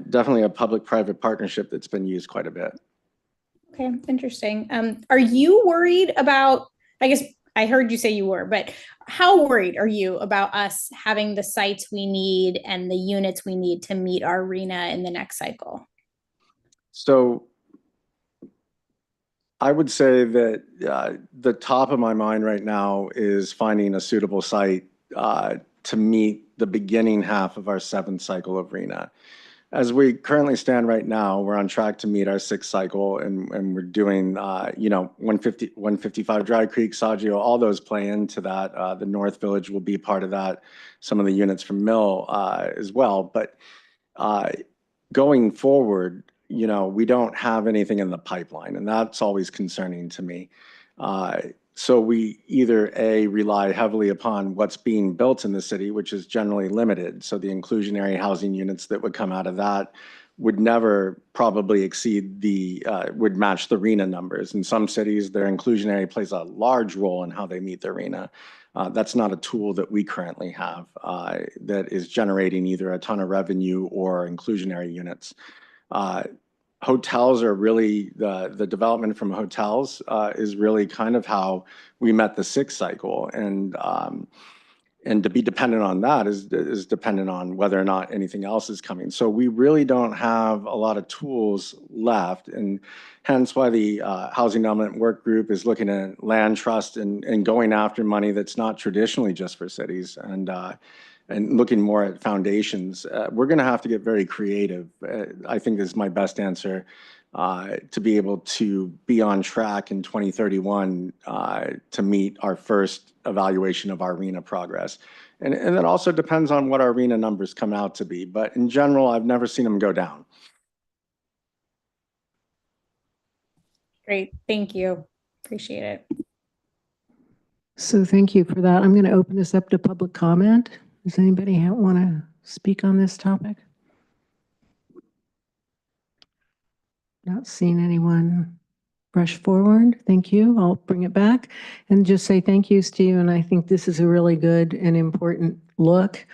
definitely a public-private partnership that's been used quite a bit. Okay, interesting. Are you worried about, I guess I heard you say you were, but how worried are you about us having the sites we need and the units we need to meet our RHNA in the next cycle? So I would say that the top of my mind right now is finding a suitable site to meet the beginning half of our 7th cycle of RHNA. As we currently stand right now, we're on track to meet our 6th cycle, and we're doing, 155 Dry Creek, Saggio, all those play into that. The North Village will be part of that, some of the units from Mill as well. But going forward, we don't have anything in the pipeline, and that's always concerning to me. So we either rely heavily upon what's being built in the city, which is generally limited. So the inclusionary housing units that would come out of that would never probably exceed would match the RHNA numbers. In some cities, their inclusionary plays a large role in how they meet their RHNA. That's not a tool that we currently have that is generating either a ton of revenue or inclusionary units. Hotels are really, the development from hotels is really kind of how we met the 6th cycle. And to be dependent on that is dependent on whether or not anything else is coming. So we really don't have a lot of tools left. And hence why the Housing Element Work Group is looking at land trust and going after money that's not traditionally just for cities. And looking more at foundations. We're going to have to get very creative. I think this is my best answer to be able to be on track in 2031 to meet our first evaluation of our RHNA progress. And that also depends on what our RHNA numbers come out to be. But in general, I've never seen them go down. Great, thank you. Appreciate it. So thank you for that. I'm going to open this up to public comment. Does anybody want to speak on this topic? Not seeing anyone rush forward. Thank you. I'll bring it back and just say thank you, Steve. And I think this is a really good and important look.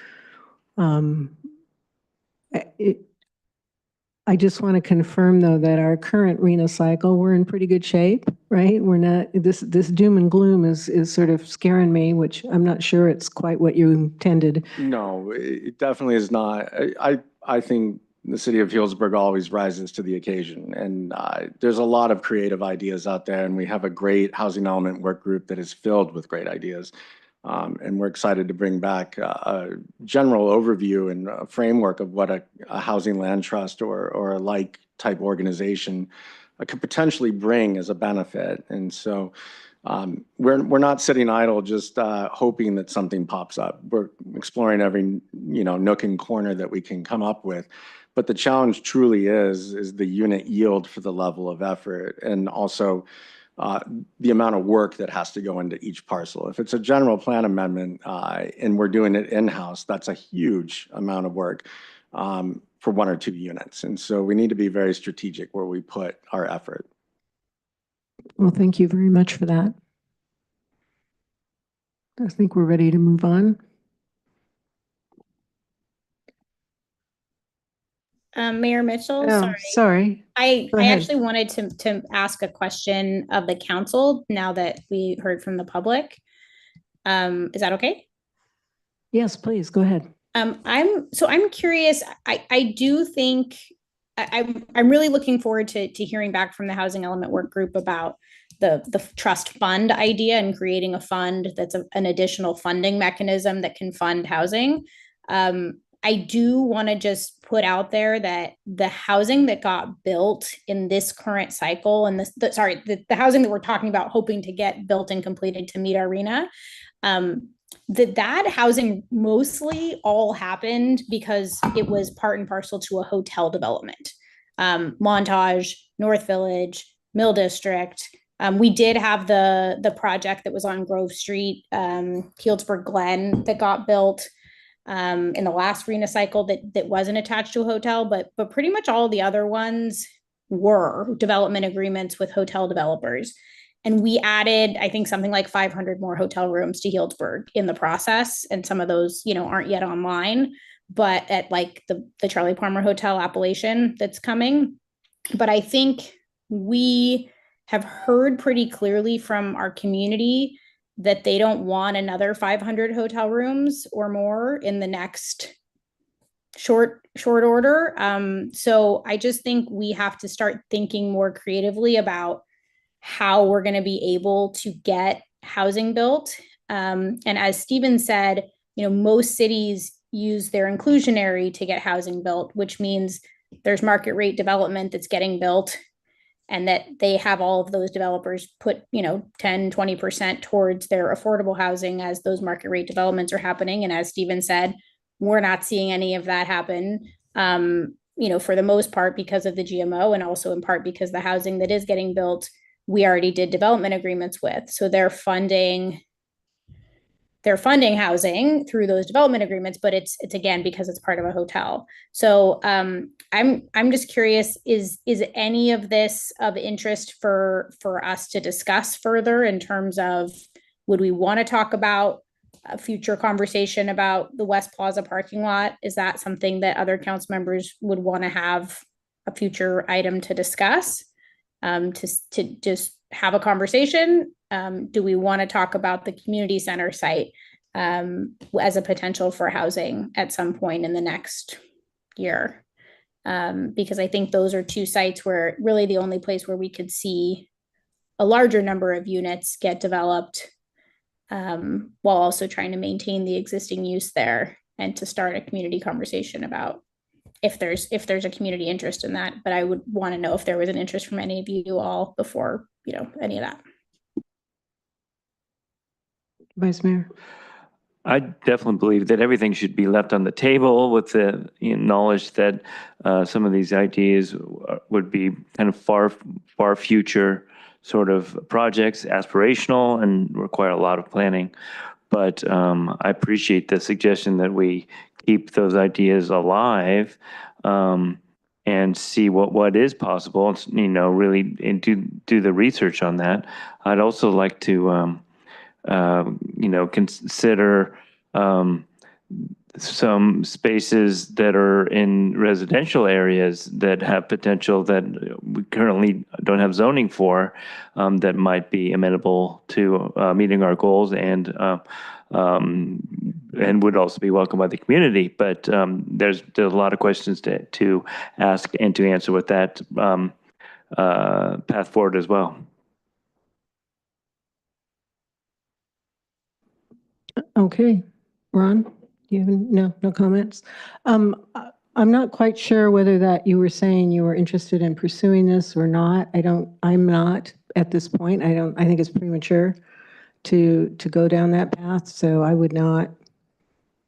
I just want to confirm, though, that our current RHNA cycle, we're in pretty good shape, right? We're not, this doom and gloom is sort of scaring me, which I'm not sure it's quite what you intended. No, it definitely is not. I think the city of Healdsburg always rises to the occasion. And there's a lot of creative ideas out there, and we have a great Housing Element Work Group that is filled with great ideas. And we're excited to bring back a general overview and a framework of what a housing land trust or a like type organization could potentially bring as a benefit. And so we're not sitting idle just hoping that something pops up. We're exploring every nook and corner that we can come up with. But the challenge truly is the unit yield for the level of effort, and also the amount of work that has to go into each parcel. If it's a general plan amendment and we're doing it in-house, that's a huge amount of work for 1 or 2 units. And so we need to be very strategic where we put our effort. Well, thank you very much for that. I think we're ready to move on. Mayor Mitchell, Oh, sorry. I Go ahead. actually wanted to ask a question of the council now that we heard from the public. Is that okay? Yes, please, go ahead. I'm curious. I do think I'm really looking forward to hearing back from the Housing Element Work Group about the trust fund idea and creating a fund that's an additional funding mechanism that can fund housing. I do want to just put out there that the housing that got built in this current cycle, and the housing that we're talking about hoping to get built and completed to meet our RHNA, that housing mostly all happened because it was part and parcel to a hotel development. Montage, North Village, Mill District, We did have the project that was on Grove Street, Healdsburg Glen, that got built in the last RENA cycle that wasn't attached to a hotel, but pretty much all the other ones were development agreements with hotel developers. And we added, I think, something like 500 more hotel rooms to Healdsburg in the process. And some of those, aren't yet online, but at like the Charlie Palmer Hotel Appalachian that's coming. But I think we have heard pretty clearly from our community that they don't want another 500 hotel rooms or more in the next short order. So I just think we have to start thinking more creatively about how we're going to be able to get housing built. And as Stephen said, most cities use their inclusionary to get housing built, which means there's market rate development that's getting built, and that they have all of those developers put, 10-20% towards their affordable housing as those market rate developments are happening. And as Stephen said, we're not seeing any of that happen, for the most part because of the GMO, and also in part because the housing that is getting built, we already did development agreements with. So they're funding housing through those development agreements, but it's again because it's part of a hotel. So I'm just curious, is any of this of interest for us to discuss further in terms of, would we want to talk about a future conversation about the West Plaza parking lot? Is that something that other council members would want to have a future item to discuss? To just have a conversation? Do we want to talk about the community center site as a potential for housing at some point in the next year? Because I think those are two sites where really the only place where we could see a larger number of units get developed, while also trying to maintain the existing use there, and to start a community conversation about if there's a community interest in that. But I would want to know if there was an interest from any of you all before, any of that. Vice Mayor. I definitely believe that everything should be left on the table with the knowledge that some of these ideas would be kind of far future sort of projects, aspirational, and require a lot of planning. But I appreciate the suggestion that we keep those ideas alive and see what is possible, really do the research on that. I'd also like to consider some spaces that are in residential areas that have potential that we currently don't have zoning for, that might be amenable to meeting our goals and would also be welcomed by the community. But there's a lot of questions to ask and to answer with that path forward as well. Okay, Ron, do you have no comments? I'm not quite sure whether that you were saying you were interested in pursuing this or not. I'm not at this point. I think it's premature to go down that path. So I would not,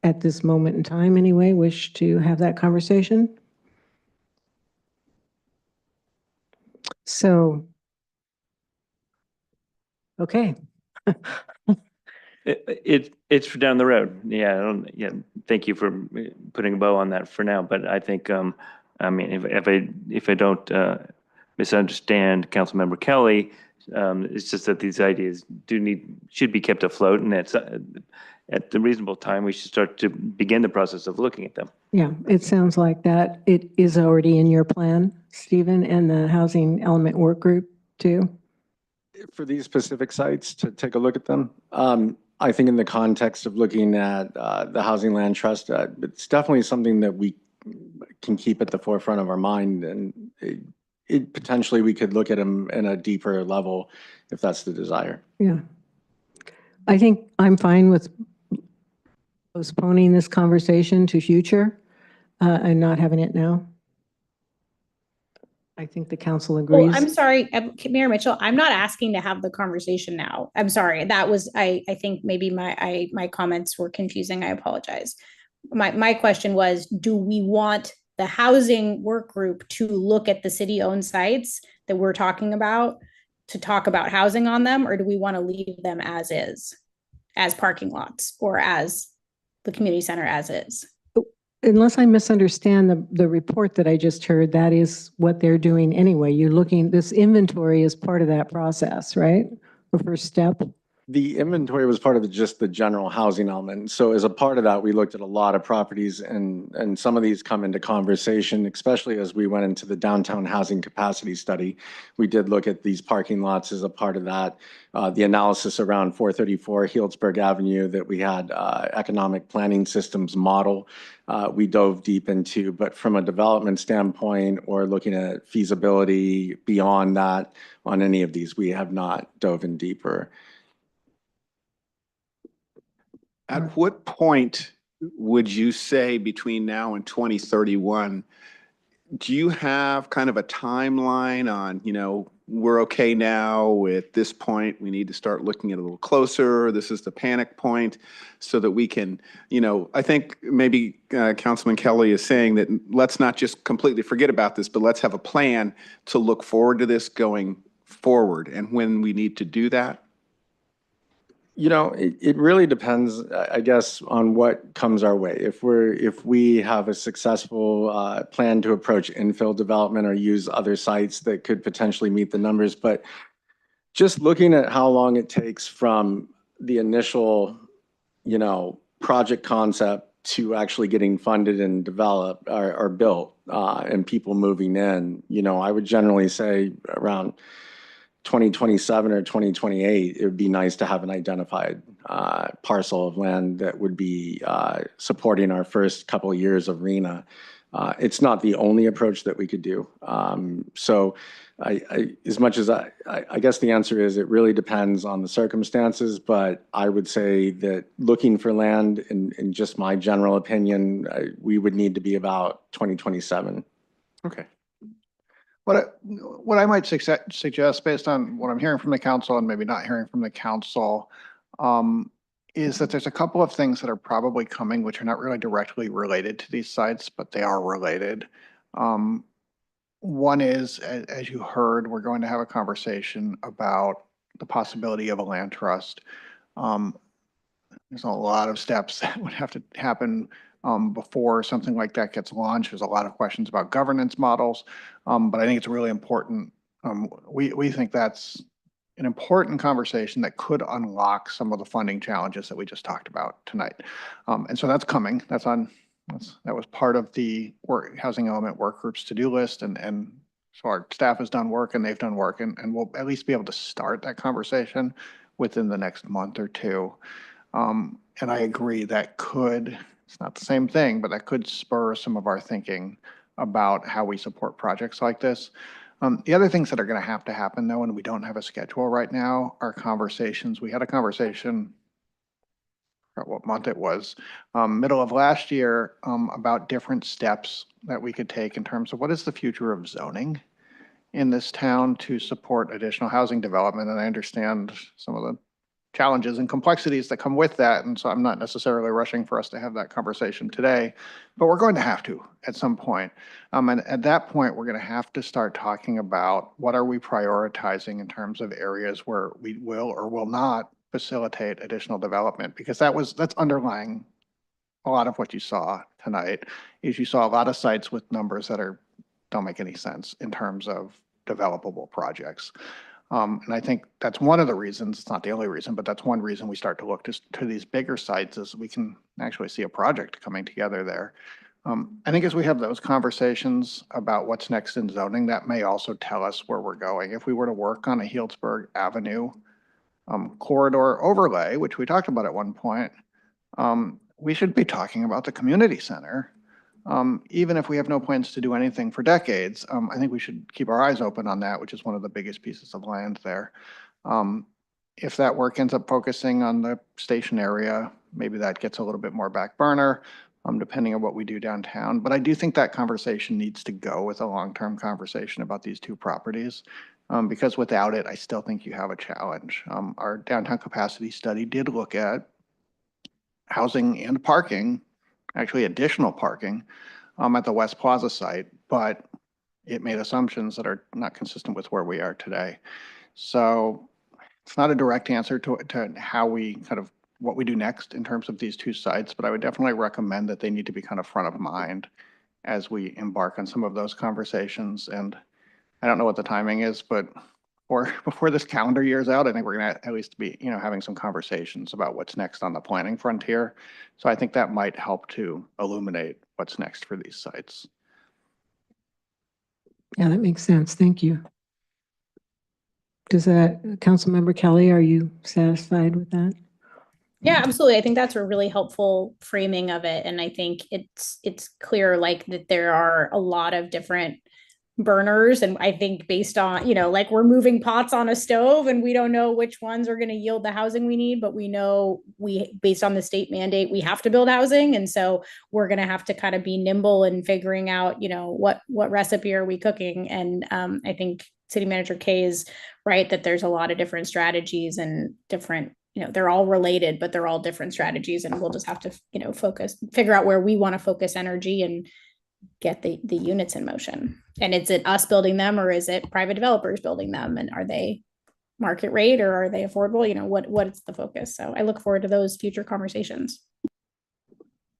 at this moment in time anyway, wish to have that conversation. So, okay. It's for down the road. Yeah, thank you for putting a bow on that for now. But I think, if I don't misunderstand Councilmember Kelly, it's just that these ideas should be kept afloat, and it's at the reasonable time we should start to begin the process of looking at them. Yeah, it sounds like that. It is already in your plan, Stephen, and the housing element work group too. For these specific sites, to take a look at them, I think in the context of looking at the Housing Land Trust, it's definitely something that we can keep at the forefront of our mind, and it potentially we could look at them in a deeper level if that's the desire. Yeah. I think I'm fine with postponing this conversation to future and not having it now. I think the council agrees. Well, I'm sorry, Mayor Mitchell, I'm not asking to have the conversation now. I'm sorry. That was, I think maybe my comments were confusing. I apologize. My question was, do we want the housing work group to look at the city-owned sites that we're talking about to talk about housing on them, or do we want to leave them as is, as parking lots, or as the community center as is? Unless I misunderstand the report that I just heard, that is what they're doing anyway. You're looking, this inventory is part of that process, right? The first step. The inventory was part of just the general housing element. So as a part of that, we looked at a lot of properties and some of these come into conversation, especially as we went into the downtown housing capacity study. We did look at these parking lots as a part of that. The analysis around 434 Healdsburg Avenue that we had economic planning systems model, we dove deep into, but from a development standpoint or looking at feasibility beyond that on any of these, we have not dove in deeper. At what point would you say between now and 2031, do you have kind of a timeline on, we're okay now at this point, we need to start looking at it a little closer, this is the panic point, so that we can, I think maybe Councilman Kelly is saying that let's not just completely forget about this, but let's have a plan to look forward to this going forward and when we need to do that? It really depends, I guess, on what comes our way. If we have a successful plan to approach infill development or use other sites that could potentially meet the numbers, but just looking at how long it takes from the initial, project concept to actually getting funded and developed or built and people moving in, I would generally say around 2027 or 2028, it would be nice to have an identified parcel of land that would be supporting our first couple of years of RHNA. It's not the only approach that we could do. So as much as I guess the answer is it really depends on the circumstances, but I would say that looking for land, in just my general opinion, we would need to be about 2027. Okay. What I might suggest, based on what I'm hearing from the council and maybe not hearing from the council, is that there's a couple of things that are probably coming, which are not really directly related to these sites, but they are related. One is, as you heard, we're going to have a conversation about the possibility of a land trust. There's a lot of steps that would have to happen before something like that gets launched. There's a lot of questions about governance models, but I think it's really important. We think that's an important conversation that could unlock some of the funding challenges that we just talked about tonight. And so that's coming. That was part of the housing element work group's to-do list, and so our staff has done work and they've done work, and we'll at least be able to start that conversation within the next month or two. And I agree that it's not the same thing, but that could spur some of our thinking about how we support projects like this. The other things that are going to happen, though, and we don't have a schedule right now, are conversations. We had a conversation, I forgot what month it was, middle of last year, about different steps that we could take in terms of what is the future of zoning in this town to support additional housing development. And I understand some of the challenges and complexities that come with that. And so I'm not necessarily rushing for us to have that conversation today, but we're going to have to at some point. And at that point, we're going to have to start talking about what are we prioritizing in terms of areas where we will or will not facilitate additional development, because that's underlying a lot of what you saw tonight. Is you saw a lot of sites with numbers that don't make any sense in terms of developable projects. And I think that's one of the reasons, it's not the only reason, but that's one reason we start to look to these bigger sites, is we can actually see a project coming together there. I think as we have those conversations about what's next in zoning, that may also tell us where we're going. If we were to work on a Healdsburg Avenue corridor overlay, which we talked about at one point, we should be talking about the community center. Even if we have no plans to do anything for decades, I think we should keep our eyes open on that, which is one of the biggest pieces of land there. If that work ends up focusing on the station area, maybe that gets a little bit more back burner, depending on what we do downtown. But I do think that conversation needs to go with a long-term conversation about these two properties, because without it, I still think you have a challenge. Our downtown capacity study did look at housing and parking, actually additional parking at the West Plaza site, but it made assumptions that are not consistent with where we are today. So it's not a direct answer to how we kind of, what we do next in terms of these two sites, but I would definitely recommend that they need to be kind of front of mind as we embark on some of those conversations. And I don't know what the timing is, but before this calendar year is out, I think we're going to at least be, having some conversations about what's next on the planning frontier. So I think that might help to illuminate what's next for these sites. Yeah, that makes sense. Thank you. Does that, Councilmember Kelly, are you satisfied with that? Yeah, absolutely. I think that's a really helpful framing of it. And I think it's clear like that there are a lot of different burners. And I think based on, like we're moving pots on a stove and we don't know which ones are going to yield the housing we need, but we know based on the state mandate, we have to build housing. And so we're going to have to kind of be nimble in figuring out, what recipe are we cooking? And I think City Manager Kay is right that there's a lot of different strategies and different, they're all related, but they're all different strategies. And we'll just have to, figure out where we want to focus energy and get the units in motion. And is it us building them or is it private developers building them? And are they market rate or are they affordable? What's the focus? So I look forward to those future conversations.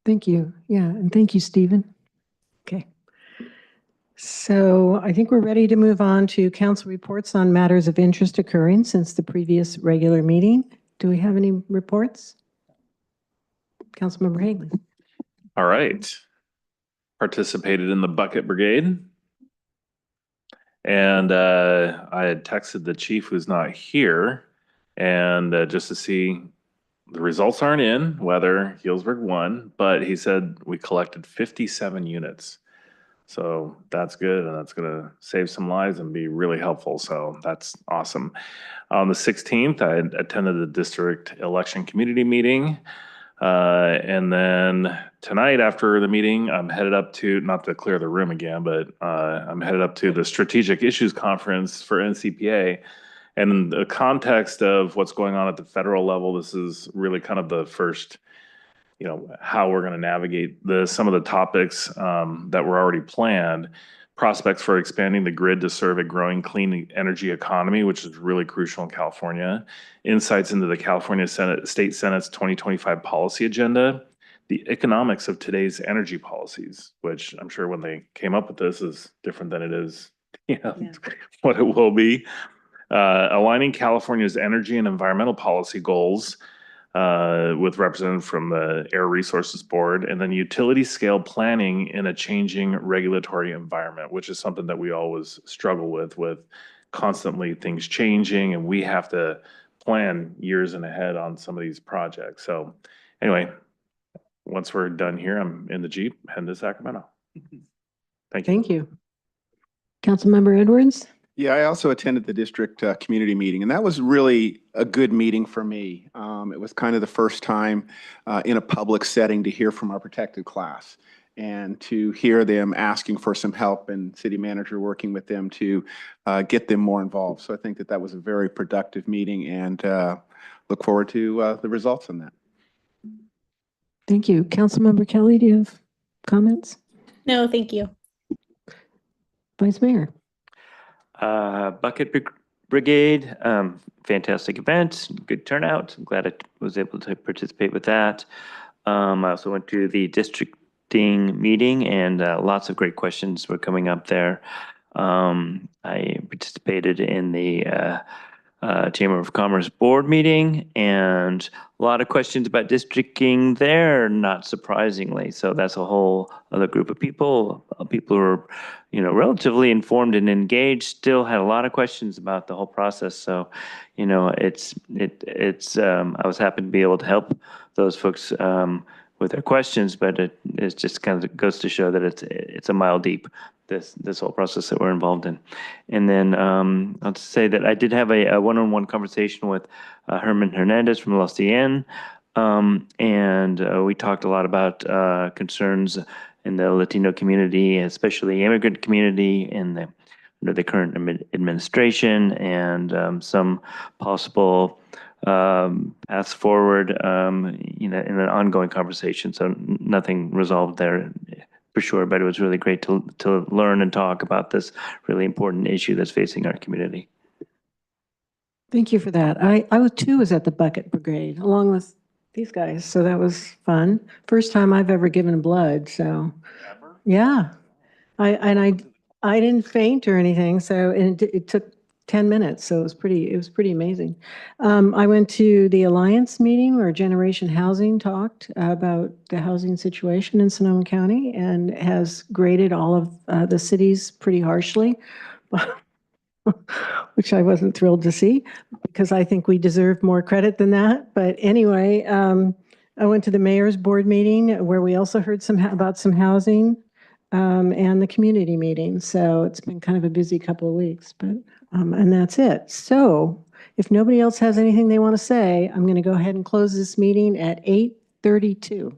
Thank you. Yeah, and thank you, Stephen. Okay. So I think we're ready to move on to council reports on matters of interest occurring since the previous regular meeting. Do we have any reports? Councilmember Hagley. All right. Participated in the bucket brigade. And I had texted the chief who's not here and just to see the results aren't in whether Healdsburg won, but he said we collected 57 units. So that's good. And that's going to save some lives and be really helpful. So that's awesome. On the 16th, I attended the district election community meeting. And then tonight after the meeting, I'm headed up to, not to clear the room again, but I'm headed up to the Strategic Issues Conference for NCPA. And in the context of what's going on at the federal level, this is really kind of the first, how we're going to navigate some of the topics that were already planned. Prospects for expanding the grid to serve a growing clean energy economy, which is really crucial in California. Insights into the California State Senate's 2025 policy agenda. The economics of today's energy policies, which I'm sure when they came up with this is different than it is, what it will be. Aligning California's energy and environmental policy goals with representatives from the Air Resources Board, and then utility scale planning in a changing regulatory environment, which is something that we always struggle with constantly things changing, and we have to plan years in ahead on some of these projects. So anyway, once we're done here, I'm in the Jeep heading to Sacramento. Thank you. Thank you. Councilmember Edwards. Yeah, I also attended the district community meeting, and that was really a good meeting for me. It was kind of the first time in a public setting to hear from our protected class and to hear them asking for some help and city manager working with them to get them more involved. So I think that was a very productive meeting and look forward to the results on that. Thank you. Councilmember Kelly, do you have comments? No, thank you. Vice Mayor. Bucket Brigade, fantastic event, good turnout. I'm glad I was able to participate with that. I also went to the districting meeting and lots of great questions were coming up there. I participated in the Chamber of Commerce board meeting and a lot of questions about districting there, not surprisingly. So that's a whole other group of people. People who are, relatively informed and engaged, still had a lot of questions about the whole process. So, I was happy to be able to help those folks with their questions, but it just kind of goes to show that it's a mile deep, this whole process that we're involved in. And then I'll just say that I did have a one-on-one conversation with Herman Hernandez from Los Cien, and we talked a lot about concerns in the Latino community, especially immigrant community under the current administration, and some possible paths forward, in an ongoing conversation. So nothing resolved there for sure, but it was really great to learn and talk about this really important issue that's facing our community. Thank you for that. I too was at the Bucket Brigade along with these guys, so that was fun. First time I've ever given blood, so. Yeah. I didn't faint or anything, so, and it took 10 minutes, so it was pretty amazing. I went to the Alliance meeting where Generation Housing talked about the housing situation in Sonoma County and has graded all of the cities pretty harshly, which I wasn't thrilled to see because I think we deserve more credit than that. But anyway, I went to the mayor's board meeting where we also heard about some housing and the community meeting. So it's been kind of a busy couple of weeks, but and that's it. So if nobody else has anything they want to say, I'm going to go ahead and close this meeting at 8:32.